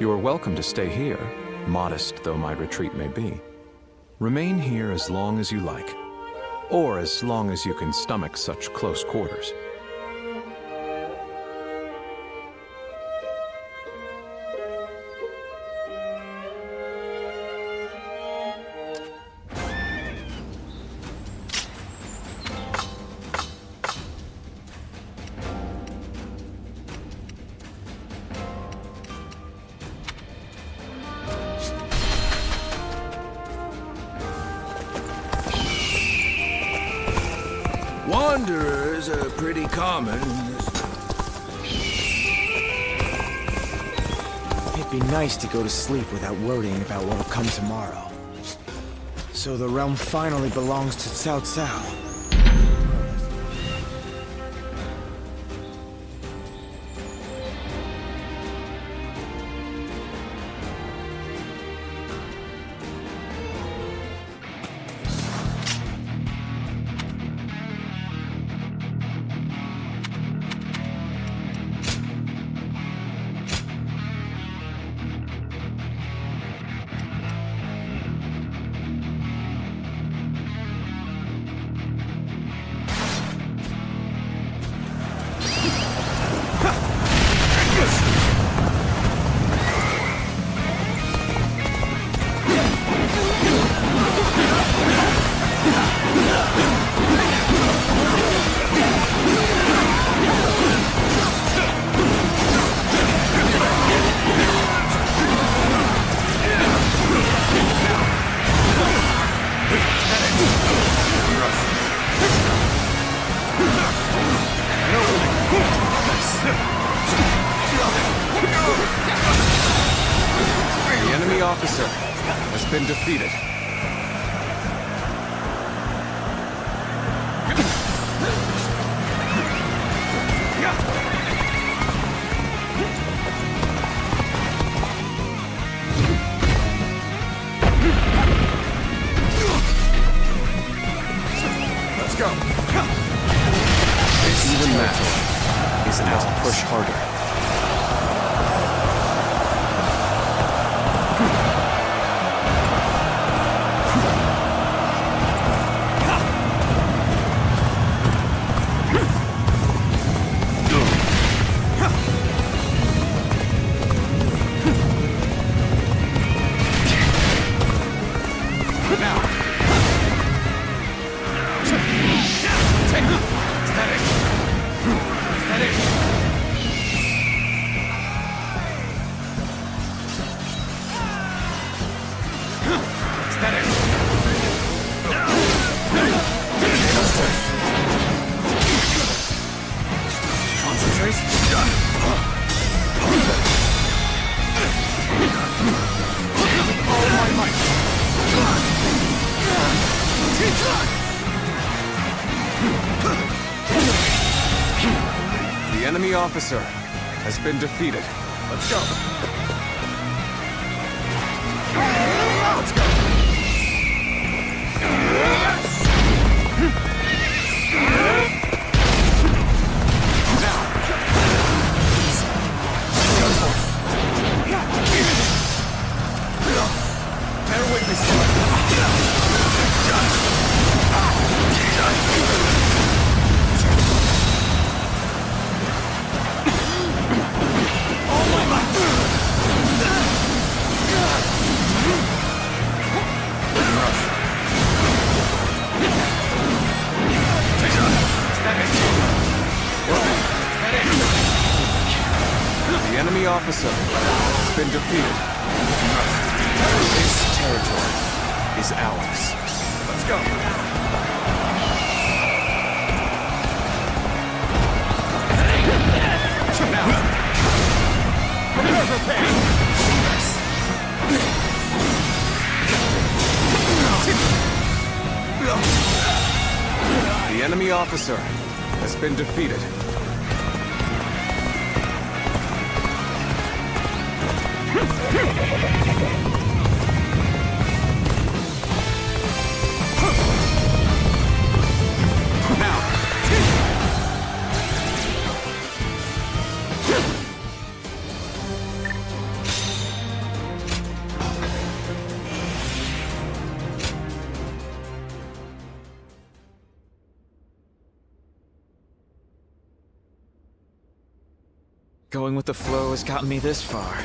You are welcome to stay here, modest though my retreat may be. Remain here as long as you like, or as long as you can stomach such close quarters.
Wanderers are pretty common in this.
It'd be nice to go to sleep without worrying about what'll come tomorrow. So the realm finally belongs to Cao Cao.
officer has been defeated.
Let's go.
Even that is must push harder. The enemy officer has been defeated.
Let's go. Let's go. Bear witness.
The enemy officer has been defeated. This territory is ours.
Let's go. Now. Prepare for pain.
The enemy officer has been defeated.
Going with the flow has gotten me this far.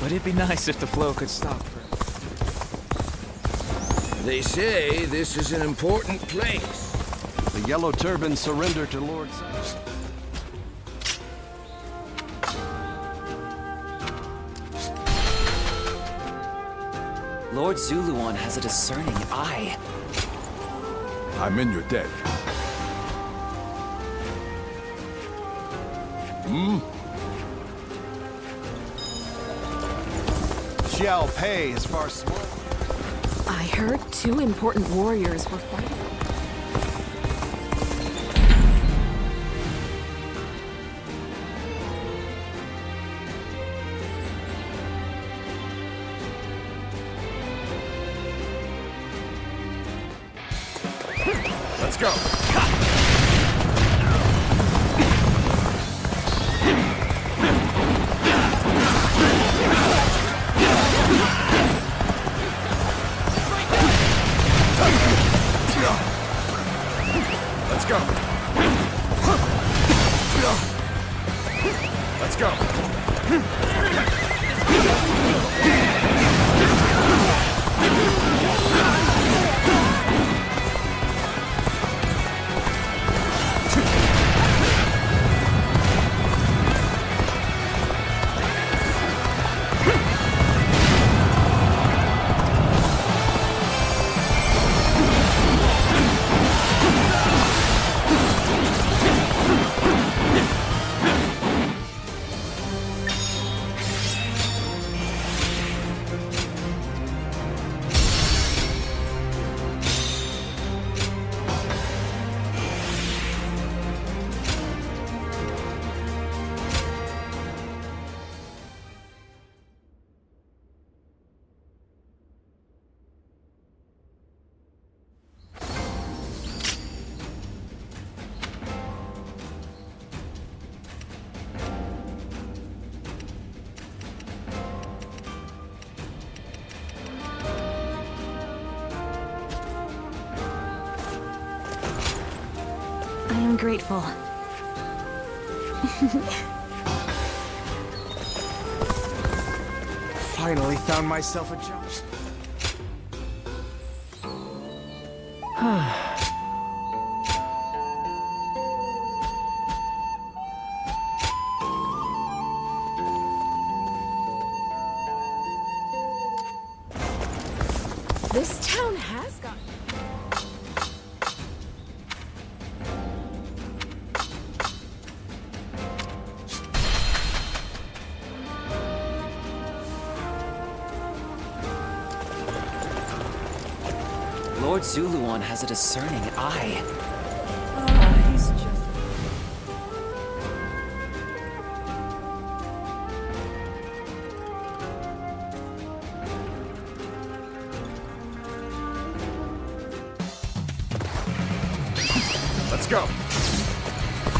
But it'd be nice if the flow could stop for...
They say this is an important place.
The Yellow Turban surrendered to Lord...
Lord Zuluan has a discerning eye.
I'm in your debt.
Shall pay as far as...
I heard 2 important warriors were fighting.
Let's go. Let's go. Let's go.
I'm grateful.
Finally found myself a job.
This town has got...
Lord Zuluan has a discerning eye.
He's just...
Let's go.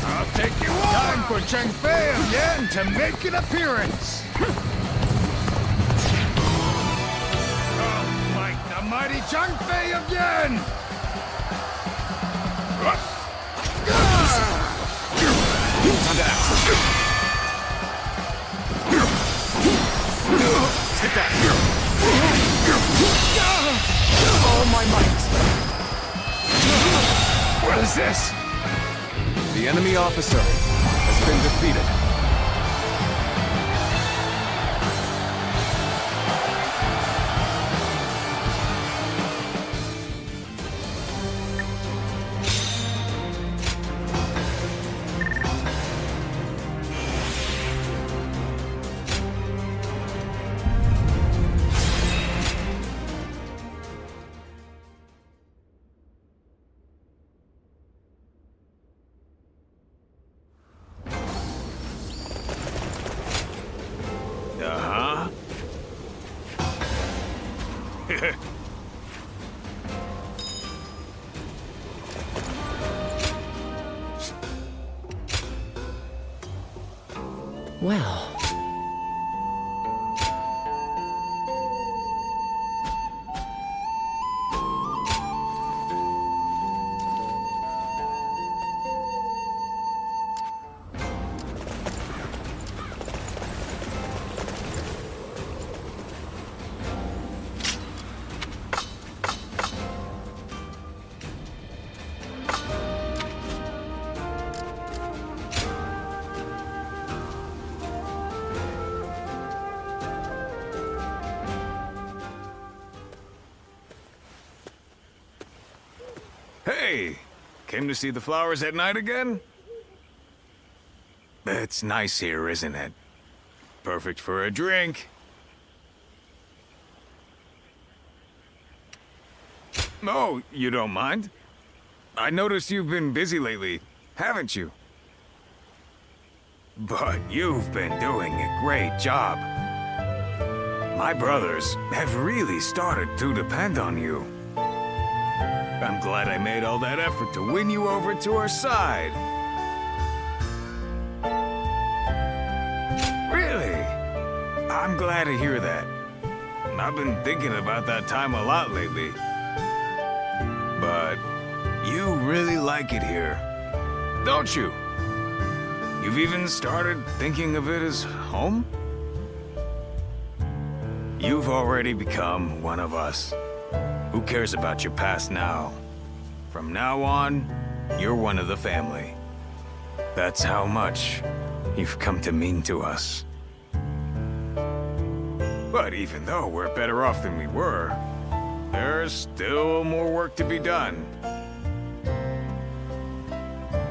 I'll take you on. Time for Cheng Fei of Yan to make an appearance. Like the mighty Cheng Fei of Yan.
Take that!
Oh, my might! What is this?
The enemy officer has been defeated.
Well...
Hey, came to see the flowers at night again? It's nice here, isn't it? Perfect for a drink. Oh, you don't mind? I noticed you've been busy lately, haven't you? But you've been doing a great job. My brothers have really started to depend on you. I'm glad I made all that effort to win you over to our side. Really? I'm glad to hear that. I've been thinking about that time a lot lately. But you really like it here, don't you? You've even started thinking of it as home? You've already become one of us. Who cares about your past now? From now on, you're one of the family. That's how much you've come to mean to us. But even though we're better off than we were, there's still more work to be done.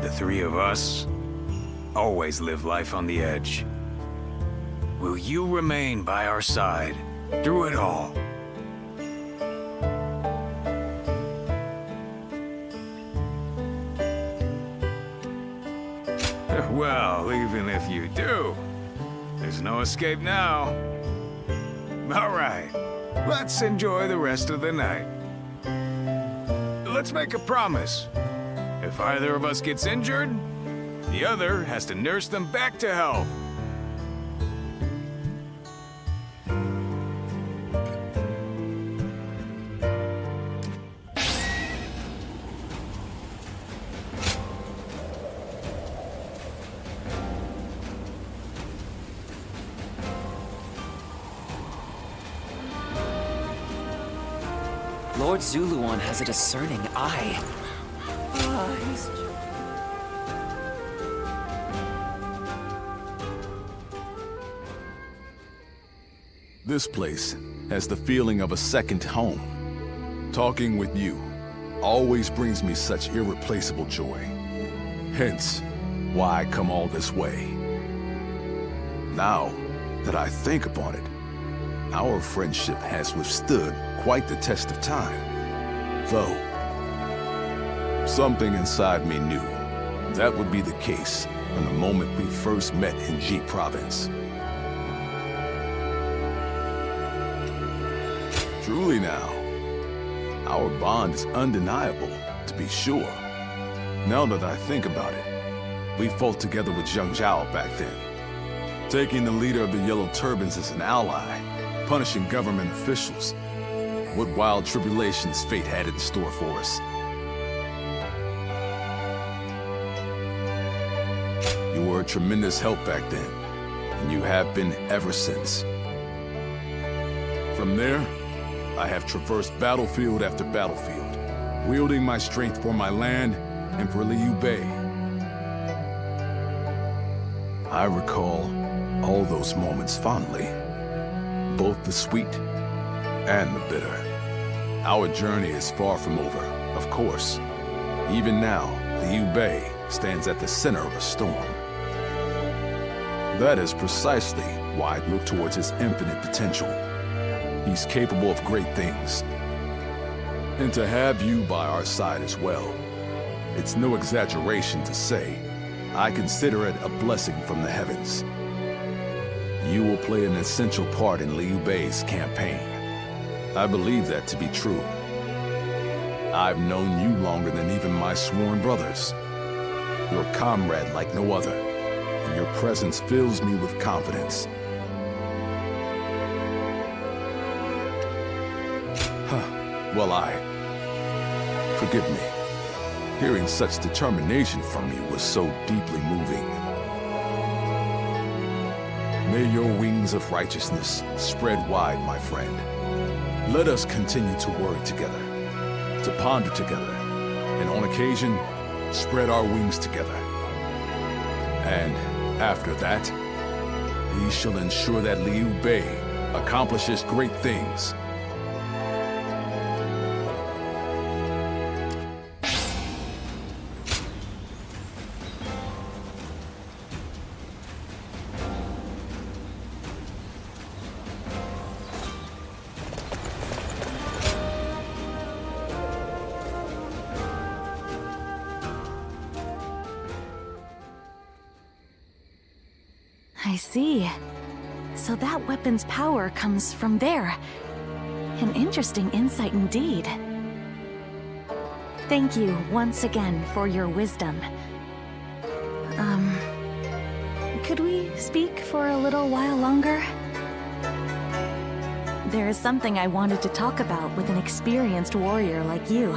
The three of us always live life on the edge. Will you remain by our side through it all? Well, even if you do, there's no escape now. All right, let's enjoy the rest of the night. Let's make a promise. If either of us gets injured, the other has to nurse them back to health.
Lord Zuluan has a discerning eye.
This place has the feeling of a second home. Talking with you always brings me such irreplaceable joy. Hence, why I come all this way. Now that I think upon it, our friendship has withstood quite the test of time. Though, something inside me knew that would be the case from the moment we first met in Ji Province. Truly now, our bond is undeniable, to be sure. Now that I think about it, we fought together with Zheng Zhao back then, taking the leader of the Yellow Turbans as an ally, punishing government officials. What wild tribulations fate had in store for us. You were a tremendous help back then, and you have been ever since. From there, I have traversed battlefield after battlefield, wielding my strength for my land and for Liu Bei. I recall all those moments fondly, both the sweet and the bitter. Our journey is far from over, of course. Even now, Liu Bei stands at the center of a storm. That is precisely why I look towards his infinite potential. He's capable of great things. And to have you by our side as well, it's no exaggeration to say, I consider it a blessing from the heavens. You will play an essential part in Liu Bei's campaign. I believe that to be true. I've known you longer than even my sworn brothers. You're a comrade like no other, and your presence fills me with confidence. Well, forgive me. Hearing such determination from you was so deeply moving. May your wings of righteousness spread wide, my friend. Let us continue to worry together, to ponder together, and on occasion, spread our wings together. And after that, we shall ensure that Liu Bei accomplishes great things.
I see. So that weapon's power comes from there. An interesting insight indeed. Thank you once again for your wisdom. Could we speak for a little while longer? There is something I wanted to talk about with an experienced warrior like you.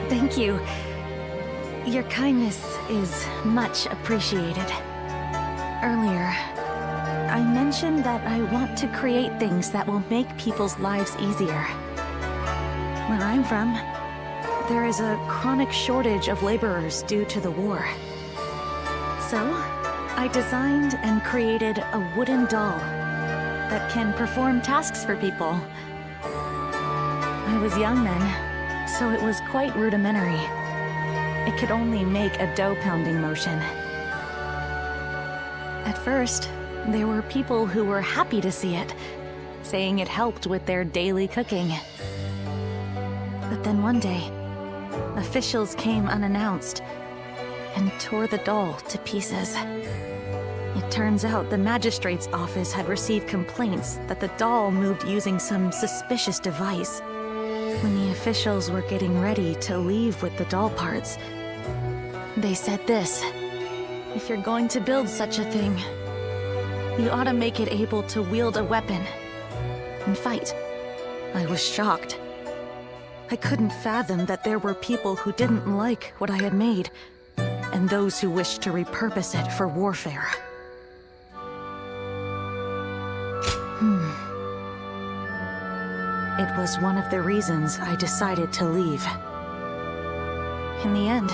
Thank you. Your kindness is much appreciated. Earlier, I mentioned that I want to create things that will make people's lives easier. Where I'm from, there is a chronic shortage of laborers due to the war. So, I designed and created a wooden doll that can perform tasks for people. I was young then, so it was quite rudimentary. It could only make a dough-pounding motion. At first, there were people who were happy to see it, saying it helped with their daily cooking. But then one day, officials came unannounced and tore the doll to pieces. It turns out the magistrate's office had received complaints that the doll moved using some suspicious device. When the officials were getting ready to leave with the doll parts, they said this: if you're going to build such a thing, you ought to make it able to wield a weapon and fight. I was shocked. I couldn't fathom that there were people who didn't like what I had made, and those who wished to repurpose it for warfare. It was one of the reasons I decided to leave. In the end,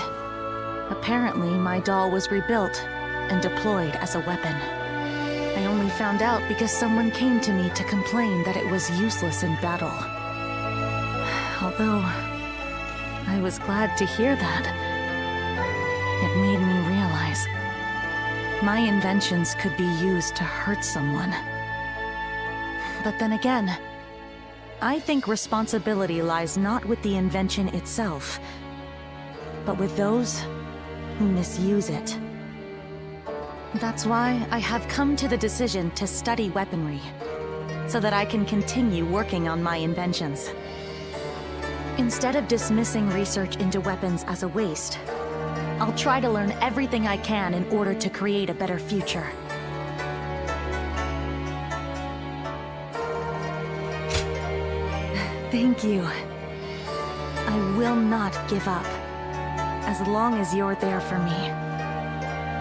apparently my doll was rebuilt and deployed as a weapon. I only found out because someone came to me to complain that it was useless in battle. Although, I was glad to hear that. It made me realize my inventions could be used to hurt someone. But then again, I think responsibility lies not with the invention itself, but with those who misuse it. That's why I have come to the decision to study weaponry, so that I can continue working on my inventions. Instead of dismissing research into weapons as a waste, I'll try to learn everything I can in order to create a better future. Thank you. I will not give up, as long as you're there for me.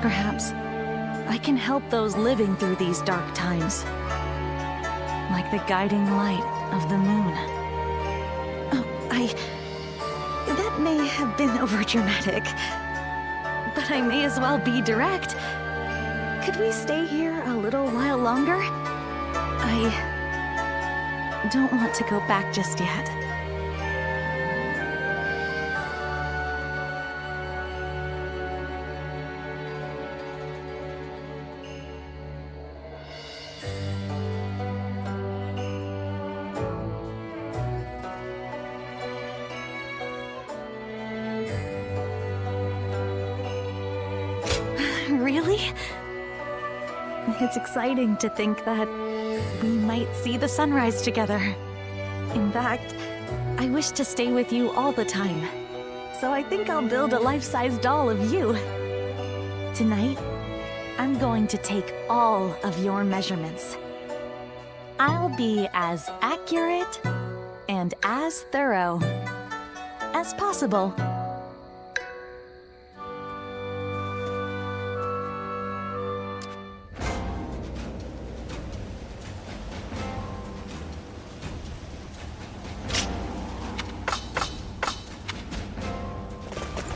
Perhaps I can help those living through these dark times, like the guiding light of the moon. That may have been overdramatic, but I may as well be direct. Could we stay here a little while longer? I don't want to go back just yet. Really? It's exciting to think that we might see the sunrise together. In fact, I wish to stay with you all the time. So I think I'll build a life-size doll of you. Tonight, I'm going to take all of your measurements. I'll be as accurate and as thorough as possible.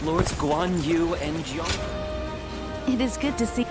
Lords Guan Yu and Jiang.
It is good to see.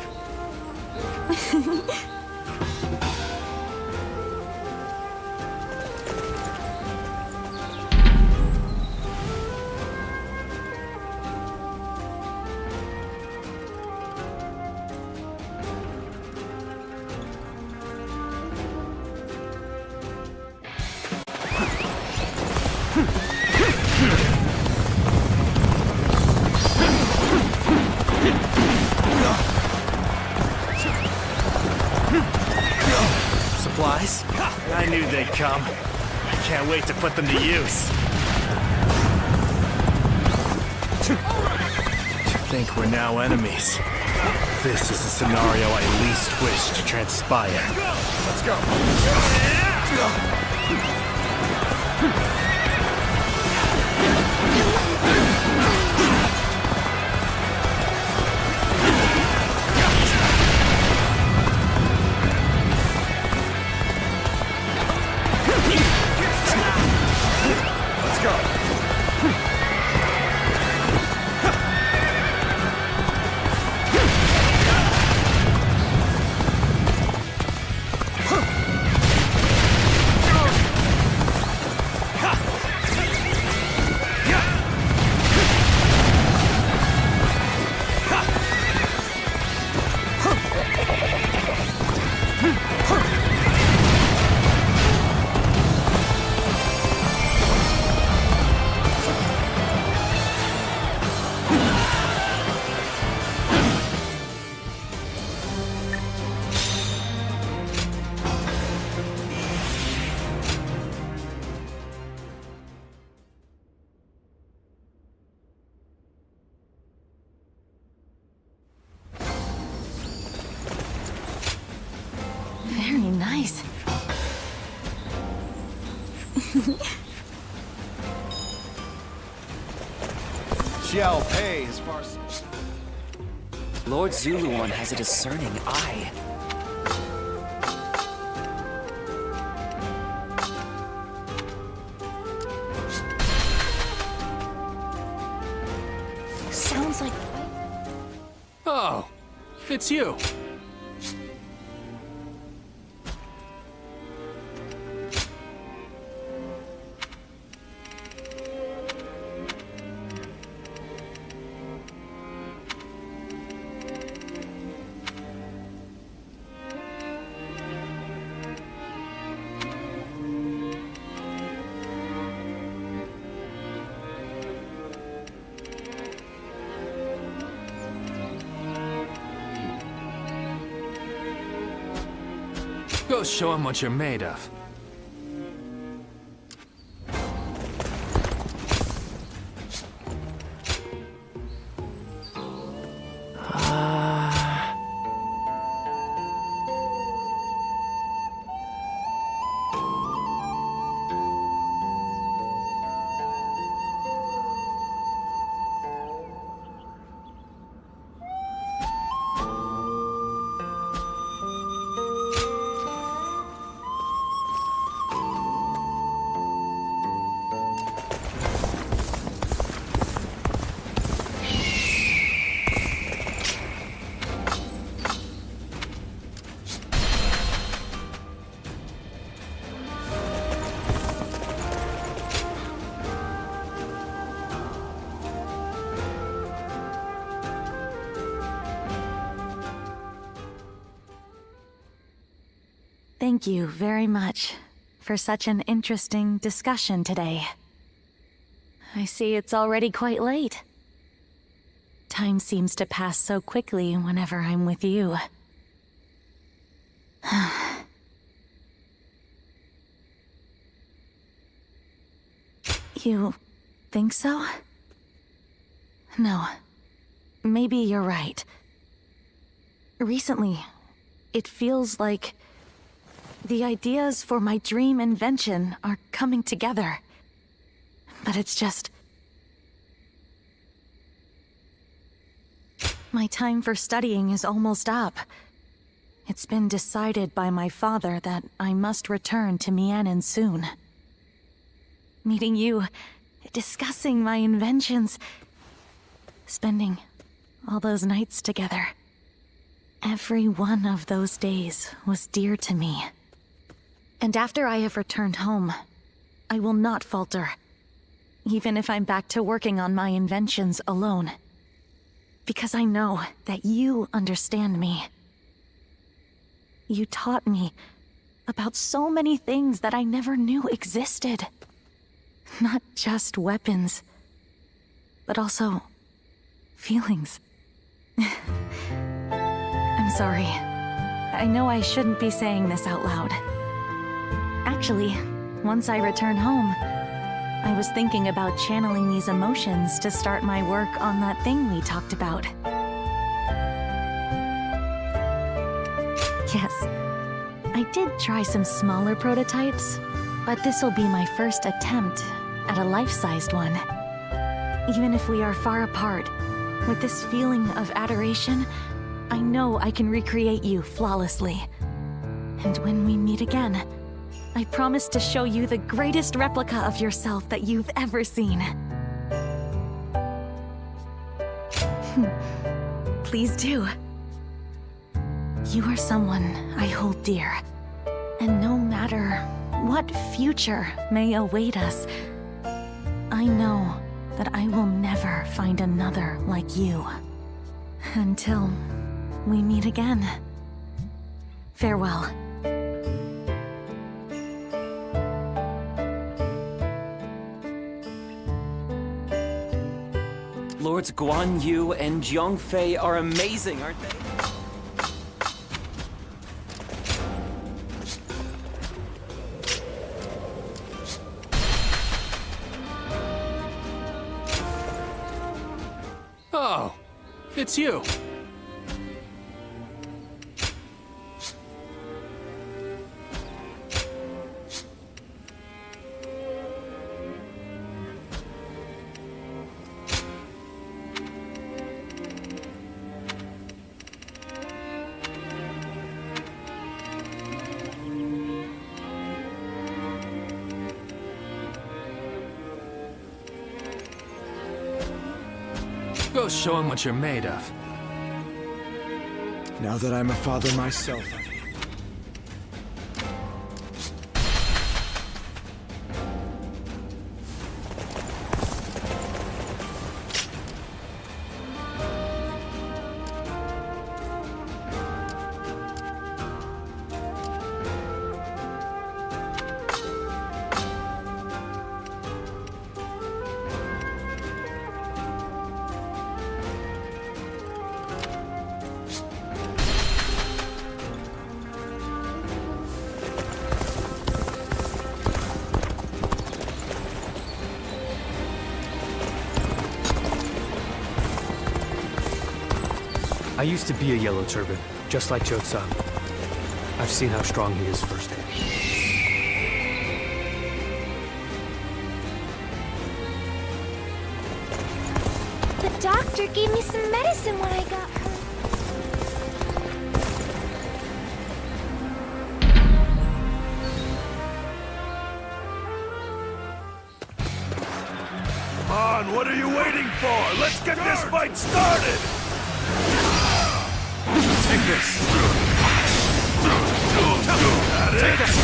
Supplies? I knew they'd come. I can't wait to put them to use. To think we're now enemies. This is the scenario I least wish to transpire. Let's go. Very nice.
Xiao Pei as far as...
Lord Zuluan has a discerning eye.
Oh, it's you. Go show him what you're made of.
Thank you very much for such an interesting discussion today. I see it's already quite late. Time seems to pass so quickly whenever I'm with you. You think so? No. Maybe you're right. Recently, it feels like the ideas for my dream invention are coming together. But it's just... my time for studying is almost up. It's been decided by my father that I must return to Mainland soon. Meeting you, discussing my inventions, spending all those nights together. Every one of those days was dear to me. And after I have returned home, I will not falter, even if I'm back to working on my inventions alone. Because I know that you understand me. You taught me about so many things that I never knew existed. Not just weapons, but also feelings. I'm sorry. I know I shouldn't be saying this out loud. Actually, once I return home, I was thinking about channeling these emotions to start my work on that thing we talked about. Yes, I did try some smaller prototypes, but this'll be my first attempt at a life-sized one. Even if we are far apart, with this feeling of adoration, I know I can recreate you flawlessly. And when we meet again, I promise to show you the greatest replica of yourself that you've ever seen. Please do. You are someone I hold dear. And no matter what future may await us, I know that I will never find another like you. Until we meet again. Farewell.
Lords Guan Yu and Jiang Fei are amazing, aren't they?
Oh, it's you. Go show him what you're made of.
Now that I'm a father myself,
I used to be a Yellow Turban, just like Jotsan. I've seen how strong he is firsthand.
The doctor gave me some medicine when I got hurt.
Come on, what are you waiting for? Let's get this fight started!
Take this!
Take this!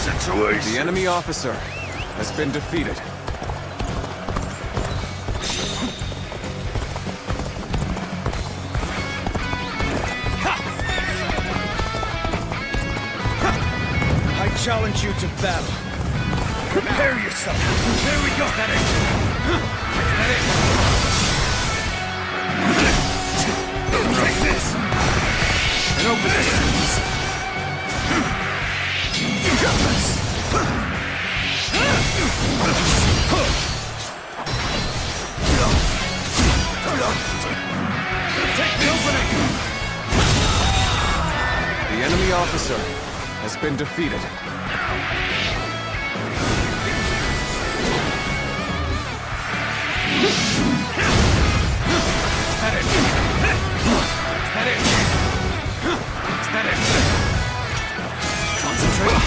Situation.
The enemy officer has been defeated.
I challenge you to battle. Prepare yourself. There we go. That is. Take this. And open it. You got this. Take the opening.
The enemy officer has been defeated.
Concentrate.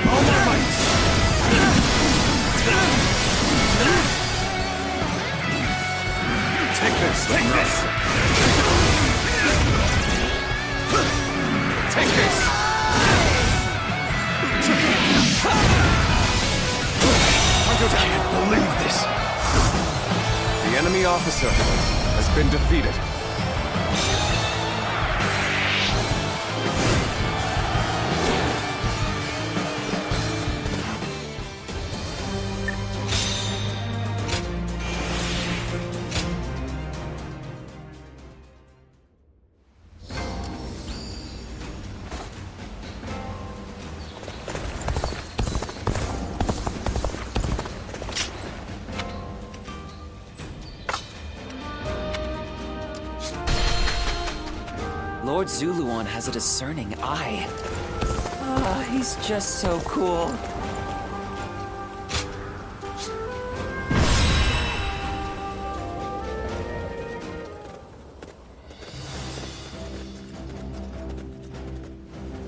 All my might.
Take this.
Take this.
Take this.
I can't believe this.
The enemy officer has been defeated.
Lord Zuluan has a discerning eye. Ah, he's just so cool.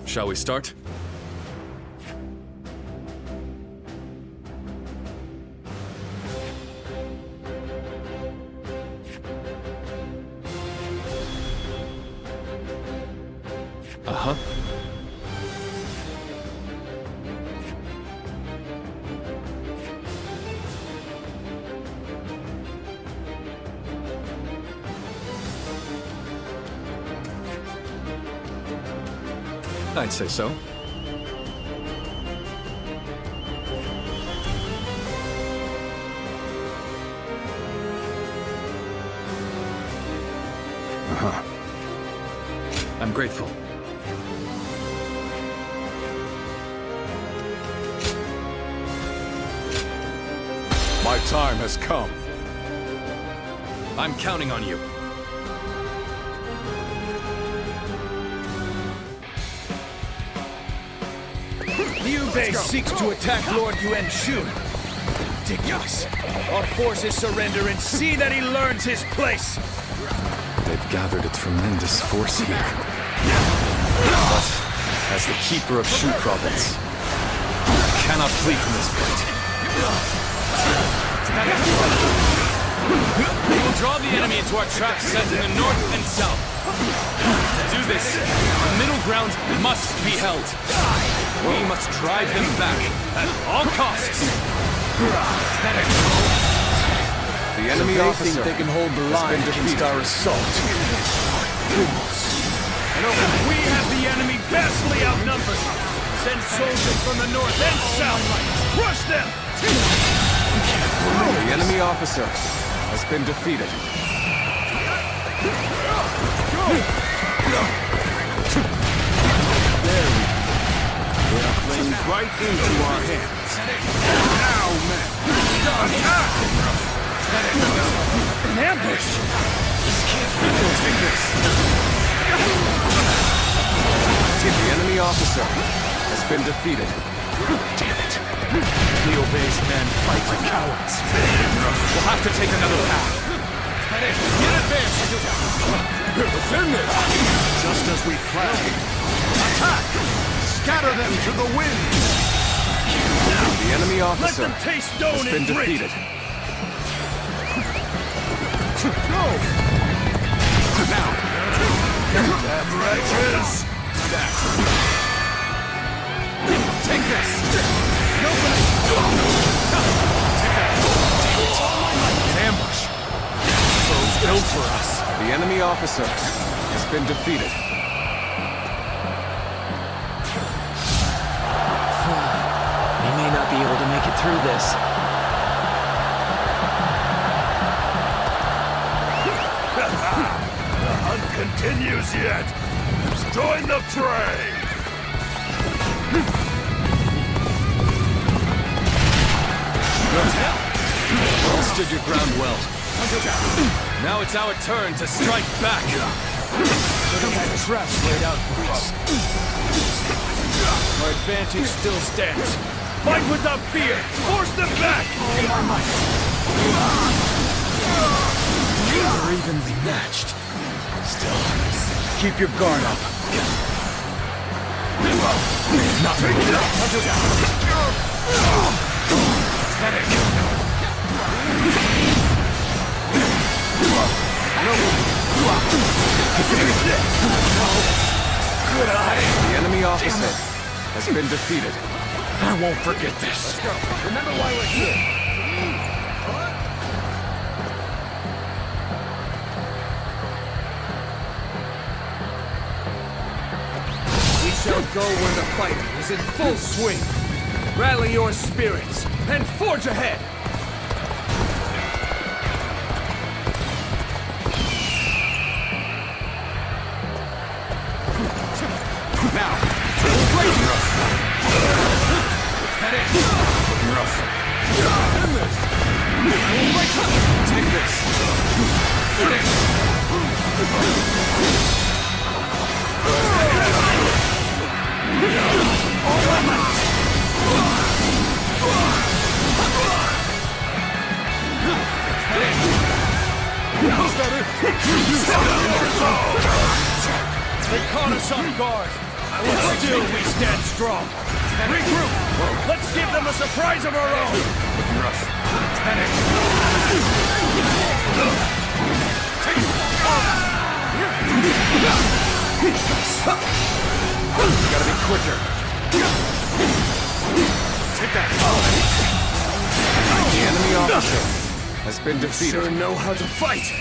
Shall we start? Uh-huh. I'd say so. I'm grateful.
My time has come.
I'm counting on you.
Liu Bei seeks to attack Lord Yuan Shu. Ridiculous. Our forces surrender and see that he learns his place.
They've gathered a tremendous force here. But, as the keeper of Shu province,
cannot flee from this fight.
We will draw the enemy into our traps set in the north and south. To do this, the middle ground must be held. We must drive them back at all costs.
The enemy
They
officer
think they can hold the line against our assault.
We have the enemy vastly outnumbered. Send soldiers from the north and south. Crush them!
The enemy officer has been defeated.
There we go. They are playing right into our hands. Now, men! Attack! An ambush!
Take this. The enemy officer has been defeated.
Damn it. Liubei's men fight like cowards. We'll have to take another path.
Get advanced! Defend it!
Just as we planned. Attack! Scatter them to the wind!
The enemy
Let
officer
them taste stone
has been
and grit!
defeated.
Go!
Now,
Damn wretches!
Take this! Ambush! Foe's built for us.
the enemy officer has been defeated.
We may not be able to make it through this.
The hunt continues yet! Join the fray!
All stood your ground well. Now it's our turn to strike back.
Traps laid out for us. Our advantage still stands. Fight without fear! Force them back!
We're evenly matched. Still, keep your guard up.
The enemy officer has been defeated.
I won't forget this.
Remember why we're here. We shall go where the fighting is in full swing. Rally your spirits and forge ahead.
Now, take this.
They caught us off guard. Still, we stand strong. Regroup. Let's give them a surprise of our own.
Gotta be quicker. Take that. The enemy officer has been defeated.
Sure know how to fight.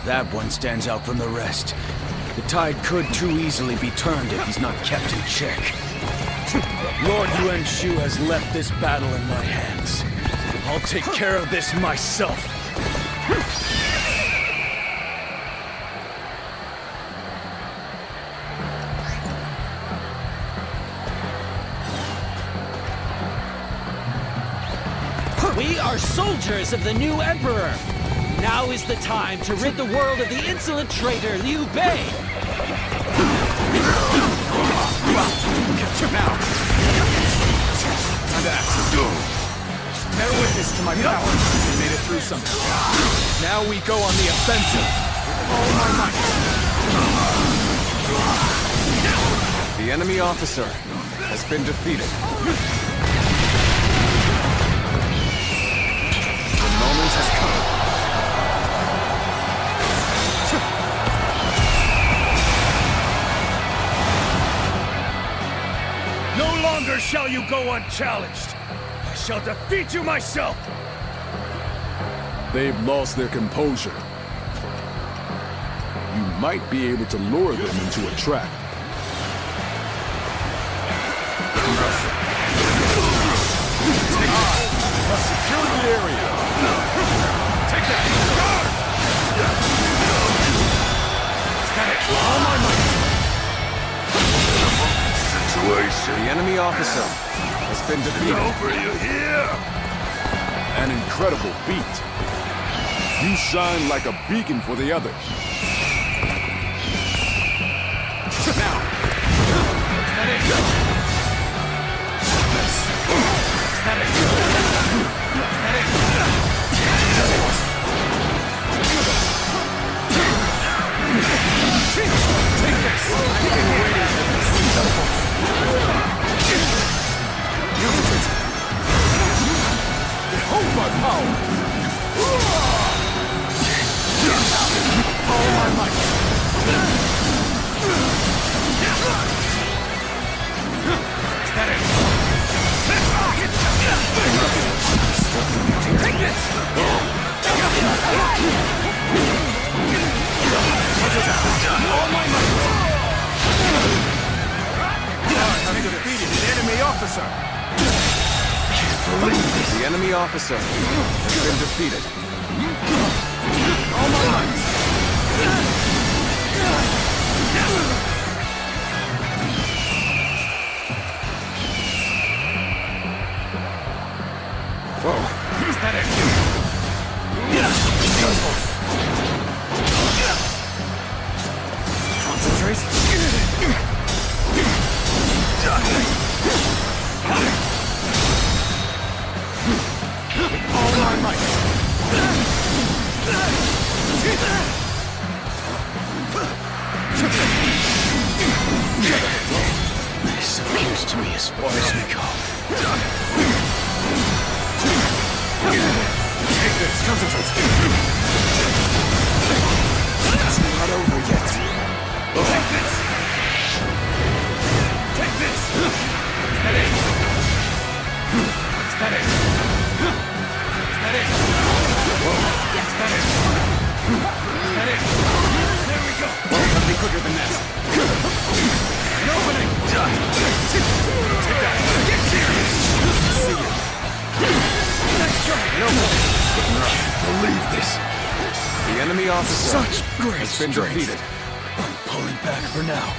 That one stands out from the rest. The tide could too easily be turned if he's not kept in check. Lord Yuan Shu has left this battle in my hands. I'll take care of this myself.
We are soldiers of the new Emperor. Now is the time to rid the world of the insolent traitor Liu Bei.
Now! Time to act. Bear witness to my power. We made it through somehow. Now we go on the offensive. With all our might.
The enemy officer
has been defeated. The moment has come.
No longer shall you go unchallenged. I shall defeat you myself.
They've lost their composure. You might be able to lure them into a trap.
Secure the area. Take that. All my might.
Situation.
The enemy officer has been defeated.
Over you here. An incredible feat. You shine like a beacon for the others.
Now.
Behold my power!
All my might. Take this! All my might.
Having defeated an enemy officer.
The enemy officer has been defeated. All my might. Whoa. Is that it? Concentrate. All my might.
This appears to be as far as we go.
Take this, concentrate. It's not over yet.
Take this! Take this! Steady! Steady! Steady! Steady! Steady! There we go!
Well, gotta be quicker than that.
An opening! Take that! Get serious!
See you.
Nice try!
No more.
Believe this.
The enemy officer
Such great
has been
strength.
defeated.
I'm pulling back for now.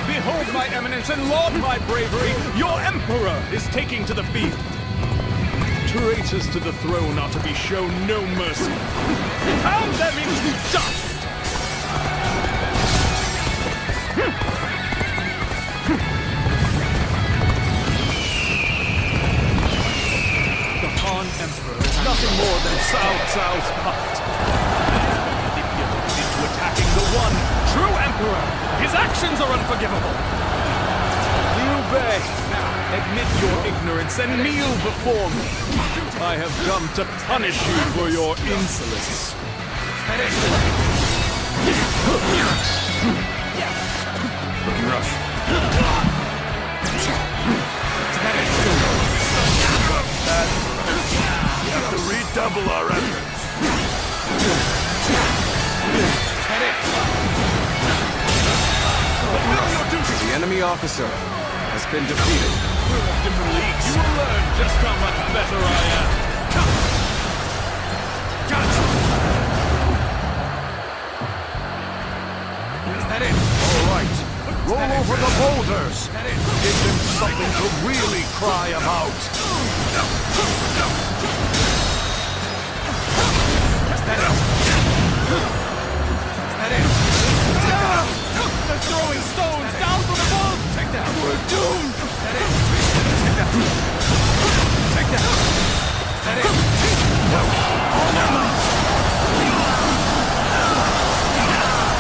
Behold my eminence and laud my bravery! Your emperor is taking to the field! Traitors to the throne are to be shown no mercy. Pound them into dust! The Han Emperor is nothing more than Cao Cao's puppet. Manipulated into attacking the one true emperor! His actions are unforgivable! Liu Bei, admit your ignorance and kneel before me. I have come to punish you for your insolence.
Looking rough. We have to redouble our efforts.
The enemy officer has been defeated.
We're of different leagues. You will learn just how much better I am. Gotcha!
Is that it?
All right. Roll over the boulders. Give them something to really cry about.
Is that it? Is that it?
They're throwing stones down from above!
Take that!
We're doomed!
Is that it? Take that! Take that! Is that it?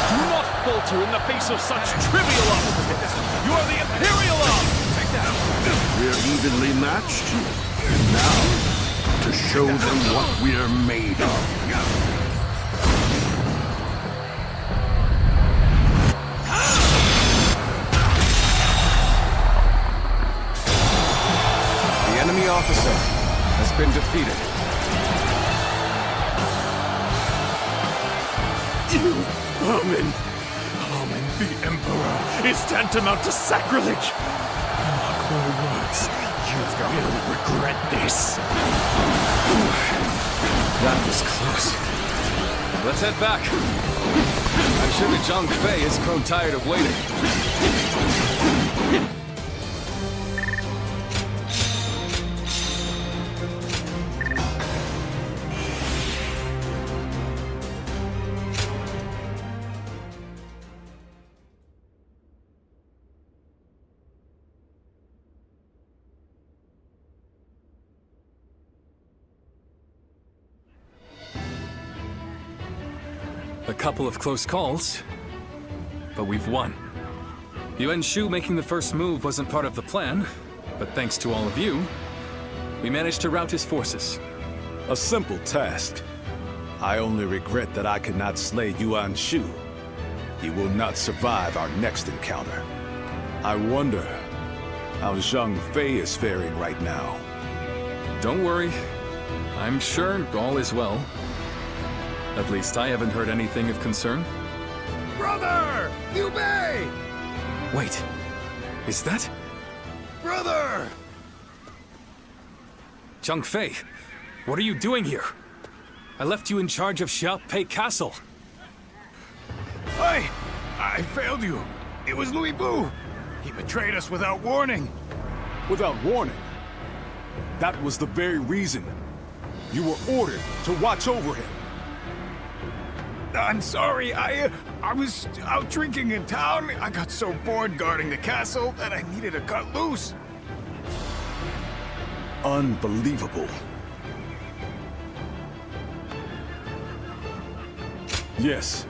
Do not falter in the face of such trivial obstacles! You are the Imperial Army!
evenly matched. And now, to show them what we're made of.
The enemy officer has been defeated.
You vermin! Harming the Emperor is tantamount to sacrilege! Mark my words, you will regret this.
That was close. Let's head back. I'm sure the Zhang Fei has grown tired of waiting. A couple of close calls, but we've won. Yuan Shu making the first move wasn't part of the plan, but thanks to all of you, we managed to rout his forces.
A simple task. I only regret that I could not slay Yuan Shu. He will not survive our next encounter. I wonder how Zhang Fei is faring right now.
Don't worry. I'm sure all is well. At least I haven't heard anything of concern.
Brother! Liu Bei!
Wait, is that?
Brother!
Zhang Fei, what are you doing here? I left you in charge of Xiaopei Castle.
I failed you. It was Louis Bu. He betrayed us without warning.
Without warning? That was the very reason you were ordered to watch over him.
I'm sorry, I was out drinking in town. I got so bored guarding the castle that I needed to cut loose.
Unbelievable. Yes,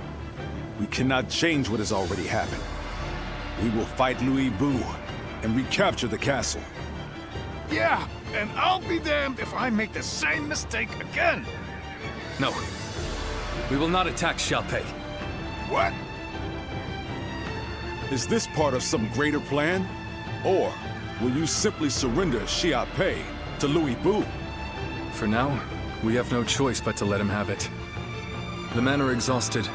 we cannot change what has already happened. We will fight Louis Bu and recapture the castle.
Yeah, and I'll be damned if I make the same mistake again.
No. We will not attack Xiaopei.
What?
Is this part of some greater plan? Or will you simply surrender Xiaopei to Louis Bu?
For now, we have no choice but to let him have it. The men are exhausted.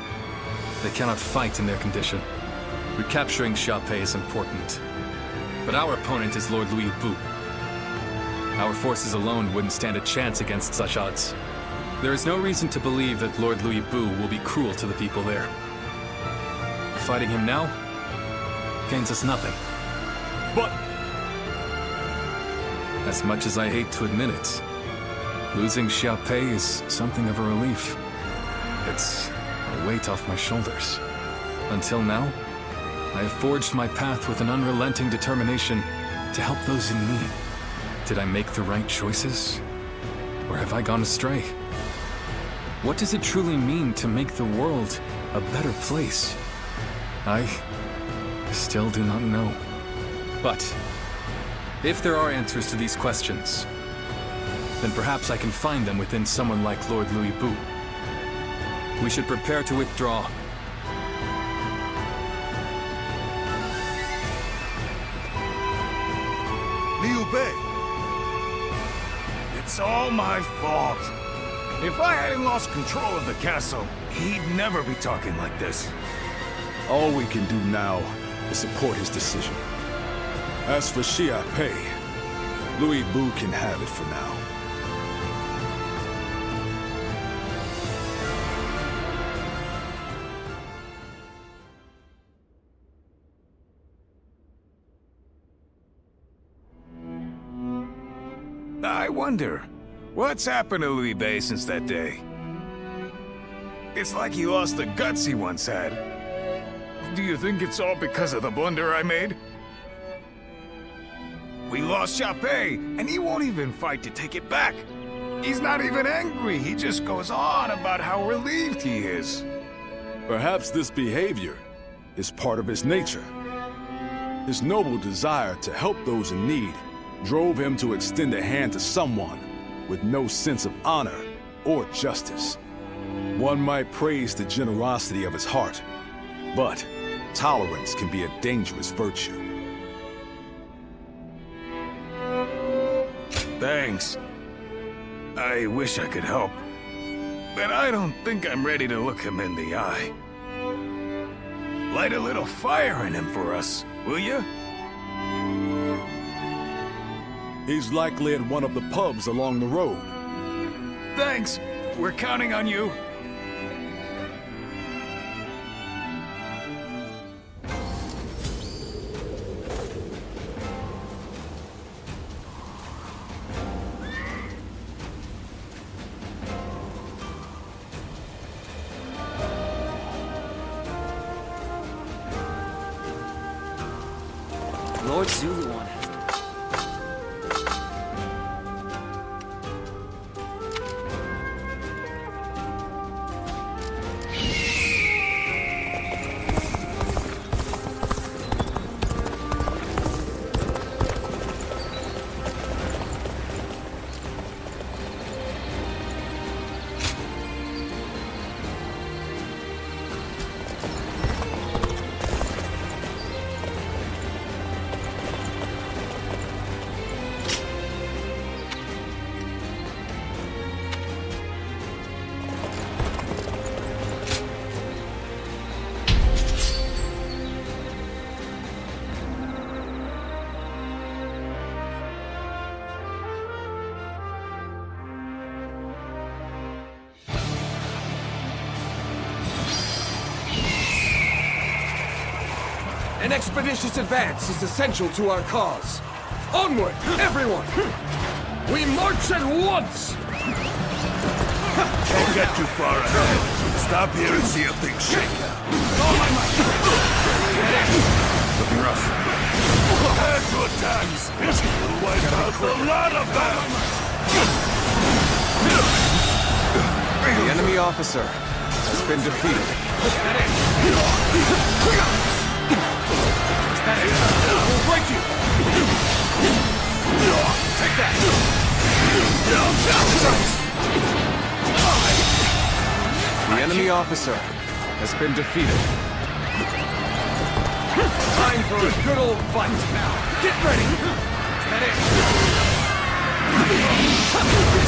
They cannot fight in their condition. Recapturing Xiaopei is important. But our opponent is Lord Louis Bu. Our forces alone wouldn't stand a chance against such odds. There is no reason to believe that Lord Louis Bu will be cruel to the people there. Fighting him now gains us nothing.
But
as much as I hate to admit it, losing Xiaopei is something of a relief. It's a weight off my shoulders. Until now, I have forged my path with an unrelenting determination to help those in need. Did I make the right choices? Or have I gone astray? What does it truly mean to make the world a better place? I still do not know. But if there are answers to these questions, then perhaps I can find them within someone like Lord Louis Bu. We should prepare to withdraw.
Liu Bei!
It's all my fault. If I hadn't lost control of the castle, he'd never be talking like this.
All we can do now is support his decision. As for Xiaopei, Louis Bu can have it for now.
I wonder, what's happened to Liu Bei since that day? It's like he lost the guts he once had. Do you think it's all because of the blunder I made? We lost Xiaopei, and he won't even fight to take it back. He's not even angry, he just goes on about how relieved he is.
Perhaps this behavior is part of his nature. His noble desire to help those in need drove him to extend a hand to someone with no sense of honor or justice. One might praise the generosity of his heart, but tolerance can be a dangerous virtue.
Thanks. I wish I could help, but I don't think I'm ready to look him in the eye. Light a little fire in him for us, will you?
He's likely at one of the pubs along the road.
Thanks. We're counting on you.
Lord Zuluan has...
An expeditious advance is essential to our cause. Onward, everyone! We march at once!
Don't get too far ahead. Stop here and see how things shake out.
All my might!
Looking rough. Prepare to attack! We'll wipe out a lot of them!
The enemy officer has been defeated.
I will break you! Take that!
The enemy officer has been defeated.
Time for a good old fight now! Get ready! Is that it?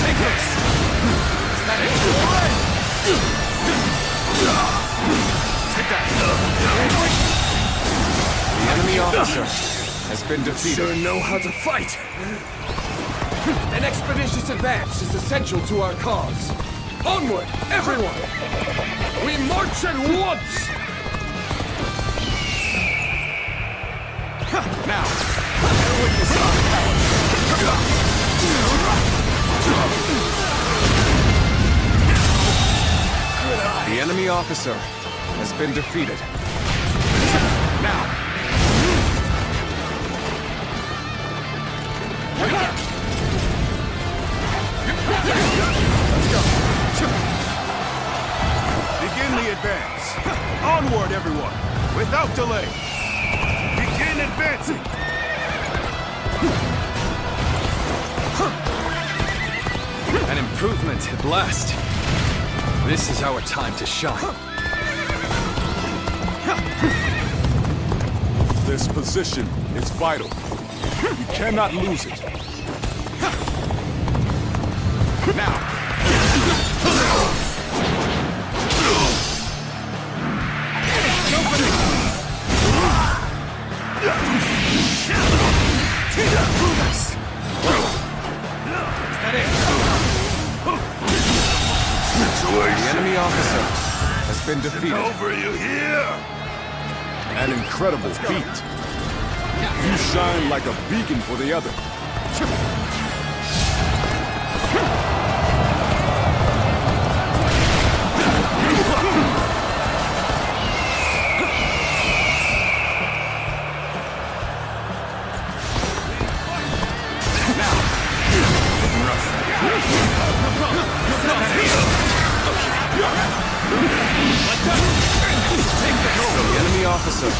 Take this! Is that it? Take that!
The enemy officer has been defeated.
Sure know how to fight! An expeditious advance is essential to our cause. Onward, everyone! We march at once! Now, witness our power!
The enemy officer has been defeated.
Now! Let's go!
Begin the advance. Onward, everyone, without delay. Begin advancing.
An improvement at last. This is our time to shine.
This position is vital. We cannot lose it.
Now!
The enemy officer has been defeated.
Over you here!
An incredible feat. You shine like a beacon for the other.
The enemy officer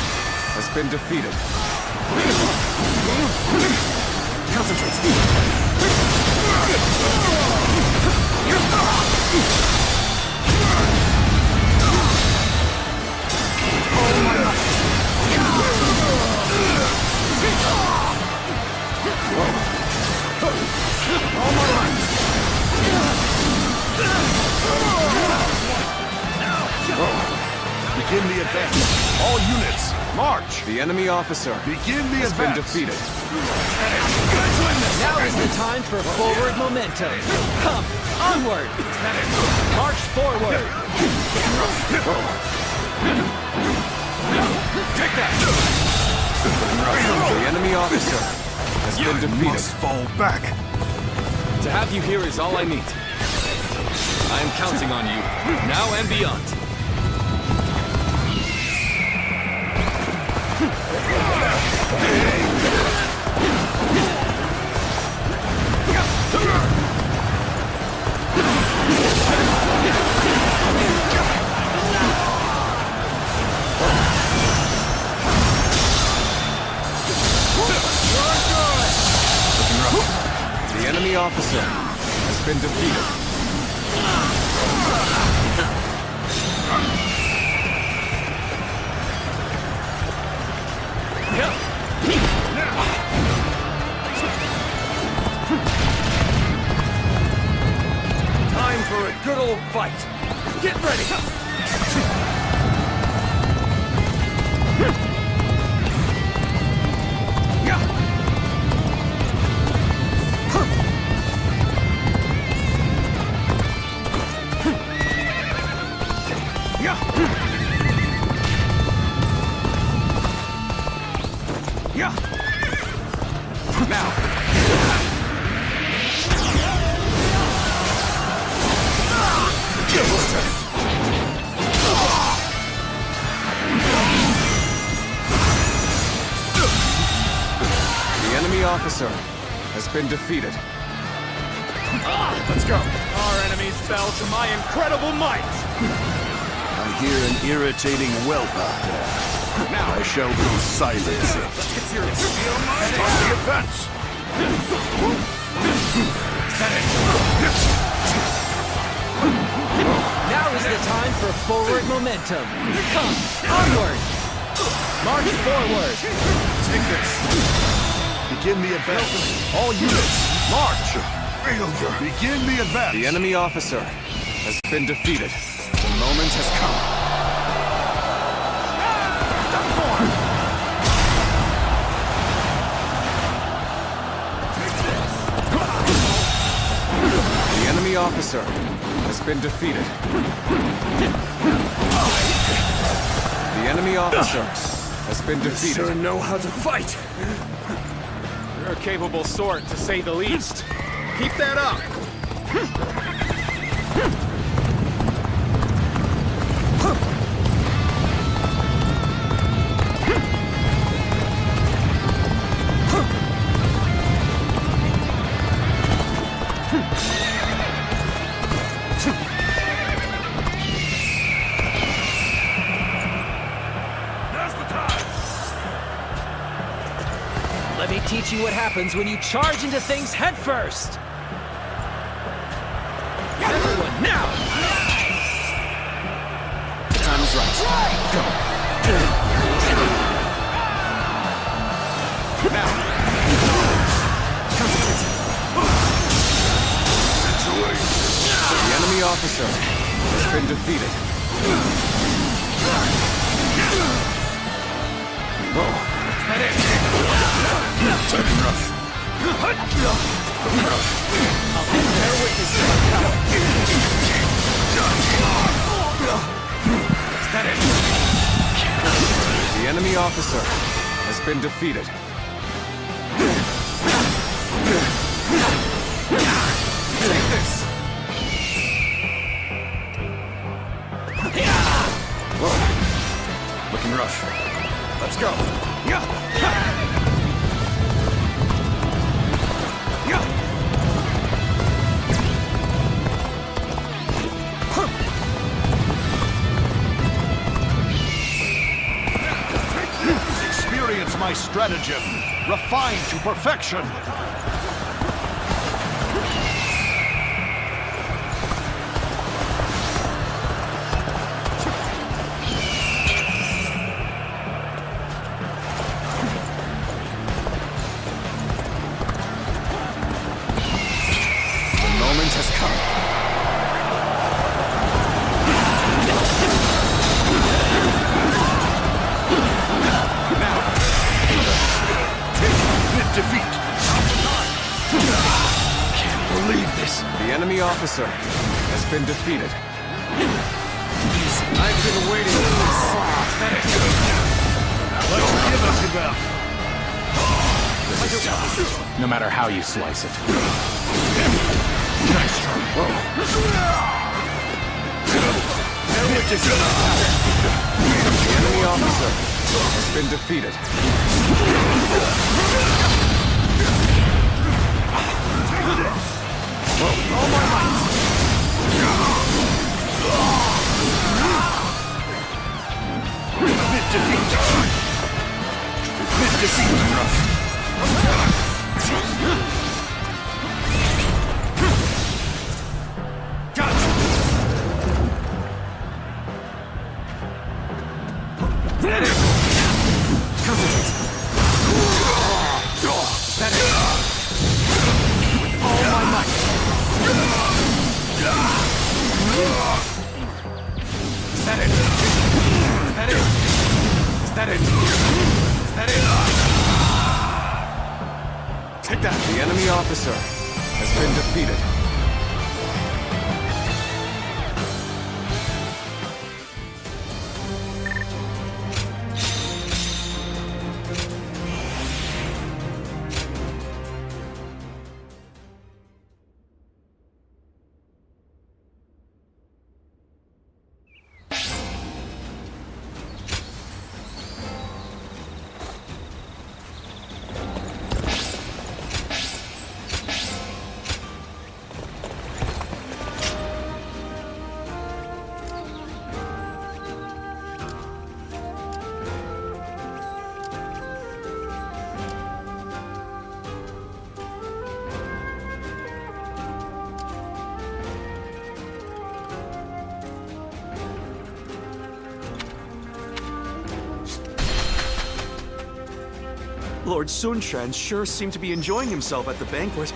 has been defeated.
Concentrate.
Begin the advance. All units, march!
The enemy officer
Begin the
has been
advance.
defeated.
Now is the time for forward momentum. Come, onward! March forward!
Take that!
The enemy officer has been defeated.
Must fall back.
To have you here is all I need. I am counting on you, now and beyond.
The enemy officer has been defeated.
Time for a good old fight. Get ready.
The enemy officer has been defeated.
Let's go. Our enemies fell to my incredible might.
I hear an irritating whelp out there. Now I shall go silence it.
Let's get serious.
Start the advance.
Now is the time for forward momentum. Come, onward! March forward!
Take this. Begin the advance. All units, march! Failure. Begin the advance.
The enemy officer has been defeated. The moment has come. The enemy officer has been defeated. The enemy officer has been defeated.
Sure know how to fight.
You're a capable sort, to say the least. Keep that up!
Let me teach you what happens when you charge into things headfirst! Everyone, now!
The time is right. Go. Now. The enemy officer has been defeated. Whoa.
Turning rough.
Bear witness to my power.
The enemy officer has been defeated. Take this.
Whoa. Looking rough. Let's go.
Experience my stratagem, refined to perfection.
The moment has come. The enemy officer has been defeated.
I've been waiting for this. Let's give it to them.
No matter how you slice it.
Nice. Whoa.
The enemy officer has been defeated.
Whoa. All my might. Mid-defeat. Mid-defeat. Gotcha. That it. Concentrate. That it. With all my might. That it. That it. That it. That it. Take that.
The enemy officer has been defeated.
Lord Sun Quan sure seemed to be enjoying himself at the banquet.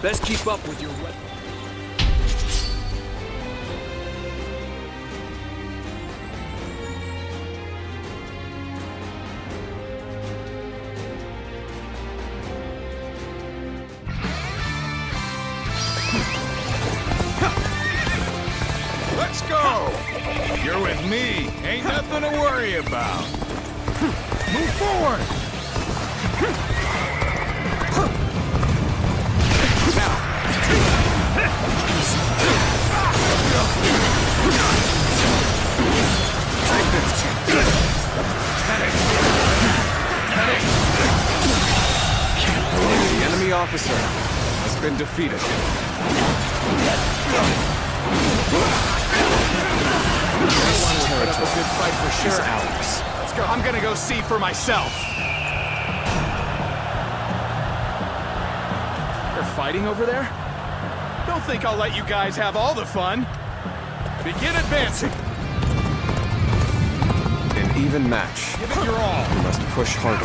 Best keep up with your weapon.
Let's go! You're with me. Ain't nothing to worry about. Move forward! Now. Take this.
The enemy officer has been defeated.
Put up a good fight for sure, Alex. Let's go. I'm gonna go see for myself. They're fighting over there? Don't think I'll let you guys have all the fun. Begin advancing.
An even match.
Give it your all.
You must push harder.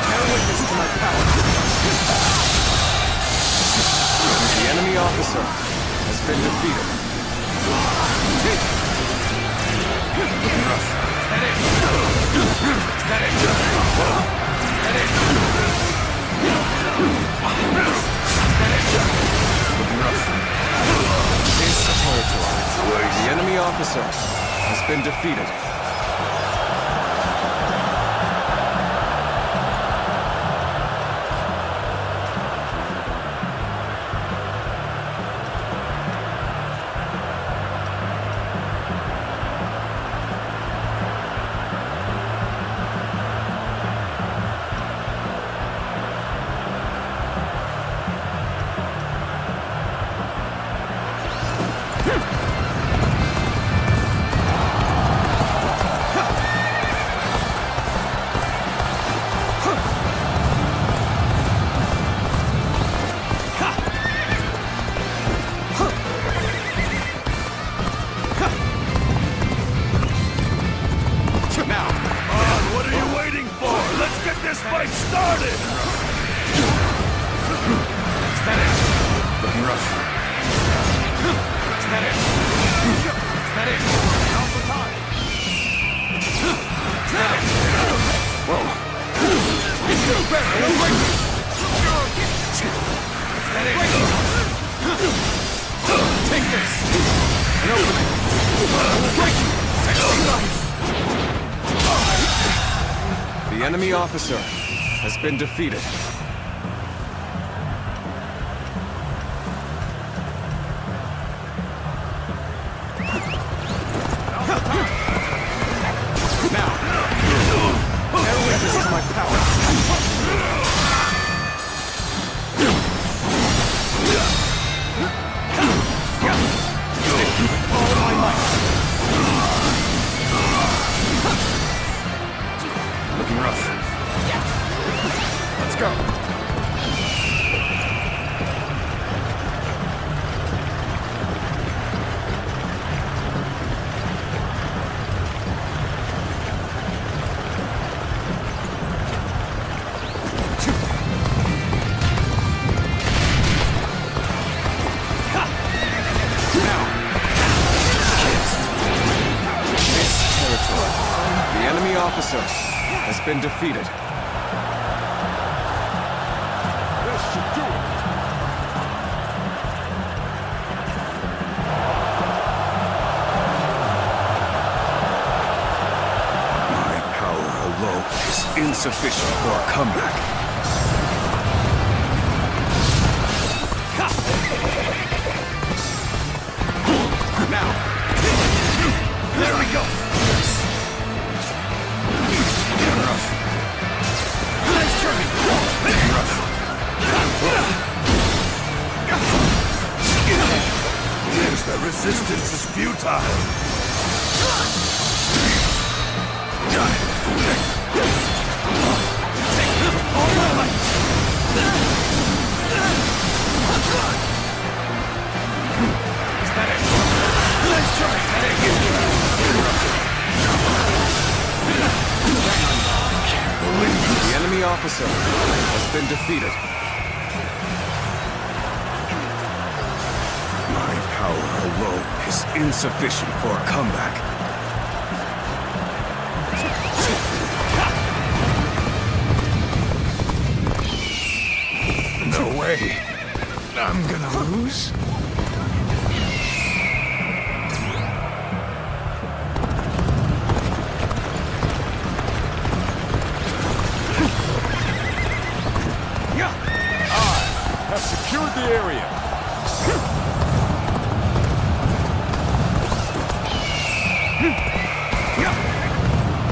Bear witness to my power.
The enemy officer has been defeated. The enemy officer has been defeated. The enemy officer has been defeated. Now, bear witness to my power. Looking rough. Let's go. The enemy officer has been defeated.
This should do it.
My power alone is insufficient for a comeback.
Now, there we go.
Rough. Nice try. Rough. Seems the resistance is futile.
Is that it? Nice try. The enemy officer has been defeated.
My power alone is insufficient for a comeback. No way. I'm gonna lose.
Have secured the area.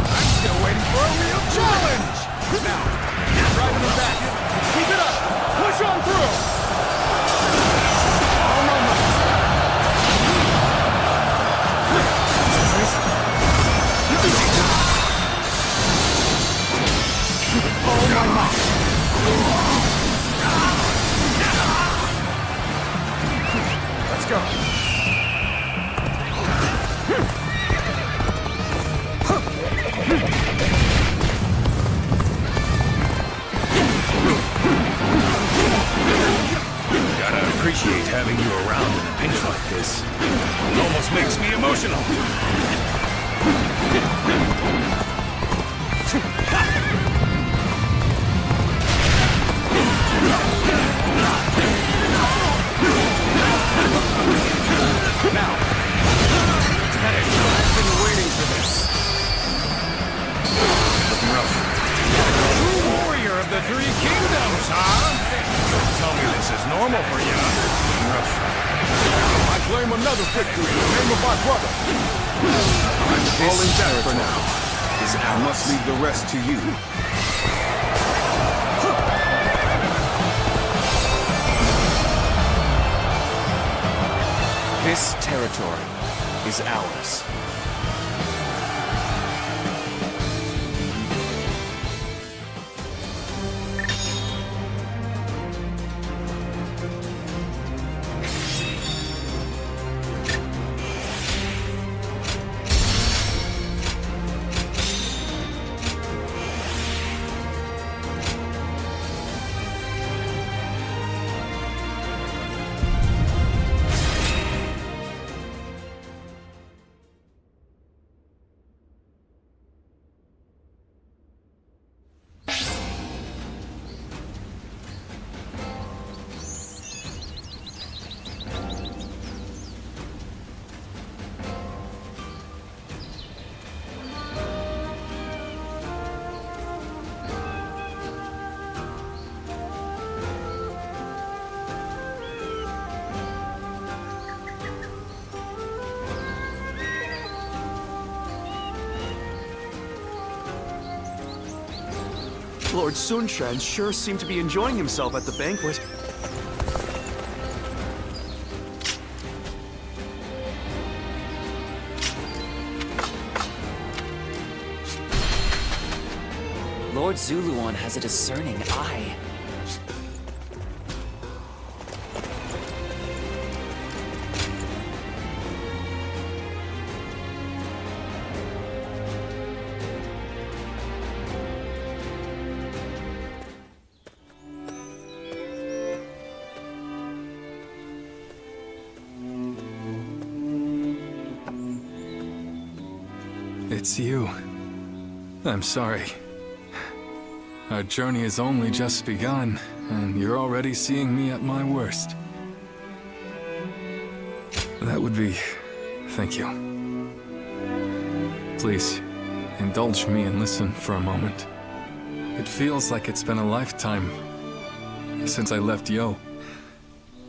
I'm still waiting for a real challenge! Now, driving them back. Keep it up! Push on through! All my might. All my might. Let's go.
Gotta appreciate having you around in a pinch like this. It almost makes me emotional.
Now, I've been waiting for this.
Looking rough.
True warrior of the three kingdoms, huh? Don't tell me this is normal for you.
Looking rough.
I claim another victory in the name of my brother.
I'm falling back for now. I must leave the rest to you.
This territory is ours.
Lord Sunshan sure seemed to be enjoying himself at the banquet.
Lord Zuluan has a discerning eye.
It's you. I'm sorry. Our journey has only just begun, and you're already seeing me at my worst. That would be... thank you. Please, indulge me and listen for a moment. It feels like it's been a lifetime since I left Yo,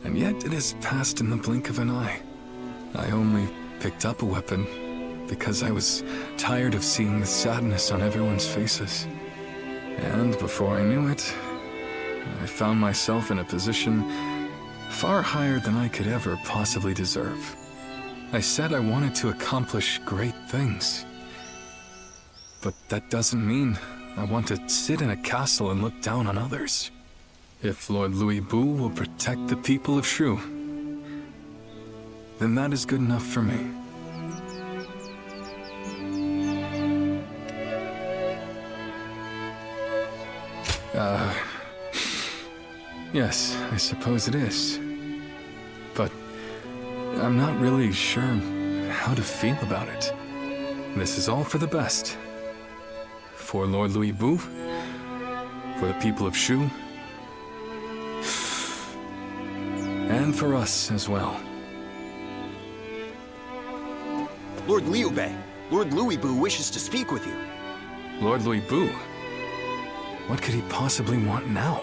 and yet it has passed in the blink of an eye. I only picked up a weapon because I was tired of seeing the sadness on everyone's faces. And before I knew it, I found myself in a position far higher than I could ever possibly deserve. I said I wanted to accomplish great things. But that doesn't mean I want to sit in a castle and look down on others. If Lord Louis Bu will protect the people of Shu, then that is good enough for me. Yes, I suppose it is. But I'm not really sure how to feel about it. This is all for the best. For Lord Louis Bu, for the people of Shu, and for us as well.
Lord Liu Bei, Lord Louis Bu wishes to speak with you.
Lord Louis Bu? What could he possibly want now?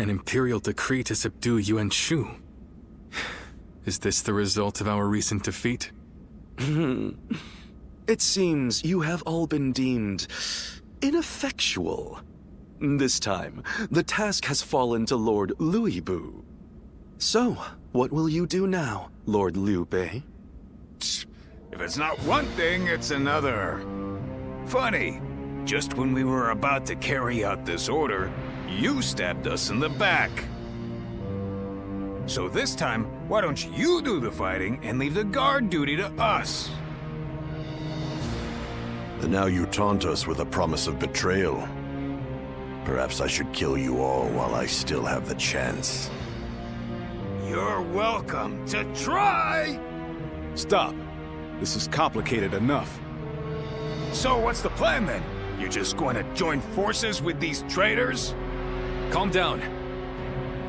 An imperial decree to subdue Yuan Shu. Is this the result of our recent defeat?
It seems you have all been deemed ineffectual. This time, the task has fallen to Lord Louis Bu. So, what will you do now, Lord Liu Bei?
If it's not one thing, it's another. Funny, just when we were about to carry out this order, you stabbed us in the back. So this time, why don't you do the fighting and leave the guard duty to us?
And now you taunt us with a promise of betrayal. Perhaps I should kill you all while I still have the chance.
You're welcome to try!
Stop. This is complicated enough.
So what's the plan then? You're just going to join forces with these traitors?
Calm down.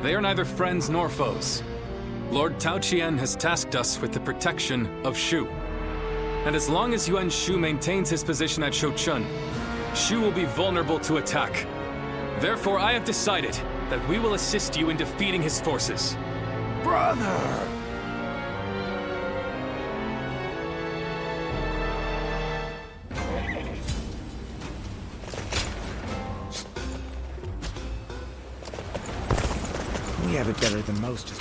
They are neither friends nor foes. Lord Tao Qian has tasked us with the protection of Shu. And as long as Yuan Shu maintains his position at Shouchun, Shu will be vulnerable to attack. Therefore, I have decided that we will assist you in defeating his forces.
Brother!
We have it better than most.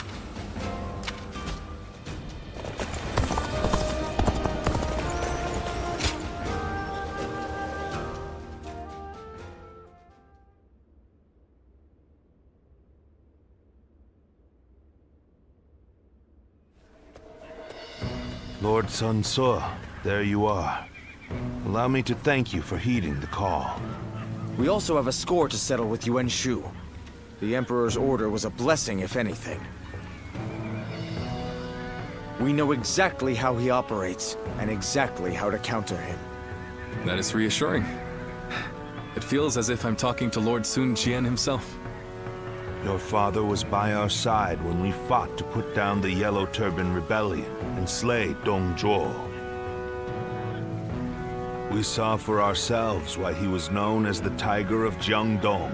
Lord Sun Ce, there you are. Allow me to thank you for heeding the call.
We also have a score to settle with Yuan Shu. The Emperor's order was a blessing, if anything. We know exactly how he operates, and exactly how to counter him.
That is reassuring. It feels as if I'm talking to Lord Sun Jian himself.
Your father was by our side when we fought to put down the Yellow Turban Rebellion and slay Dong Zhuo. We saw for ourselves why he was known as the Tiger of Jiangdong.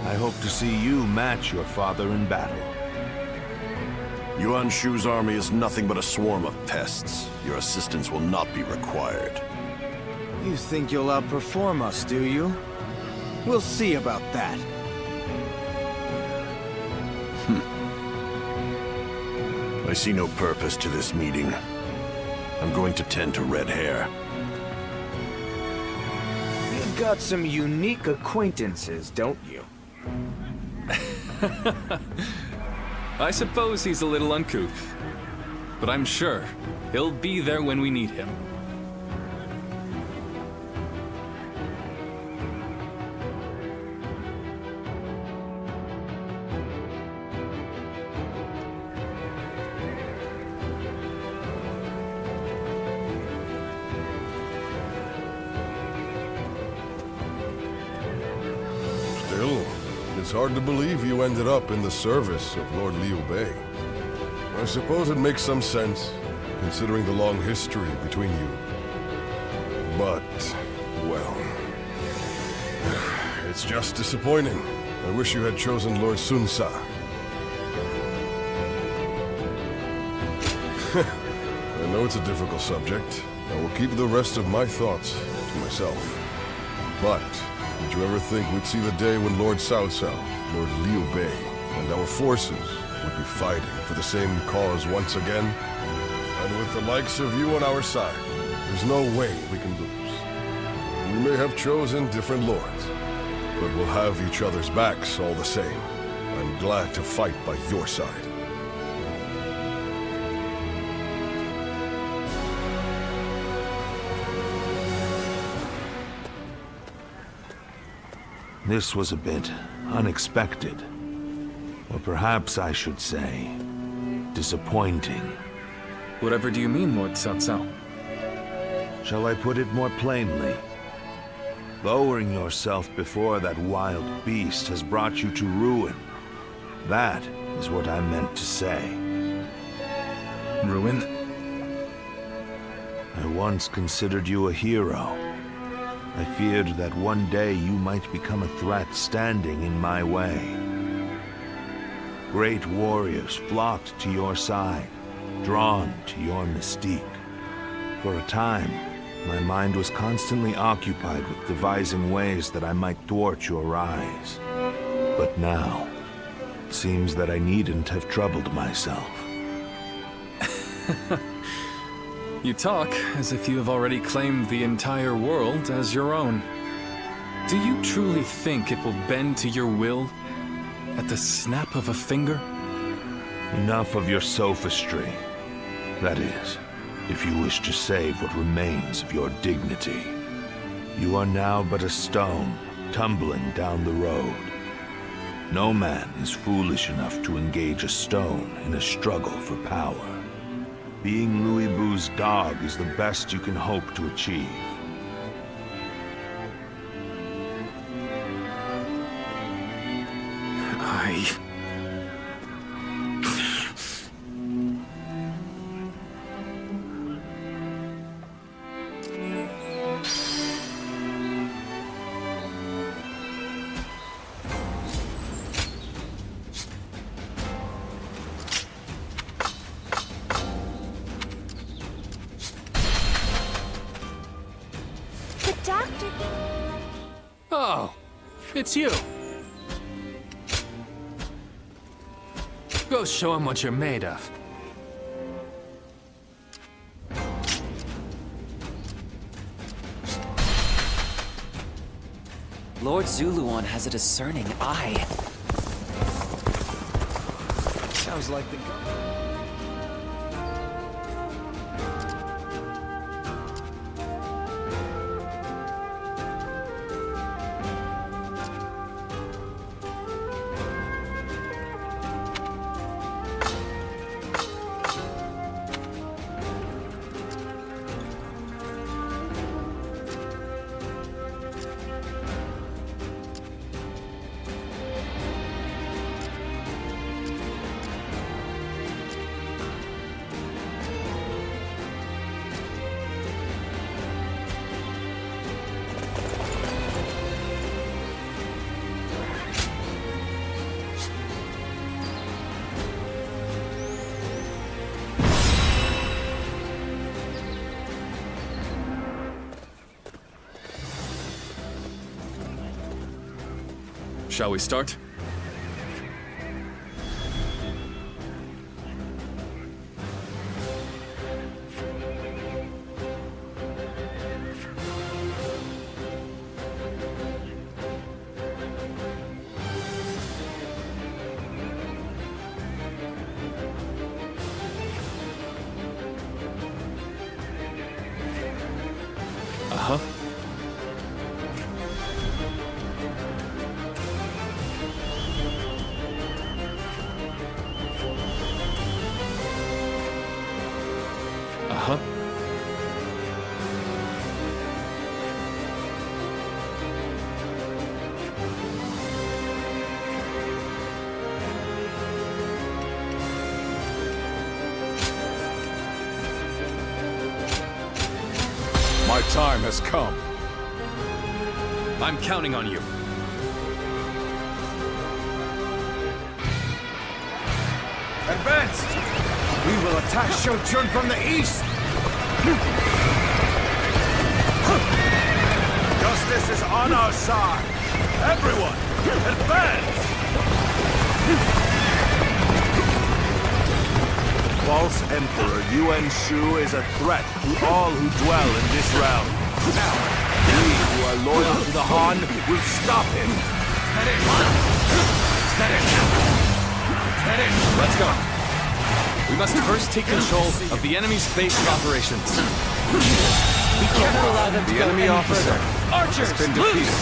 I hope to see you match your father in battle.
Yuan Shu's army is nothing but a swarm of pests. Your assistance will not be required.
You think you'll outperform us, do you? We'll see about that.
I see no purpose to this meeting. I'm going to tend to red hair.
You've got some unique acquaintances, don't you?
I suppose he's a little uncouth, but I'm sure he'll be there when we need him.
Still, it's hard to believe you ended up in the service of Lord Liu Bei. I suppose it makes some sense, considering the long history between you. But, well, it's just disappointing. I wish you had chosen Lord Sun Sa. I know it's a difficult subject. I will keep the rest of my thoughts to myself. But, did you ever think we'd see the day when Lord Cao Cao, Lord Liu Bei, and our forces would be fighting for the same cause once again? And with the likes of you on our side, there's no way we can lose. We may have chosen different lords, but we'll have each other's backs all the same. I'm glad to fight by your side.
This was a bit unexpected. Or perhaps I should say, disappointing.
Whatever do you mean, Lord Cao Cao?
Shall I put it more plainly? Lowering yourself before that wild beast has brought you to ruin. That is what I meant to say.
Ruin?
I once considered you a hero. I feared that one day you might become a threat standing in my way. Great warriors flocked to your side, drawn to your mystique. For a time, my mind was constantly occupied with devising ways that I might thwart your rise. But now, it seems that I needn't have troubled myself.
You talk as if you have already claimed the entire world as your own. Do you truly think it will bend to your will at the snap of a finger?
Enough of your sophistry. That is, if you wish to save what remains of your dignity. You are now but a stone, tumbling down the road. No man is foolish enough to engage a stone in a struggle for power. Being Louis Bu's dog is the best you can hope to achieve.
Oh, it's you. Go show him what you're made of.
Lord Zuluan has a discerning eye.
Sounds like the
Shall we start? Uh-huh. Uh-huh.
My time has come.
I'm counting on you.
Advance! We will attack Shochun from the east! Justice is on our side! Everyone, advance! False Emperor Yuan Shu is a threat to all who dwell in this realm. We who are loyal to the Han will stop him.
Let's go. We must first take control of the enemy's base of operations.
We cannot allow them to
The
go
enemy
any
officer
further. Archers,
has been
loose!
defeated.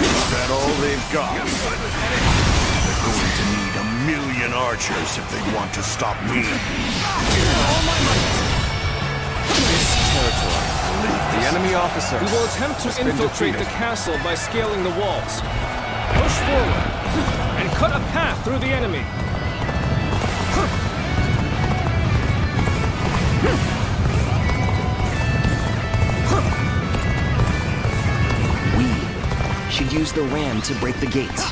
Is that all they've got? They're going to need 1,000,000 archers if they want to stop me.
This territory.
The enemy officer.
We will attempt to
has been
infiltrate the
defeated.
castle by scaling the walls. Push forward and cut a path through the enemy.
We should use the ram to break the gates.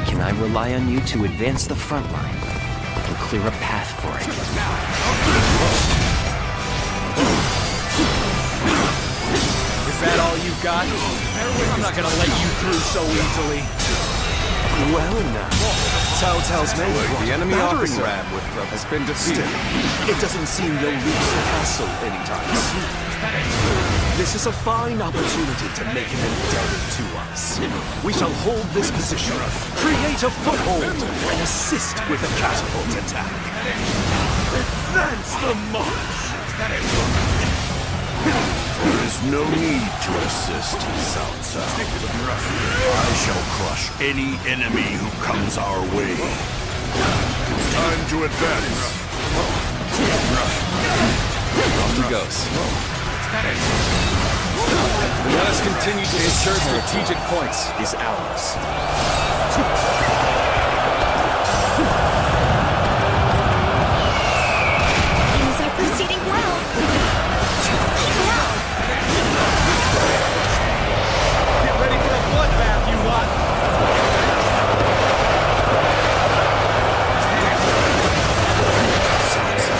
Can I rely on you to advance the front line and clear a path for it?
Is that all you got? I'm not gonna let you through so easily.
Well enough. Cao Cao's men brought
The enemy
battering
officer
ram with them.
has been defeated.
Still, it doesn't seem they'll reach the castle anytime soon. This is a fine opportunity to make him indebted to us. We shall hold this position, create a foothold, and assist with the catapult attack. Advance the march!
There is no need to assist, Cao Cao. I shall crush any enemy who comes our way. It's time to advance.
Off he goes. Let us continue to secure strategic points.
Is ours.
Things are proceeding well.
Get ready for a bloodbath, you lot!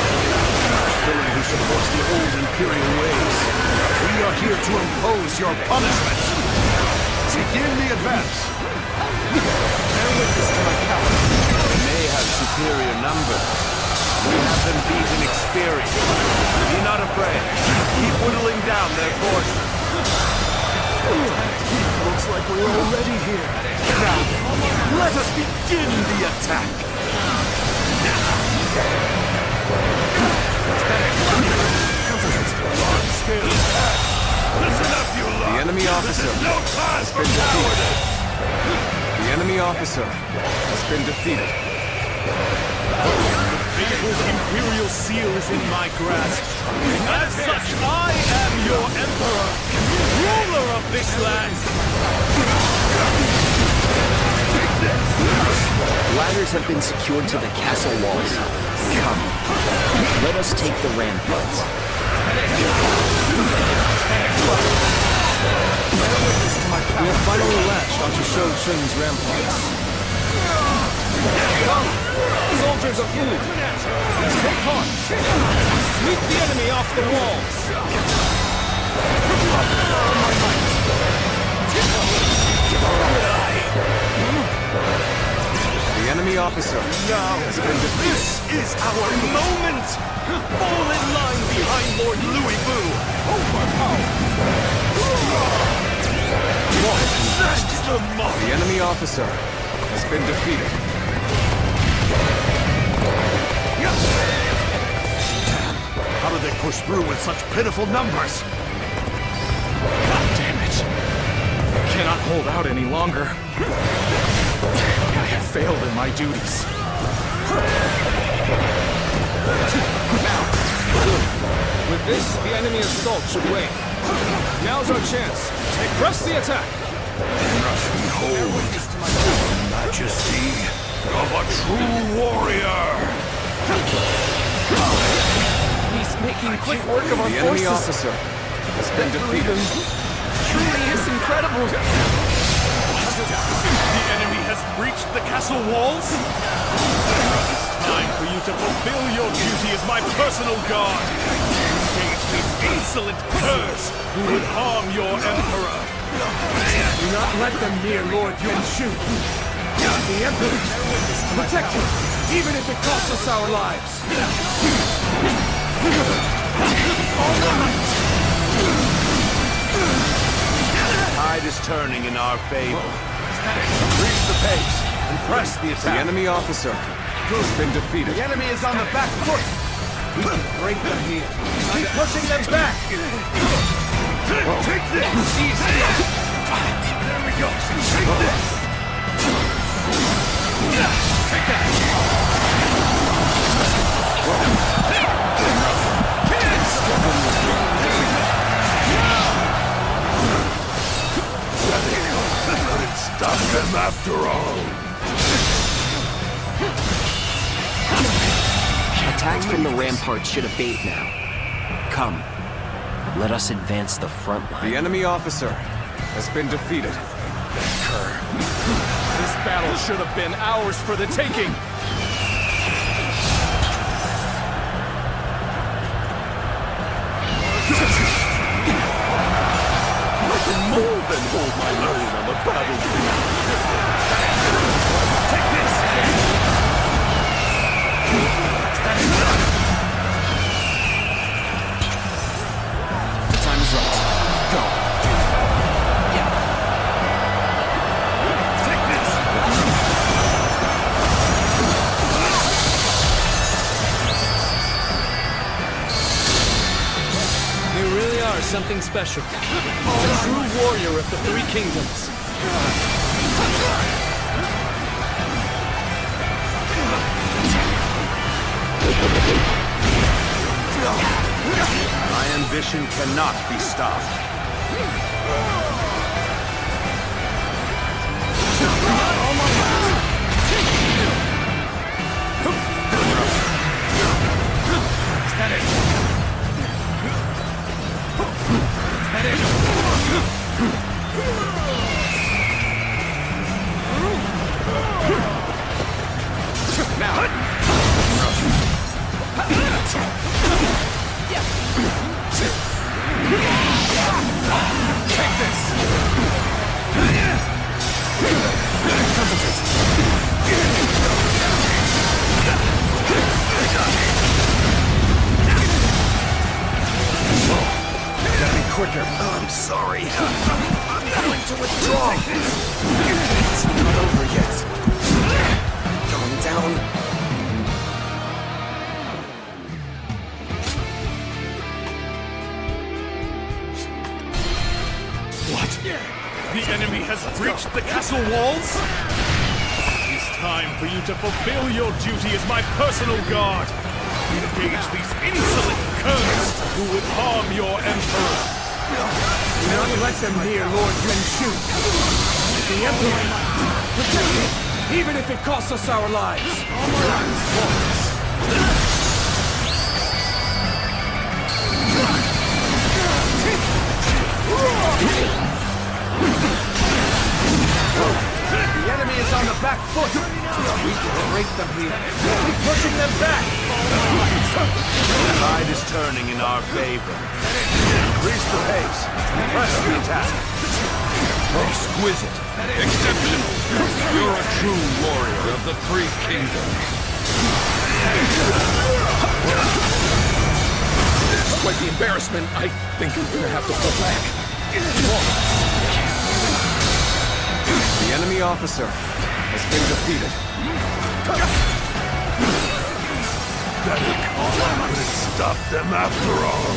Villain who supports the old Imperial ways. We are here to impose your punishment. Begin the advance.
Bear witness to my cowardice.
They may have superior number. We have them beat in experience. Be not afraid. Keep whittling down their force.
Looks like we're already here. Now, let us begin the attack.
Listen up, you lot.
The enemy officer has been defeated. The enemy officer has been defeated.
The fabled Imperial seal is in my grasp. As such, I am your Emperor, ruler of this land.
Ladders have been secured to the castle walls. Come, let us take the ramparts.
We have finally latched onto Shochun's ramparts. Come, soldiers of Wu, take heart. Sweep the enemy off the walls.
The enemy officer has been defeated.
This is our moment! Fall in line behind Lord Louis Boo! That's the mark!
The enemy officer has been defeated.
How did they push through with such pitiful numbers?
God damn it! I cannot hold out any longer. I have failed in my duties.
With this, the enemy assault should wane. Now's our chance. Press the attack.
Behold, the majesty of a true warrior!
He's making quick work of our
The enemy
forces.
officer has been defeated.
Truly is incredible.
The enemy has breached the castle walls? It's time for you to fulfill your duty as my personal guard. Engage these insolent curs who would harm your emperor.
Do not let them near Lord Yuan-Shu. The Emperor! Protect him, even if it costs us our lives!
The tide is turning in our favor. Increase the pace and press the
The
attack.
enemy officer has been defeated.
The enemy is on the back foot! We can break them here. Keep pushing them back!
Take this! There we go! Take this! Take that! Couldn't stop them after all!
Attacks from the rampart should abate now. Come, let us advance the front line.
The enemy officer has been defeated.
This battle should have been ours for the taking.
I can more than hold my own on the battlefield. Take this!
The time is right. Go.
Take this!
You really are something special. The true warrior of the Three Kingdoms.
My ambition cannot be stopped.
Take this! Gotta be quicker.
I'm sorry.
I'm going to withdraw. It's not over yet. Calm down.
What? The enemy has breached the castle walls? It's time for you to fulfill your duty as my personal guard. Engage these insolent curs who would harm your emperor.
Do not let them near Lord Yuan-Shu. The Emperor! Protect him, even if it costs us our lives! The enemy is on the back foot! We can break them here. Keep pushing them back!
The tide is turning in our favor. Increase the pace. Press the attack. Exquisite. Exceptional. You're a true warrior of the Three Kingdoms.
This is quite the embarrassment. I think I'm gonna have to pull back.
The enemy officer has been defeated.
That could stop them after all.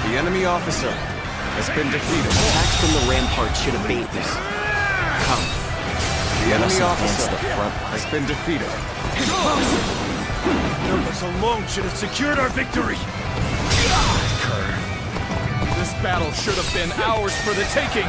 The enemy officer has been defeated.
Attacks from the rampart should abate this. Come.
The enemy
Let's
officer
advance the front line.
has been defeated.
Numbers alone should have secured our victory.
This battle should have been ours for the taking.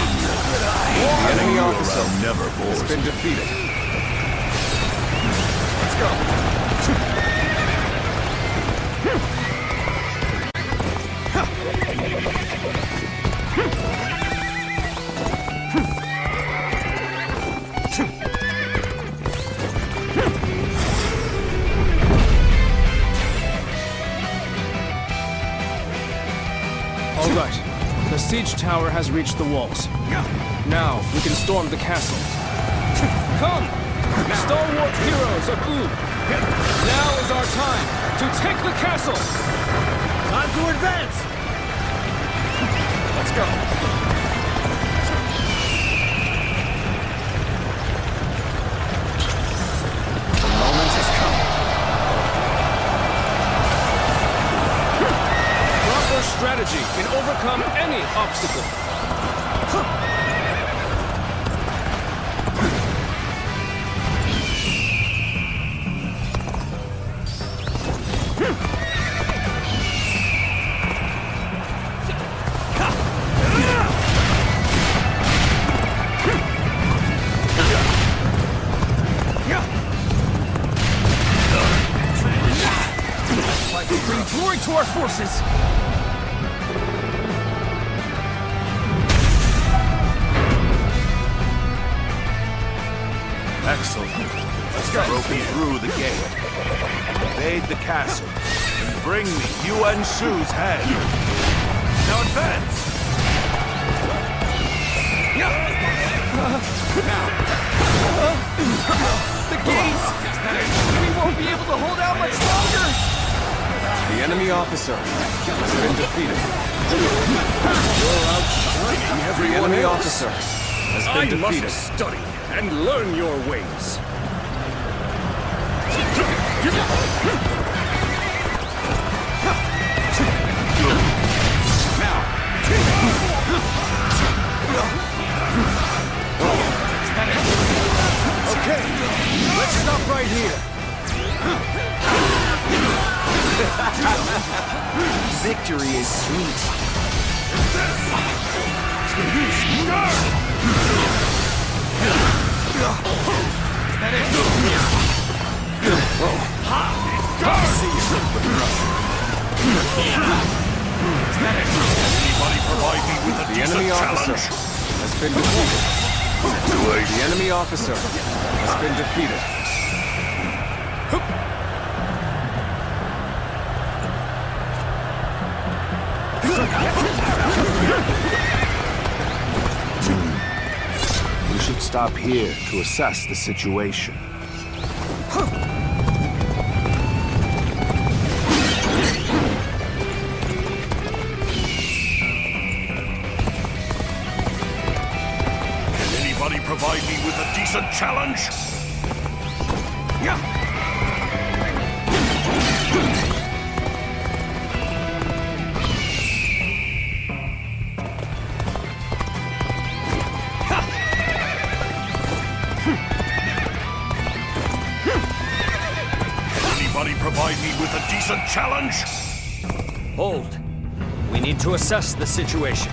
The enemy officer has been defeated. Let's go.
All right. The siege tower has reached the walls. Now, we can storm the castle. Come! Stalwart heroes of Wu! Now is our time to take the castle!
Time to advance!
Let's go. The moment has come.
Proper strategy can overcome any obstacle.
Bring glory to our forces!
Excellent. Let's go. Broken through the gate. Invade the castle. And bring me Yuan Shu's head. Now advance!
The gates! We won't be able to hold out much longer!
The enemy officer has been defeated.
You're outshining
The
everyone
enemy
else.
officer has been
I
defeated.
must study and learn your ways.
Okay, let's stop right here.
Victory is sweet.
Anybody provide me with a
The
decent
enemy officer
challenge?
has been defeated. The enemy officer has been defeated.
We should stop here to assess the situation.
Can anybody provide me with a decent challenge? Anybody provide me with a decent challenge?
Hold. We need to assess the situation.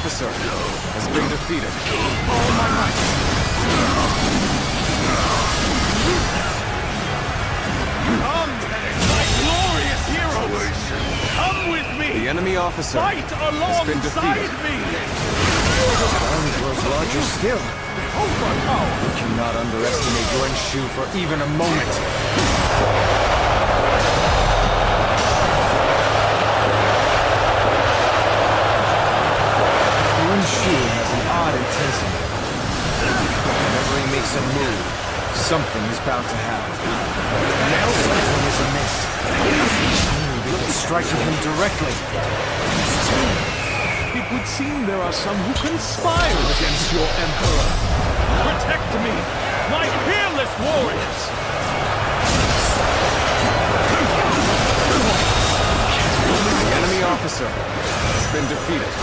officer has been defeated. All my might.
Come, my glorious heroes! Come with me!
The enemy officer
Fight
has been defeated.
me!
The army grows larger still. You cannot underestimate Yuan Shu for even a moment. Shu has an odd intensity. Whenever he makes a move, something is bound to happen. Now something is amiss. They can strike at him directly.
It would seem there are some who conspire against your Emperor. Protect me, my fearless warriors!
The enemy officer has been defeated.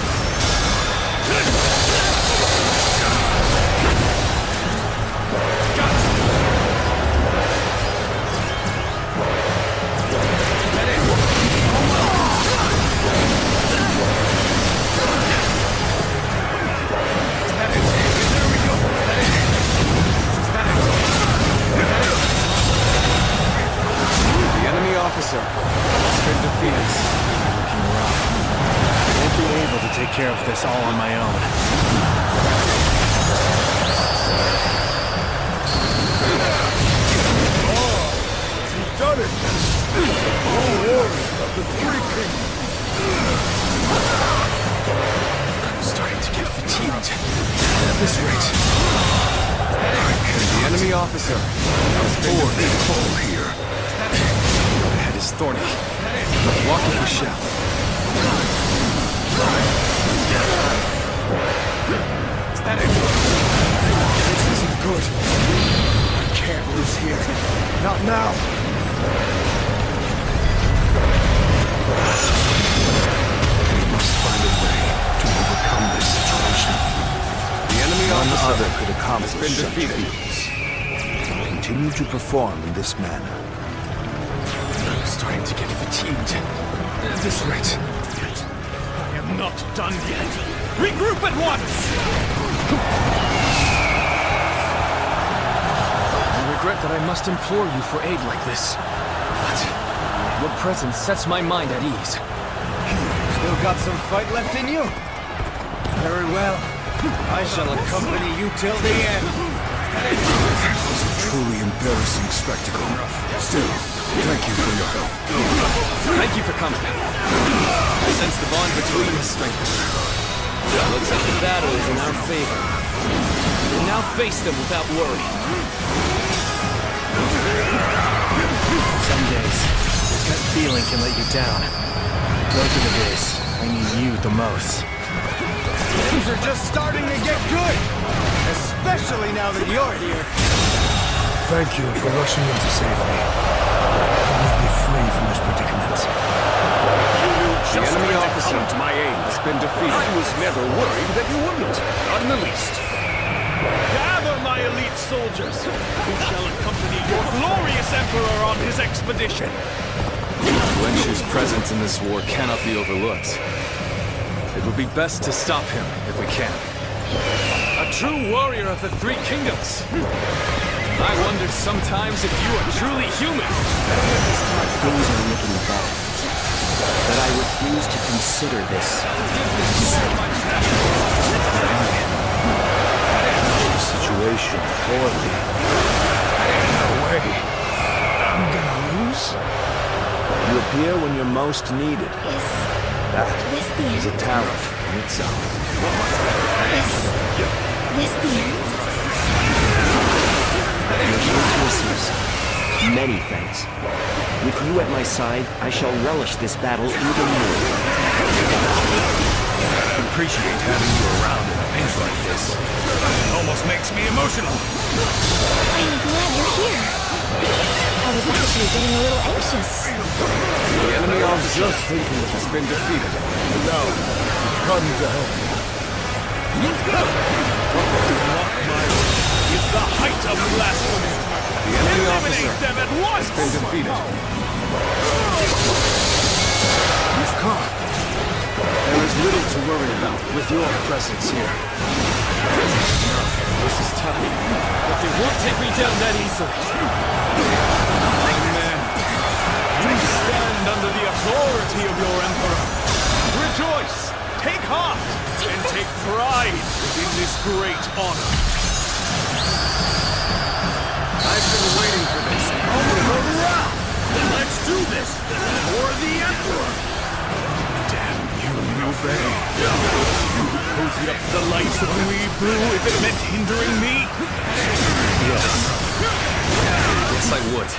The enemy officer has been defeated. Looking rough. I won't be able to take care of this all on my own.
You've done it! All warriors of the Three Kingdoms!
I'm starting to get fatigued. At this rate. The enemy officer has been defeated. Here. The head is thorny. Walk if we shall. This isn't good. I can't lose here. Not now. We must find a way to overcome this situation. The enemy officer could accomplish has been defeated.
Continue to perform in this manner.
I'm starting to get fatigued. At this rate.
I am not done yet. Regroup at once!
I regret that I must implore you for aid like this. But your presence sets my mind at ease.
Still got some fight left in you? Very well. I shall accompany you till the end.
It was a truly embarrassing spectacle. Still, thank you for your help.
Thank you for coming. I sense the bond between us strengthened. Looks like the battle is in our favor. We can now face them without worry.
Some days, that feeling can let you down. Those are the days I need you the most.
Things are just starting to get good! Especially now that you're here.
Thank you for rushing in to save me. Let me be free from this predicament.
The enemy officer to my aid has been defeated. I was never worried that you wouldn't. Not in the least. Gather, my elite soldiers, who shall accompany your glorious emperor on his expedition.
Yuan Shu's presence in this war cannot be overlooked. It would be best to stop him if we can. A true warrior of the Three Kingdoms. I wonder sometimes if you are truly human.
Things are looking bad. But I refuse to consider this.
The situation poorly. No way. I'm gonna lose? You appear when you're most needed. That is a tariff in itself.
This the end?
Listeners, many thanks. With you at my side, I shall relish this battle even more.
Appreciate having you around in a pinch like this. It almost makes me emotional.
I'm glad you're here. I was actually getting a little anxious.
The enemy officer has been defeated.
Now, come to help me.
Is the height of blasphemy.
The enemy officer
them at once.
has been defeated.
You've come. There is little to worry about with your presence here.
This is tough, but they won't take me down that easily.
Men, you stand under the authority of your emperor. Rejoice, take heart, and take pride in this great honor.
I've been waiting for this.
Around! Let's do this for the emperor. Damn you, Liu Bei. You cozied up the lights of Louis Blue if it meant hindering me?
Yes. Yes, I would.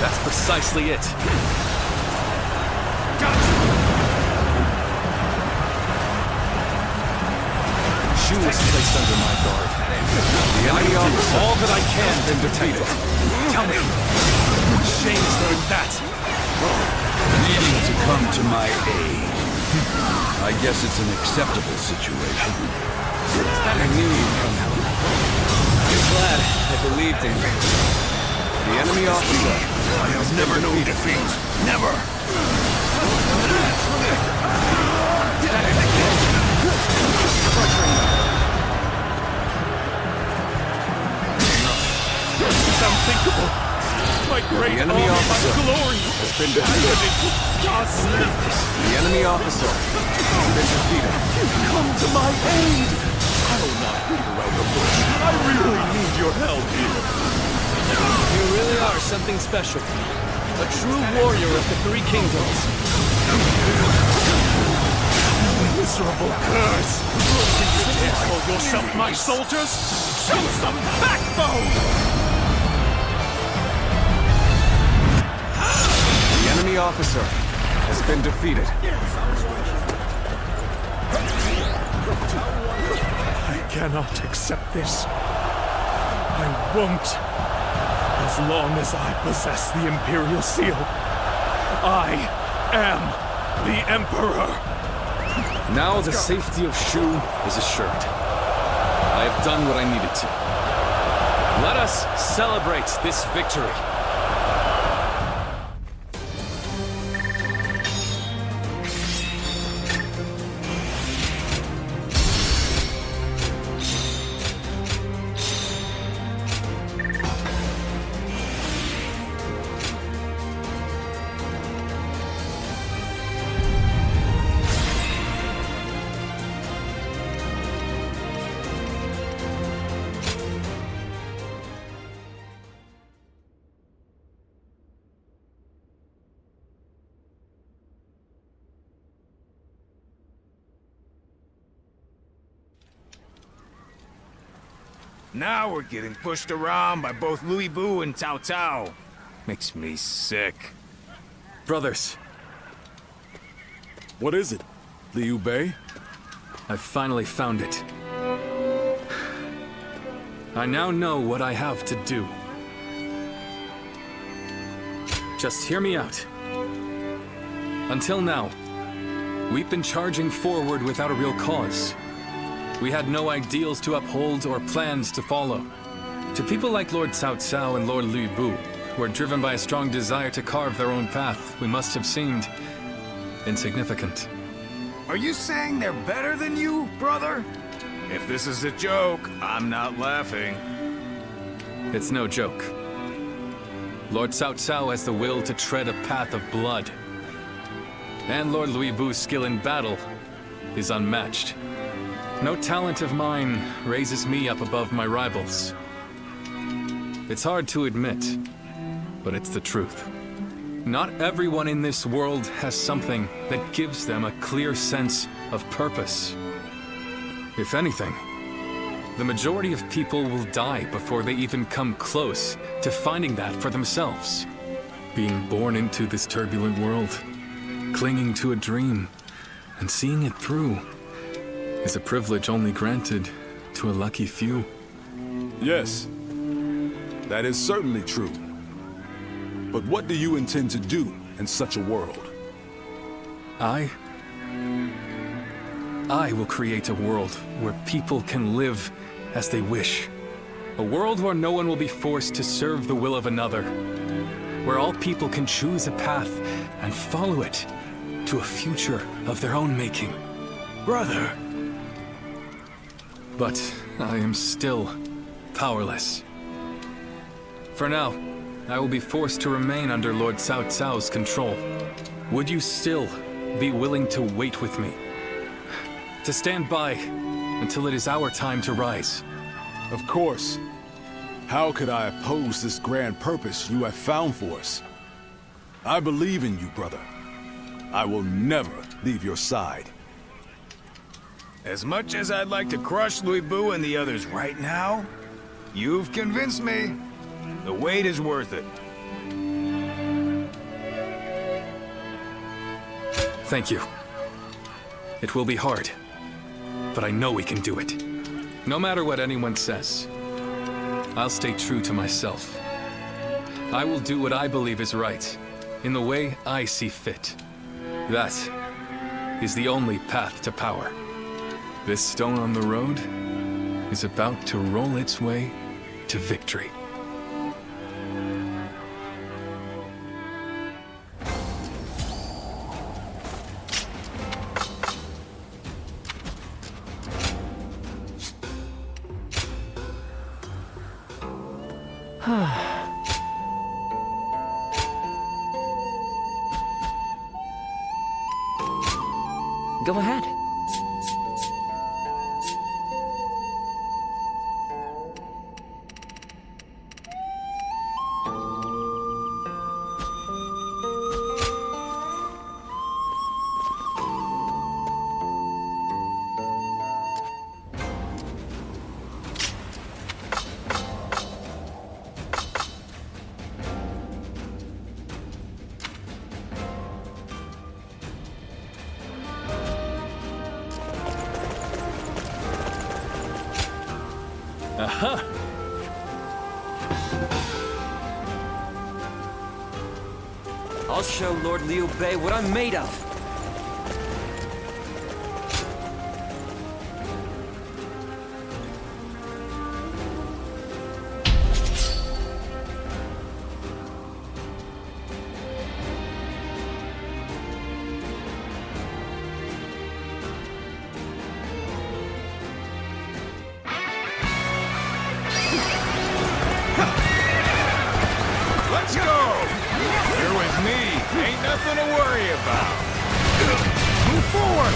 That's precisely it. Shu was placed under my guard. The enemy offers all that I can to protect it.
Tell me, what shame is there in that?
Needing to come to my aid. I guess it's an acceptable situation.
I knew you'd come help. I'm glad I believed in you. The enemy officer.
I have never known defeat. Never.
It's unthinkable. My great
enemy
army,
officer
my glory
has been defeated. The enemy officer has been defeated.
Come to my aid! I will not beat around the bush. I really need your help here.
You really are something special. A true warrior of the Three Kingdoms.
Miserable curse! Can you call yourself my soldiers? Show some backbone!
The enemy officer has been defeated.
I cannot accept this. I won't. As long as I possess the Imperial Seal, I am the Emperor.
Now the safety of Shu is assured. I have done what I needed to. Let us celebrate this victory.
Now we're getting pushed around by both Louis Bu and Cao Cao. Makes me sick.
Brothers.
What is it, Liu Bei?
I've finally found it. I now know what I have to do. Just hear me out. Until now, we've been charging forward without a real cause. We had no ideals to uphold or plans to follow. To people like Lord Cao Cao and Lord Lu Bu, who are driven by a strong desire to carve their own path, we must have seemed insignificant.
Are you saying they're better than you, brother? If this is a joke, I'm not laughing.
It's no joke. Lord Cao Cao has the will to tread a path of blood. And Lord Louis Bu's skill in battle is unmatched. No talent of mine raises me up above my rivals. It's hard to admit, but it's the truth. Not everyone in this world has something that gives them a clear sense of purpose. If anything, the majority of people will die before they even come close to finding that for themselves. Being born into this turbulent world, clinging to a dream, and seeing it through is a privilege only granted to a lucky few.
Yes, that is certainly true. But what do you intend to do in such a world?
I will create a world where people can live as they wish. A world where no one will be forced to serve the will of another. Where all people can choose a path and follow it to a future of their own making.
Brother.
But I am still powerless. For now, I will be forced to remain under Lord Cao Cao's control. Would you still be willing to wait with me? To stand by until it is our time to rise?
Of course. How could I oppose this grand purpose you have found for us? I believe in you, brother. I will never leave your side.
As much as I'd like to crush Louis Bu and the others right now, you've convinced me. The wait is worth it.
Thank you. It will be hard, but I know we can do it. No matter what anyone says, I'll stay true to myself. I will do what I believe is right, in the way I see fit. That is the only path to power. This stone on the road is about to roll its way to victory.
Go ahead.
Aha!
I'll show Lord Liu Bei what I'm made of.
Let's go! You're with me. Ain't nothing to worry about. Move forward!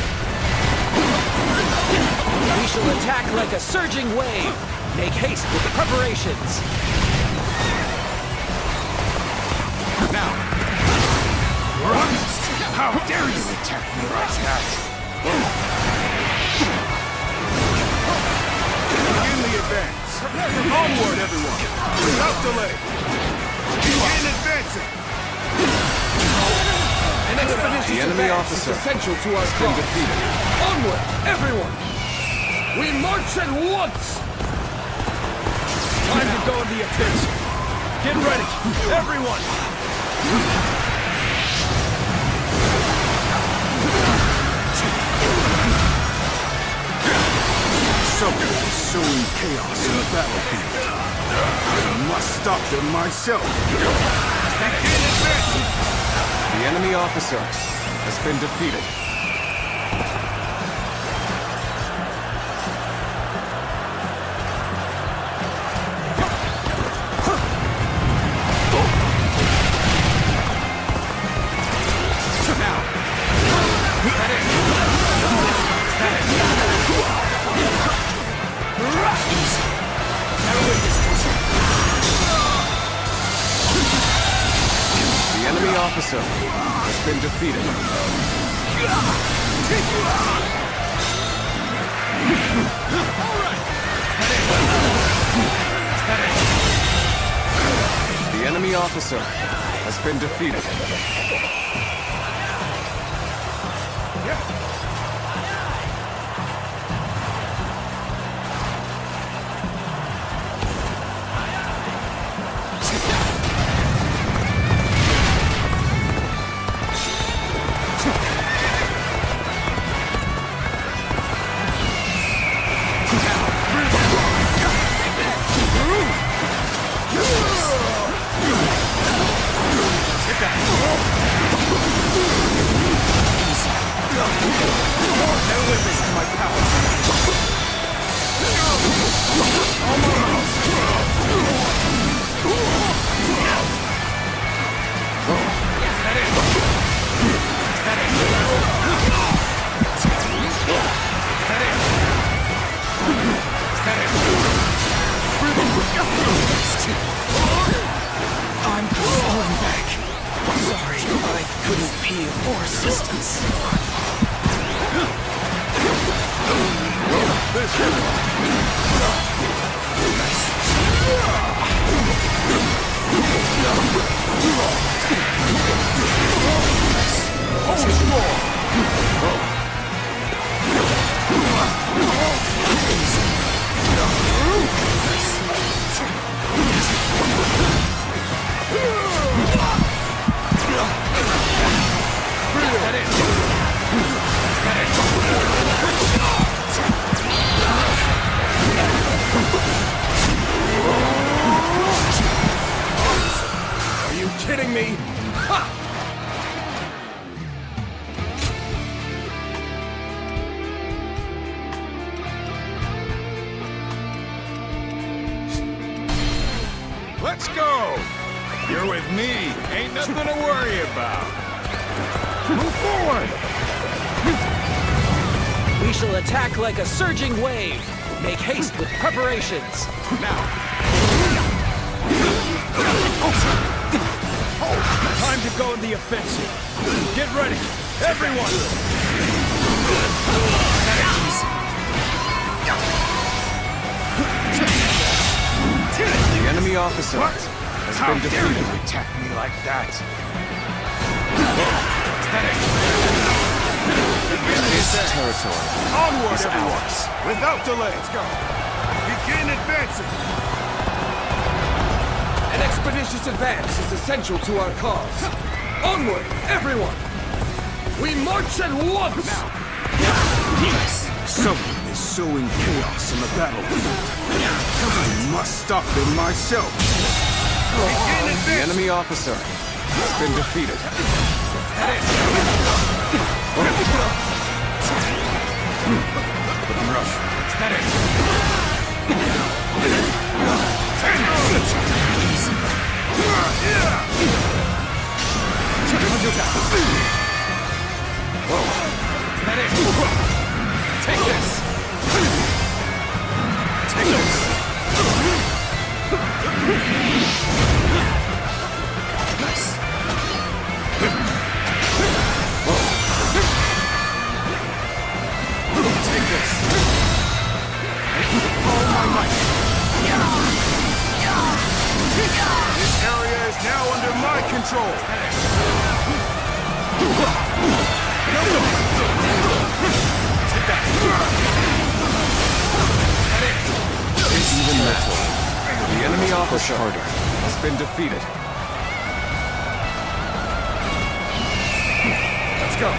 We shall attack like a surging wave. Make haste with the preparations.
Now! Run! How dare you attack me like that? Begin the advance. delay. Begin advancing. An expeditious
The enemy
advance
officer
is essential to our
has been
cause.
defeated.
Onward, everyone! We march at once! Time to go in the offensive. Get ready, everyone!
Something is sowing chaos in the battlefield. I must stop them myself.
The enemy officer has been defeated. The enemy officer has been defeated. The enemy officer has been defeated.
I'm falling back. Sorry, I couldn't be of more assistance.
Are you kidding me? Ha! Let's go! You're with me. Ain't nothing to worry about. Move forward!
We shall attack like a surging wave. Make haste with preparations.
Now. Time to go in the offensive. Get ready, everyone!
The enemy officer has been defeated.
You attack me like that?
This territory
Onward,
is
everyone!
ours.
Without delay! Let's go! Begin advancing! An expeditious advance is essential to our cause. Onward, everyone! We march at once!
Someone is sowing chaos in the battlefield. I must stop them myself.
The enemy officer has been defeated.
Take this! Take this! Nice. Take this! All my might!
control! Take that!
Even metal. The enemy officer has been defeated.
Let's go!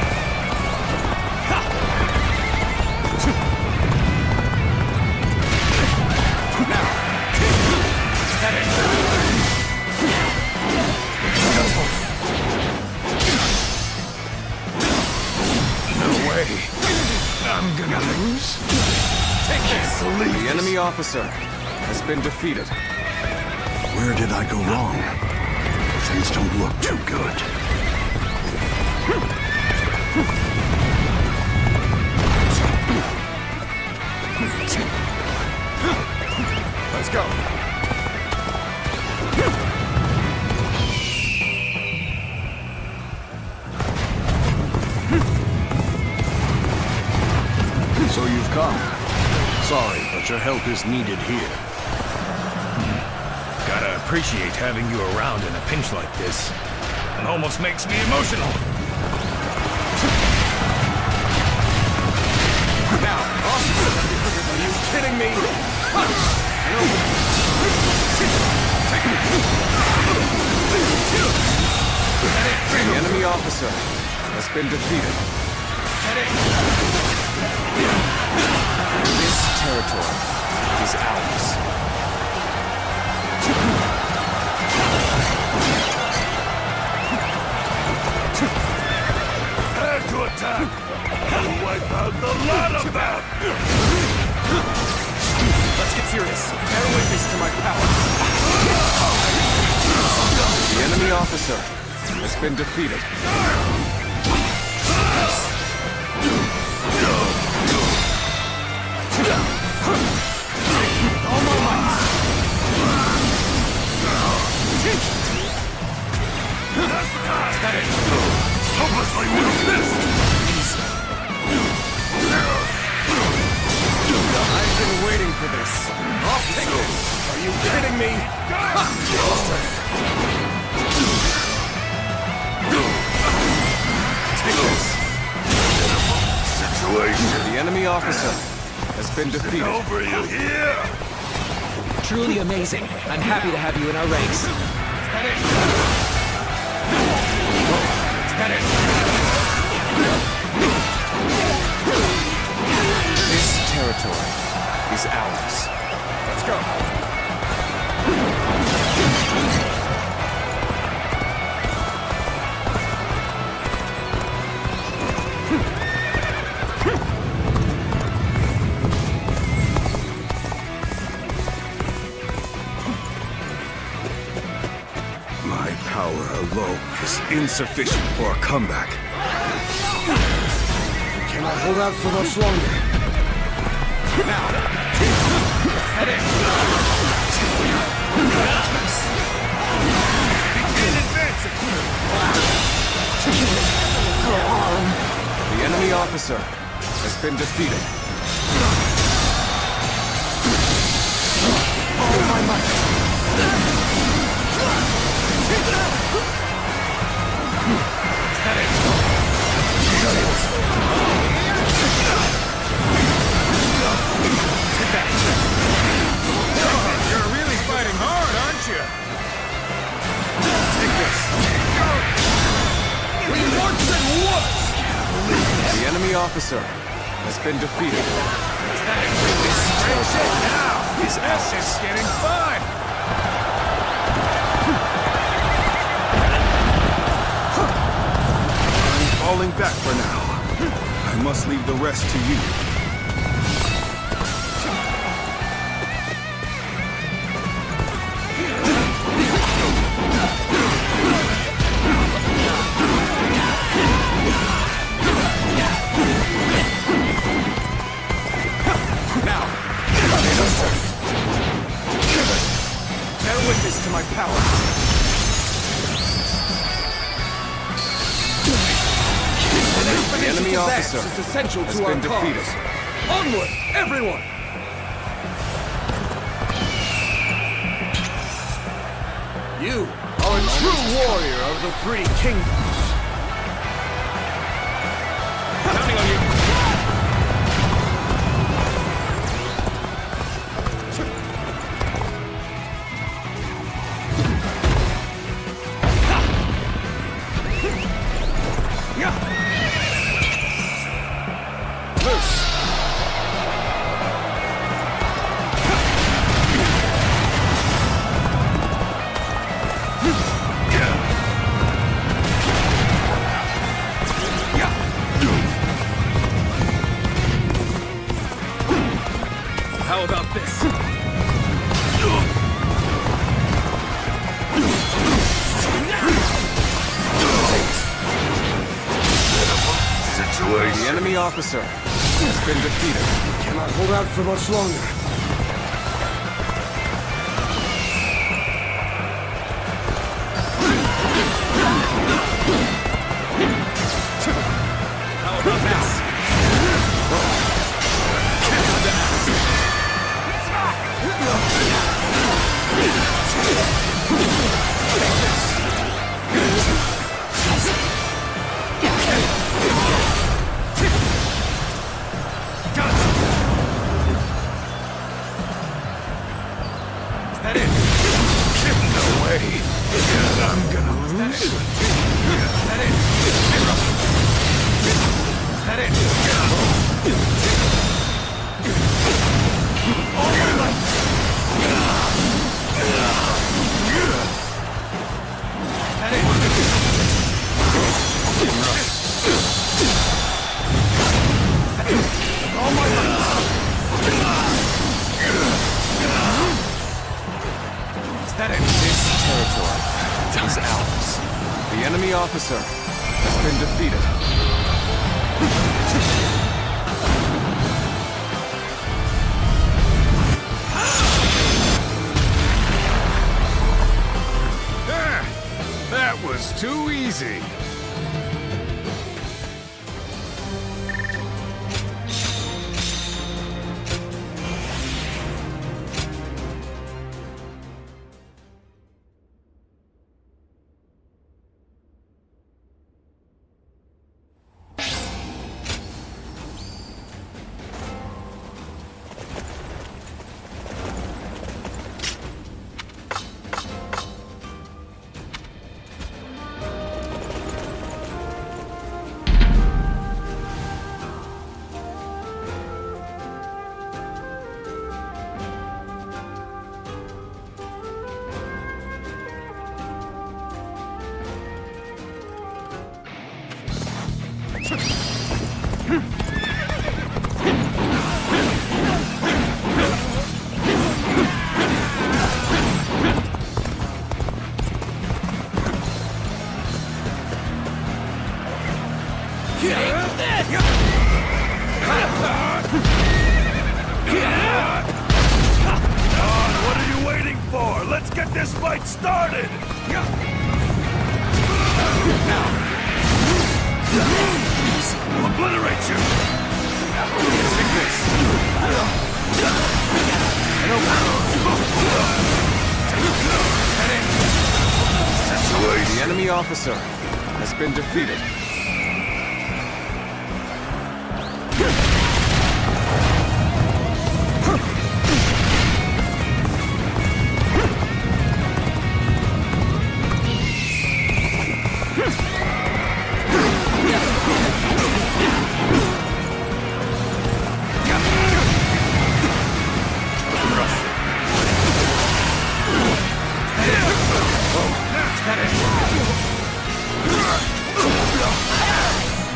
No way. I'm gonna lose.
Take this!
The enemy officer has been defeated.
Where did I go wrong? Things don't look too good.
Let's go!
So you've come. Sorry, but your help is needed here.
Gotta appreciate having you around in a pinch like this. It almost makes me emotional.
Now, officer! Are you kidding me?
The enemy officer has been defeated. This territory is ours.
Prepare to attack! I'll wipe out the lot of them!
Let's get serious. Bear witness to my power.
The enemy officer has been defeated.
All my might.
Hopelessly missed!
I've been waiting for this. I'll take this. Are you kidding me? Take this.
Situation.
The enemy officer has been defeated.
Over you here!
Truly amazing. I'm happy to have you in our ranks.
This territory is ours.
Let's go.
My power alone is insufficient for a comeback.
Cannot hold out for much longer.
Now. Head in. Begin advancing.
The enemy officer has been defeated.
All my might. Head in. Take that. You're really fighting hard, aren't you? Take this. We march and whoops!
The enemy officer has been defeated.
This shit now! His ass is getting fun!
I'm falling back for now. I must leave the rest to you.
Now, bear witness to my power.
The enemy officer
is essential
has
to our
been defeated.
cause. Onward, everyone! You
a true warrior of the Three Kingdoms.
Counting on you. How about this?
Situation.
The enemy officer has been defeated.
Cannot hold out for much longer.
How about this?
This territory is ours. The enemy officer has been defeated.
That was too easy.
What are you waiting for? Let's get this fight started! We'll obliterate you! Take this!
The enemy officer has been defeated.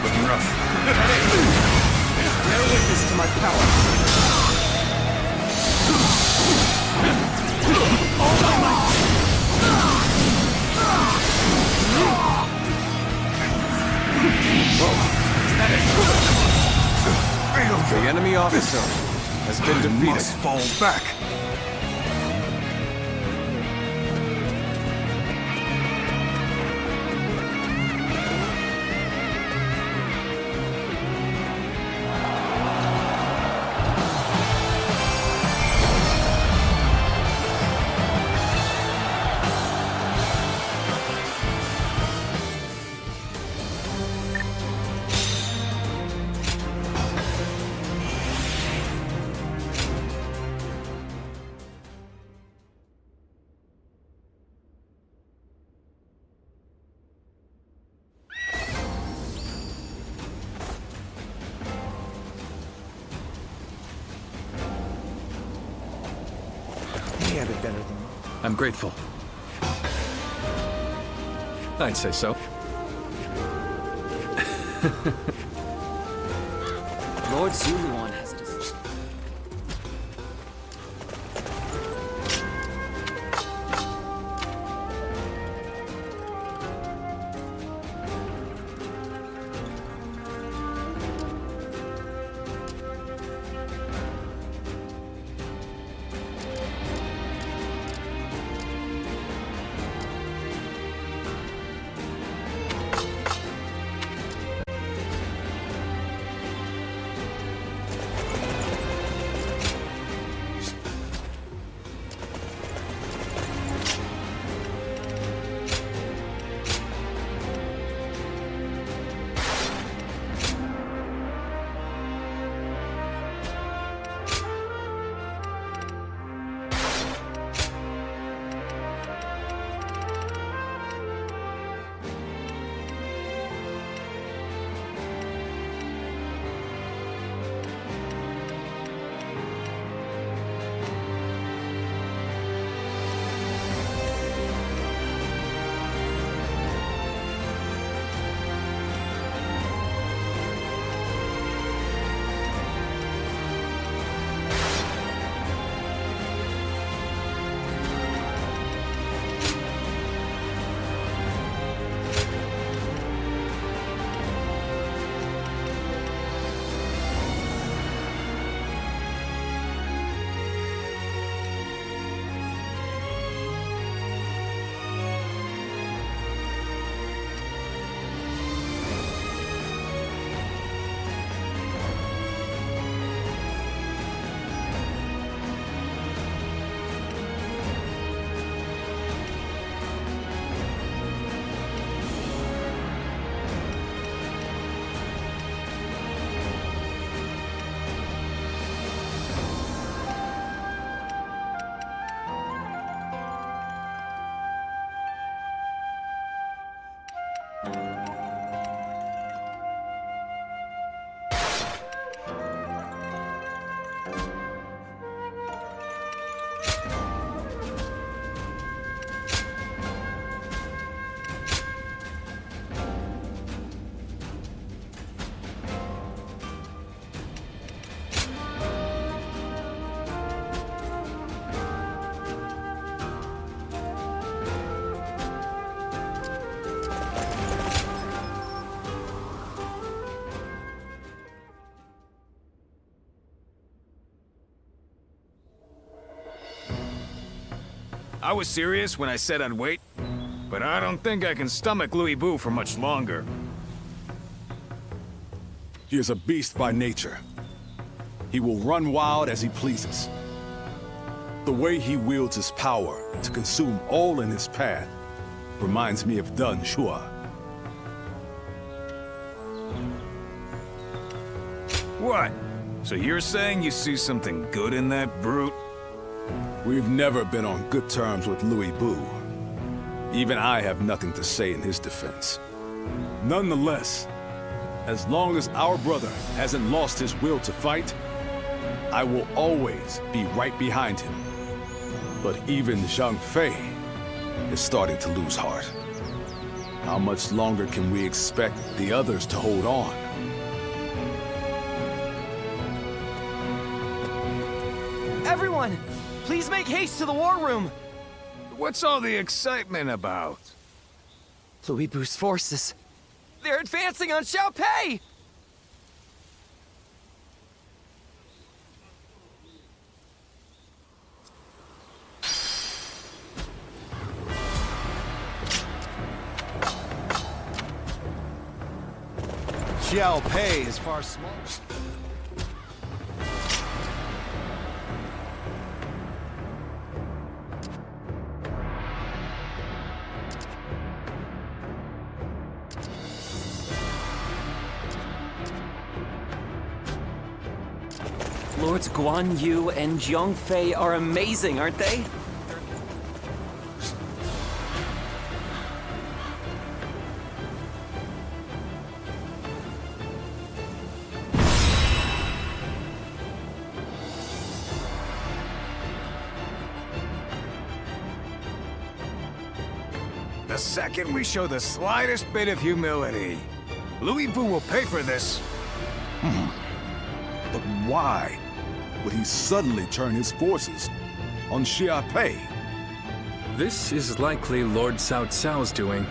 Looking rough.
Bear witness to my power. The enemy officer has been defeated.
Must fall back.
can't be better than me.
I'm grateful. I'd say so.
Lord Zuluon has it.
I was serious when I said I'd wait, but I don't think I can stomach Louis Boo for much longer.
He is a beast by nature. He will run wild as he pleases. The way he wields his power to consume all in his path reminds me of Dun Shua.
What? So you're saying you see something good in that brute?
We've never been on good terms with Louis Boo. Even I have nothing to say in his defense. Nonetheless, as long as our brother hasn't lost his will to fight, I will always be right behind him. But even Zhang Fei is starting to lose heart. How much longer can we expect the others to hold on?
Everyone, please make haste to the war room!
What's all the excitement about?
Louis Boo's forces. They're advancing on Xiaopei!
Xiaopei is far smaller.
Lords Guan Yu and Zhang Fei are amazing, aren't they?
The second we show the slightest bit of humility, Louis Bu will pay for this.
But why would he suddenly turn his forces on Xiaopei?
This is likely Lord Cao Cao's doing.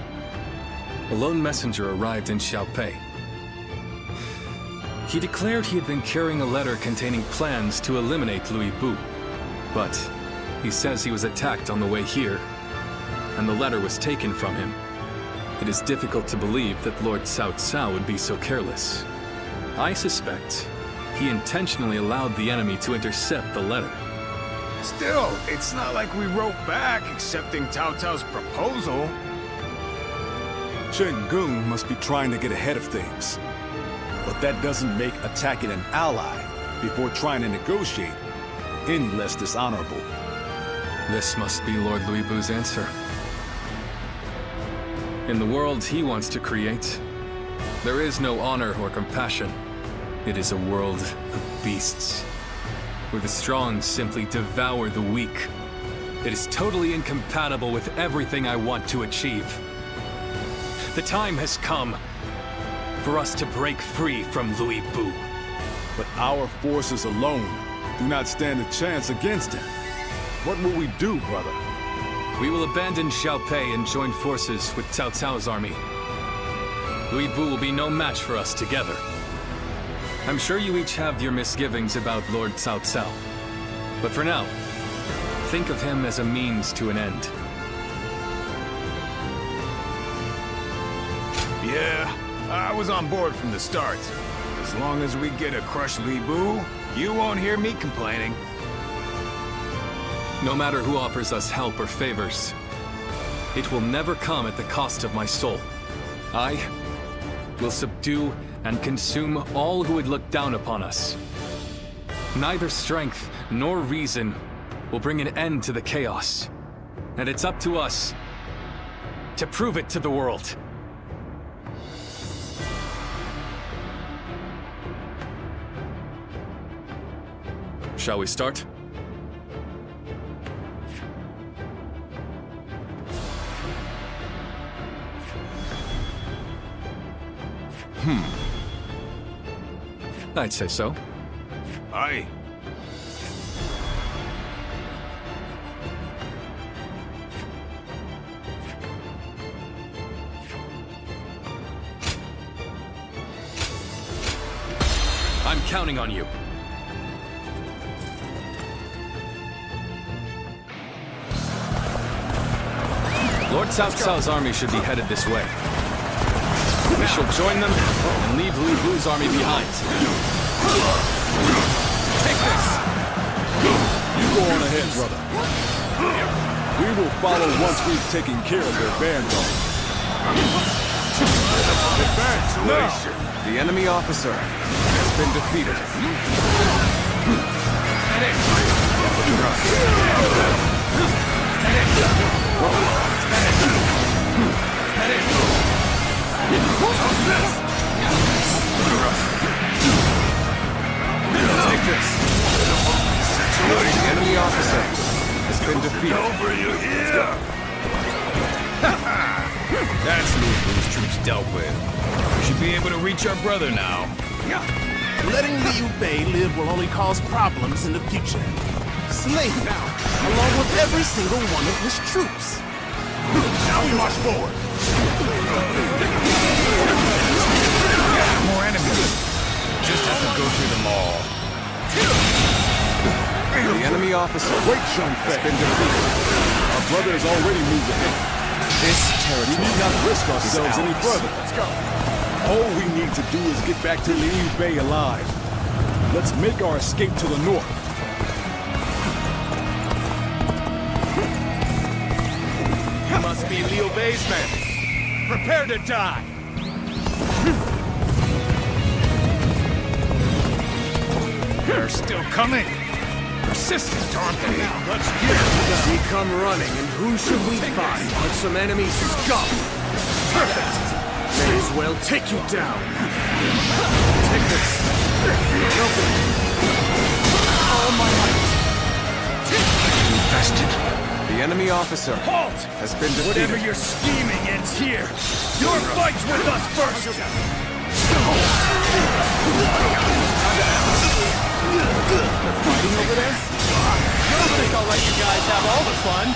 A lone messenger arrived in Xiaopei. He declared he had been carrying a letter containing plans to eliminate Louis Bu. But he says he was attacked on the way here, and the letter was taken from him. It is difficult to believe that Lord Cao Cao would be so careless. I suspect he intentionally allowed the enemy to intercept the letter.
Still, it's not like we wrote back accepting Cao Cao's proposal.
Chen Geng must be trying to get ahead of things. But that doesn't make attacking an ally before trying to negotiate any less dishonorable.
This must be Lord Louis Bu's answer. In the world he wants to create, there is no honor or compassion. It is a world of beasts, where the strong simply devour the weak. It is totally incompatible with everything I want to achieve. The time has come for us to break free from Louis Bu.
But our forces alone do not stand a chance against him. What will we do, brother?
We will abandon Xiaopei and join forces with Cao Cao's army. Louis Bu will be no match for us together. I'm sure you each have your misgivings about Lord Cao Cao. But for now, think of him as a means to an end.
Yeah, I was on board from the start. As long as we get a crush Louis Bu, you won't hear me complaining.
No matter who offers us help or favors, it will never come at the cost of my soul. I will subdue and consume all who would look down upon us. Neither strength nor reason will bring an end to the chaos. And it's up to us to prove it to the world. Shall we start? I'd say so.
Aye.
I'm counting on you. Lord Cao Cao's army should be headed this way. We shall join them and leave Louis Bu's army behind.
Take this! You go on ahead, brother. We will follow once we've taken care of their vanguard. Advance now!
The enemy officer has been defeated. Take this. The enemy officer has been defeated.
Over you here! That's Louis Bu's troops dealt with. We should be able to reach our brother now.
Letting Liu Bei live will only cause problems in the future. Slay him now, along with every single one of his troops.
Now we march forward. More enemies. Just have to go through them all.
The enemy officer
has been defeated. Our brother has already moved ahead.
This territory.
We need not risk ourselves any further. Let's go. All we need to do is get back to Liu Bei alive. Let's make our escape to the north.
You must be Liu Bei's men. Prepare to die. They're still coming. Persistent, aren't they? Now, let's get it.
We come running, and who should we find but some enemy scum? Perfect. May as well take you down. Take this. Help me. All my might. Infested. The
enemy officer
Halt!
has been defeated.
Whatever you're scheming ends here. Your fight's with us first!
Fighting over there? I don't think I'll let you guys have all the fun.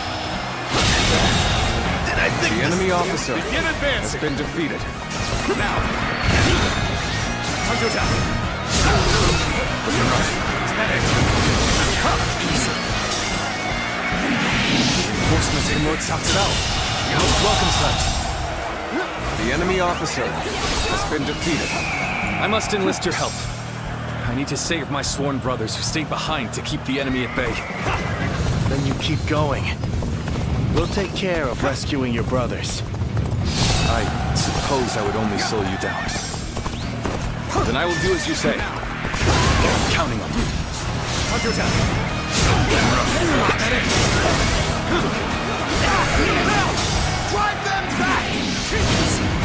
The enemy officer
Begin
has
advancing!
been defeated.
Now!
Easy. Reinforcements from Lord Cao Cao. Most welcome, son.
The enemy officer has been defeated.
I must enlist your help. I need to save my sworn brothers who stayed behind to keep the enemy at bay.
Then you keep going. We'll take care of rescuing your brothers.
I suppose I would only slow you down. Then I will do as you say. I'm counting on you.
Drive them back!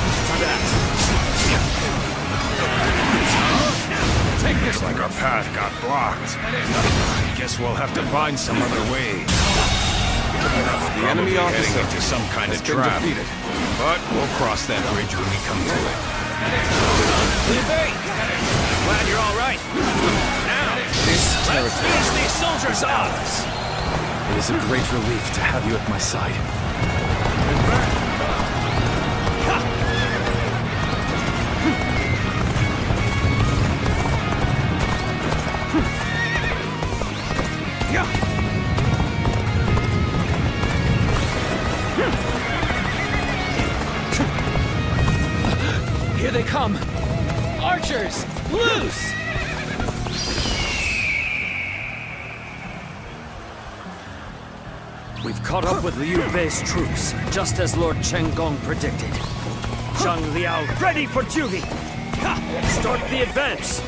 Take this like our path got blocked. Guess we'll have to find some other way.
The enemy officer
heading into some kind
has
of
been
trap.
defeated.
But we'll cross that bridge when we come to it.
Glad you're all right. Now, let's finish these soldiers off.
It is a great relief to have you at my side.
Here they come! Archers, loose!
We've caught up with Liu Bei's troops, just as Lord Chenggong predicted. Zhang Liao ready for duty! Start the advance!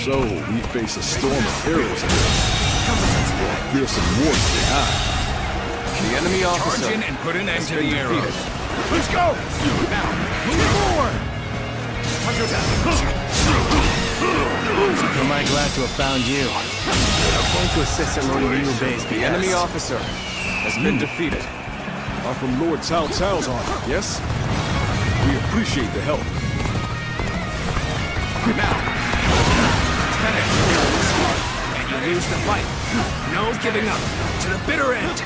So, we face a storm of arrows here. There's some war behind.
The enemy officer
Charge in and put an end
has
to
been
the arrows.
defeated.
Let's go! Now, move forward!
Am I glad to have found you? I'm going to assist in Lord Liu Bei's
The enemy officer has been defeated.
Are from Lord Cao Cao's army, yes? We appreciate the help.
Now, and you lose the fight. No giving up. To the bitter end.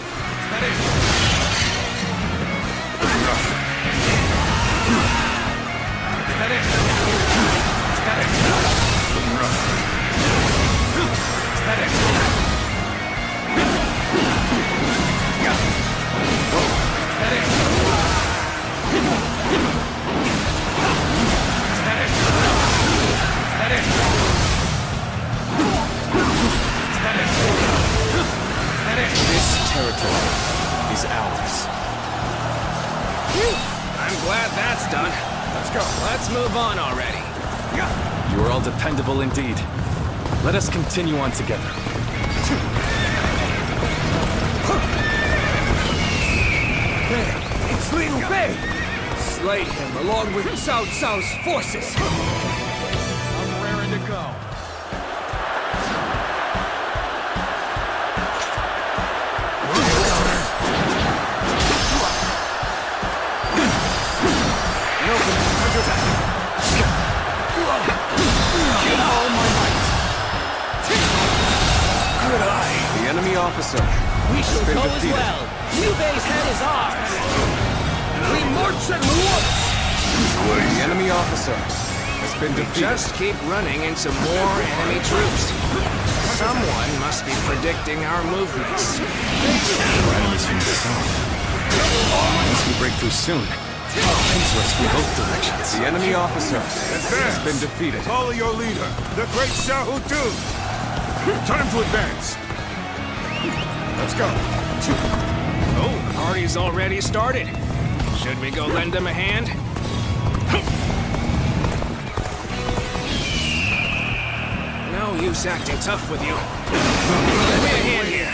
This territory is ours.
I'm glad that's done. Let's go. Let's move on already.
You are all dependable indeed. Let us continue on together.
There, it's Liu Bei! Slay him along with Cao Cao's forces! I'm raring to go.
The enemy officer
We
has
shall
been
go
defeated.
as well. Liu Bei's head is ours.
We march at once!
The enemy officer has been defeated.
Just keep running into more enemy troops. Someone must be predicting our movements.
Our enemies from the south. Unless we break through soon, things us from both directions.
The enemy officer has been defeated.
Follow your leader, the great Xiahou Du. Time to advance.
Let's go.
Oh, the party's already started. Should we go lend them a hand? No use acting tough with you. Lend me a hand here.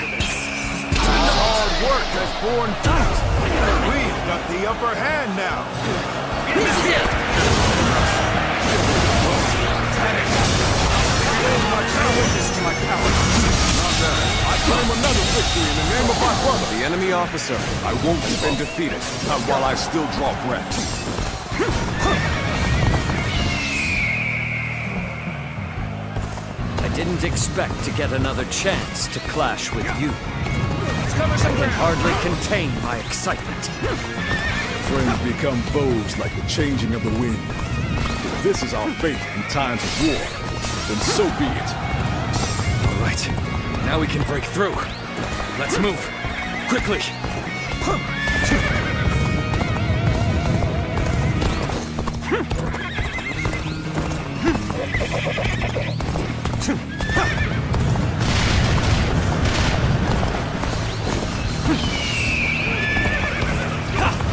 Our hard work has borne fruit. We've got the upper hand now.
Witness to my power. I climb on
victory in the name of my brother.
The enemy officer.
I won't have been defeated, not while I still draw breath.
I didn't expect to get another chance to clash with you. I can hardly contain my excitement.
Friends become foes like the changing of the wind. If this is our fate in times of war, then so be it.
All right, now we can break through. Let's move. Quickly!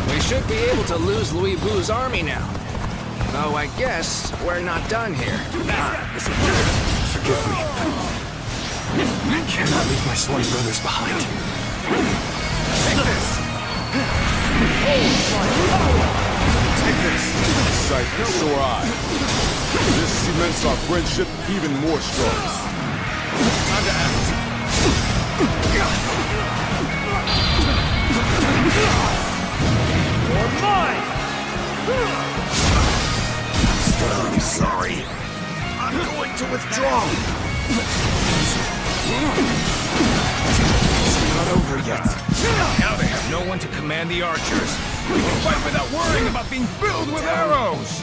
We should be able to lose Louis Vu's army now. Though I guess we're not done here.
Forgive me. I cannot leave my sworn brothers behind.
Take this!
Take this! Sight and sore eye. This cements our friendship even more strong.
Time to act.
You're mine!
I'm sorry. I'm going to withdraw.
It's not over yet.
Now they have no one to command the archers. We can fight without worrying about being filled with arrows.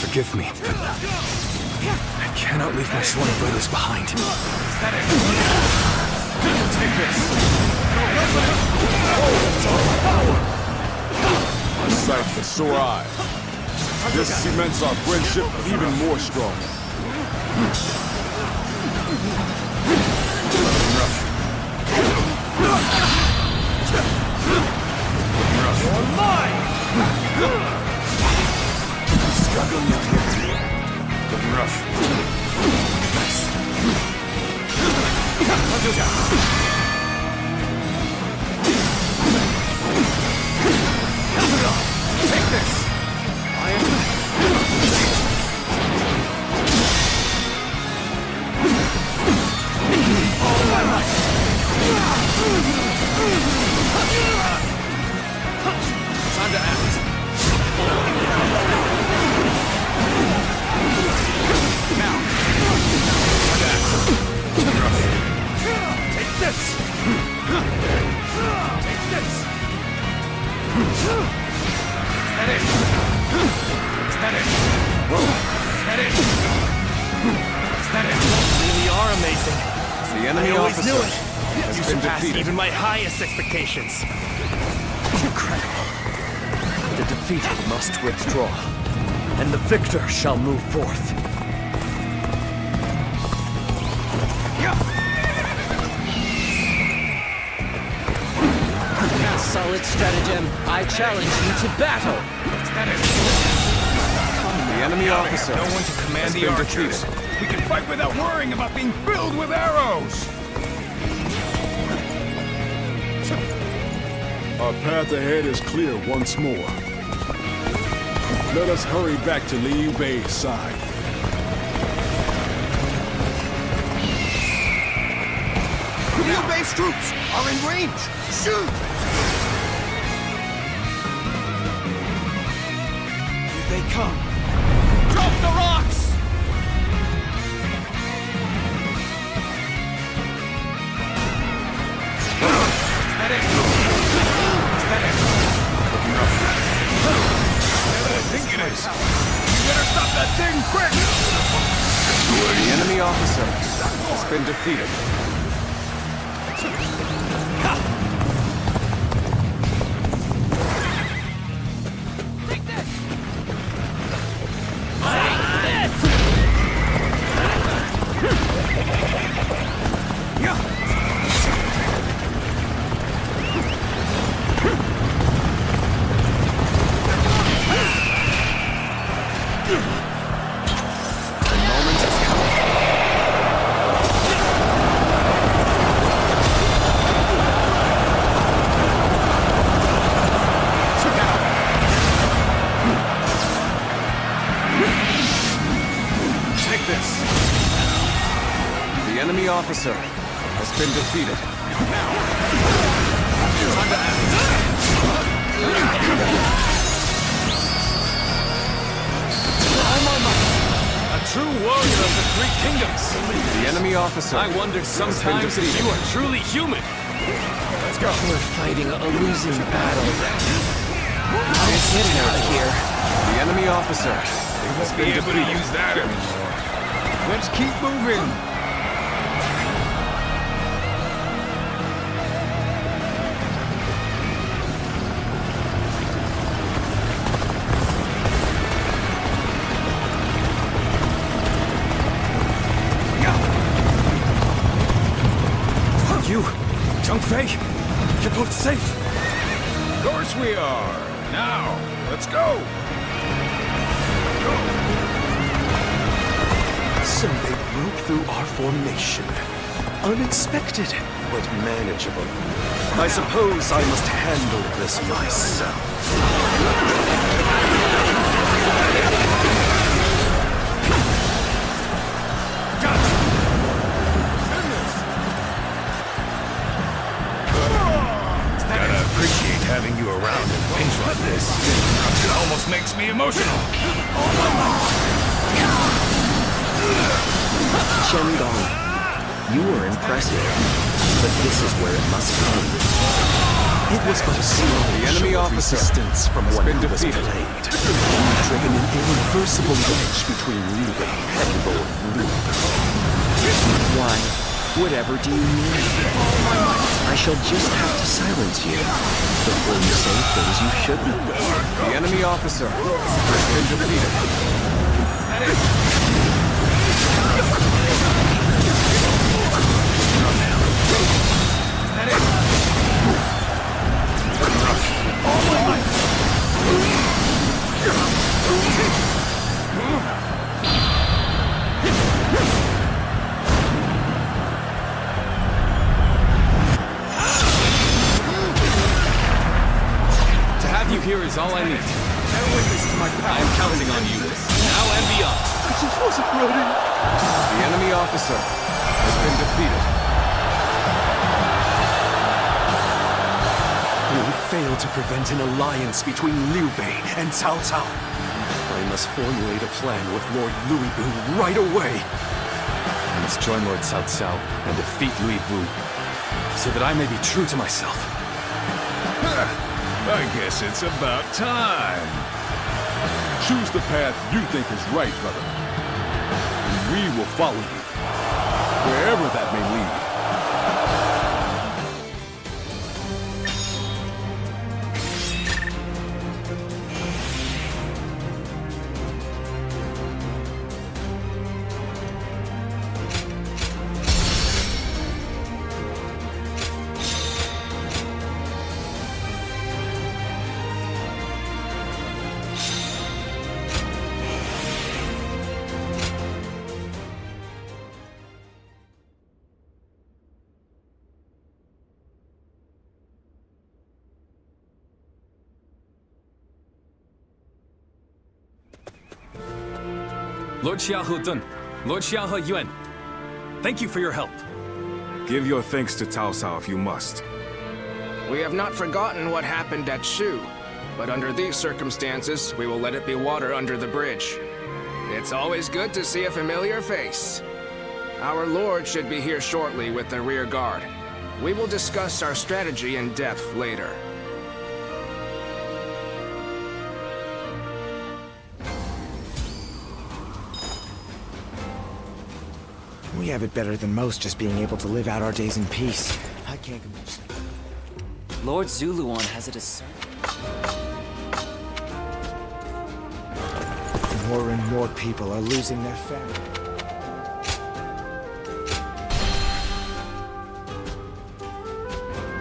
Forgive me, but I cannot leave my sworn brothers behind.
Take this.
A sight for sore eye. This cements our friendship even more strong.
You're mine!
Struggling out here. Looking rough. Nice.
Take this! I am...
All my might!
Time to act. Now. Time to act.
Take this! Take this!
Is that it? Is that it? Whoa. Is that it? Is that it?
You really are amazing.
The enemy
I always
officer
knew it.
has
You
been
surpassed
defeated.
even my highest expectations. Incredible. The defeated must withdraw, and the victor shall move forth. Solid stratagem. I challenge you to battle.
The enemy officer
No one to command
has
the
been
archers.
defeated.
We can fight without worrying about being filled with arrows.
Our path ahead is clear once more. Let us hurry back to Liu Bei's side.
Liu Bei's troops are in range. Shoot!
Here they come.
Drop the rocks! I think it is. You better stop that thing quick!
The enemy officer has been defeated. enemy officer has been defeated.
Time to act. A true warrior of the Three Kingdoms.
The enemy officer.
I wondered sometimes if you are truly human. Let's go.
We're fighting a losing battle. I'm getting out of here.
The enemy officer has
Be
been
able to
defeated.
use that anymore. Let's keep moving.
You, Zhang Fei, you're both safe.
Of course we are. Now, let's go.
So they broke through our formation. Unexpected, but manageable. I suppose I must handle this myself.
Gotta appreciate having you around in things like this. It almost makes me emotional.
Shendong, you were impressive, but this is where it must come.
It was but a slow,
The enemy
short
officer
resistance from
has
one
been
who was
defeated.
played. You've driven an irreversible wedge between Liu Bei and Lord Liu.
Why? Whatever do you mean? I shall just have to silence you before you say things you shouldn't.
The enemy officer has been defeated.
To have you here is all I need. I am counting on you, now and beyond.
I just wasn't ready.
The enemy officer has been defeated.
We failed to prevent an alliance between Liu Bei and Cao Cao. I must formulate a plan with Lord Louis Bu right away.
I must join Lord Cao Cao and defeat Louis Bu, so that I may be true to myself.
I guess it's about time.
Choose the path you think is right, brother. And we will follow you, wherever that may lead.
Lord Xiaohe Dun, Lord Xiaohe Yuan, thank you for your help.
Give your thanks to Cao Cao if you must.
We have not forgotten what happened at Shu, but under these circumstances, we will let it be water under the bridge. It's always good to see a familiar face. Our Lord should be here shortly with the rear guard. We will discuss our strategy in depth later.
We have it better than most, just being able to live out our days in peace. I can't complain.
Lord Zuluan has a discern.
More and more people are losing their family.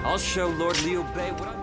I'll show Lord Liu Bei what I'm...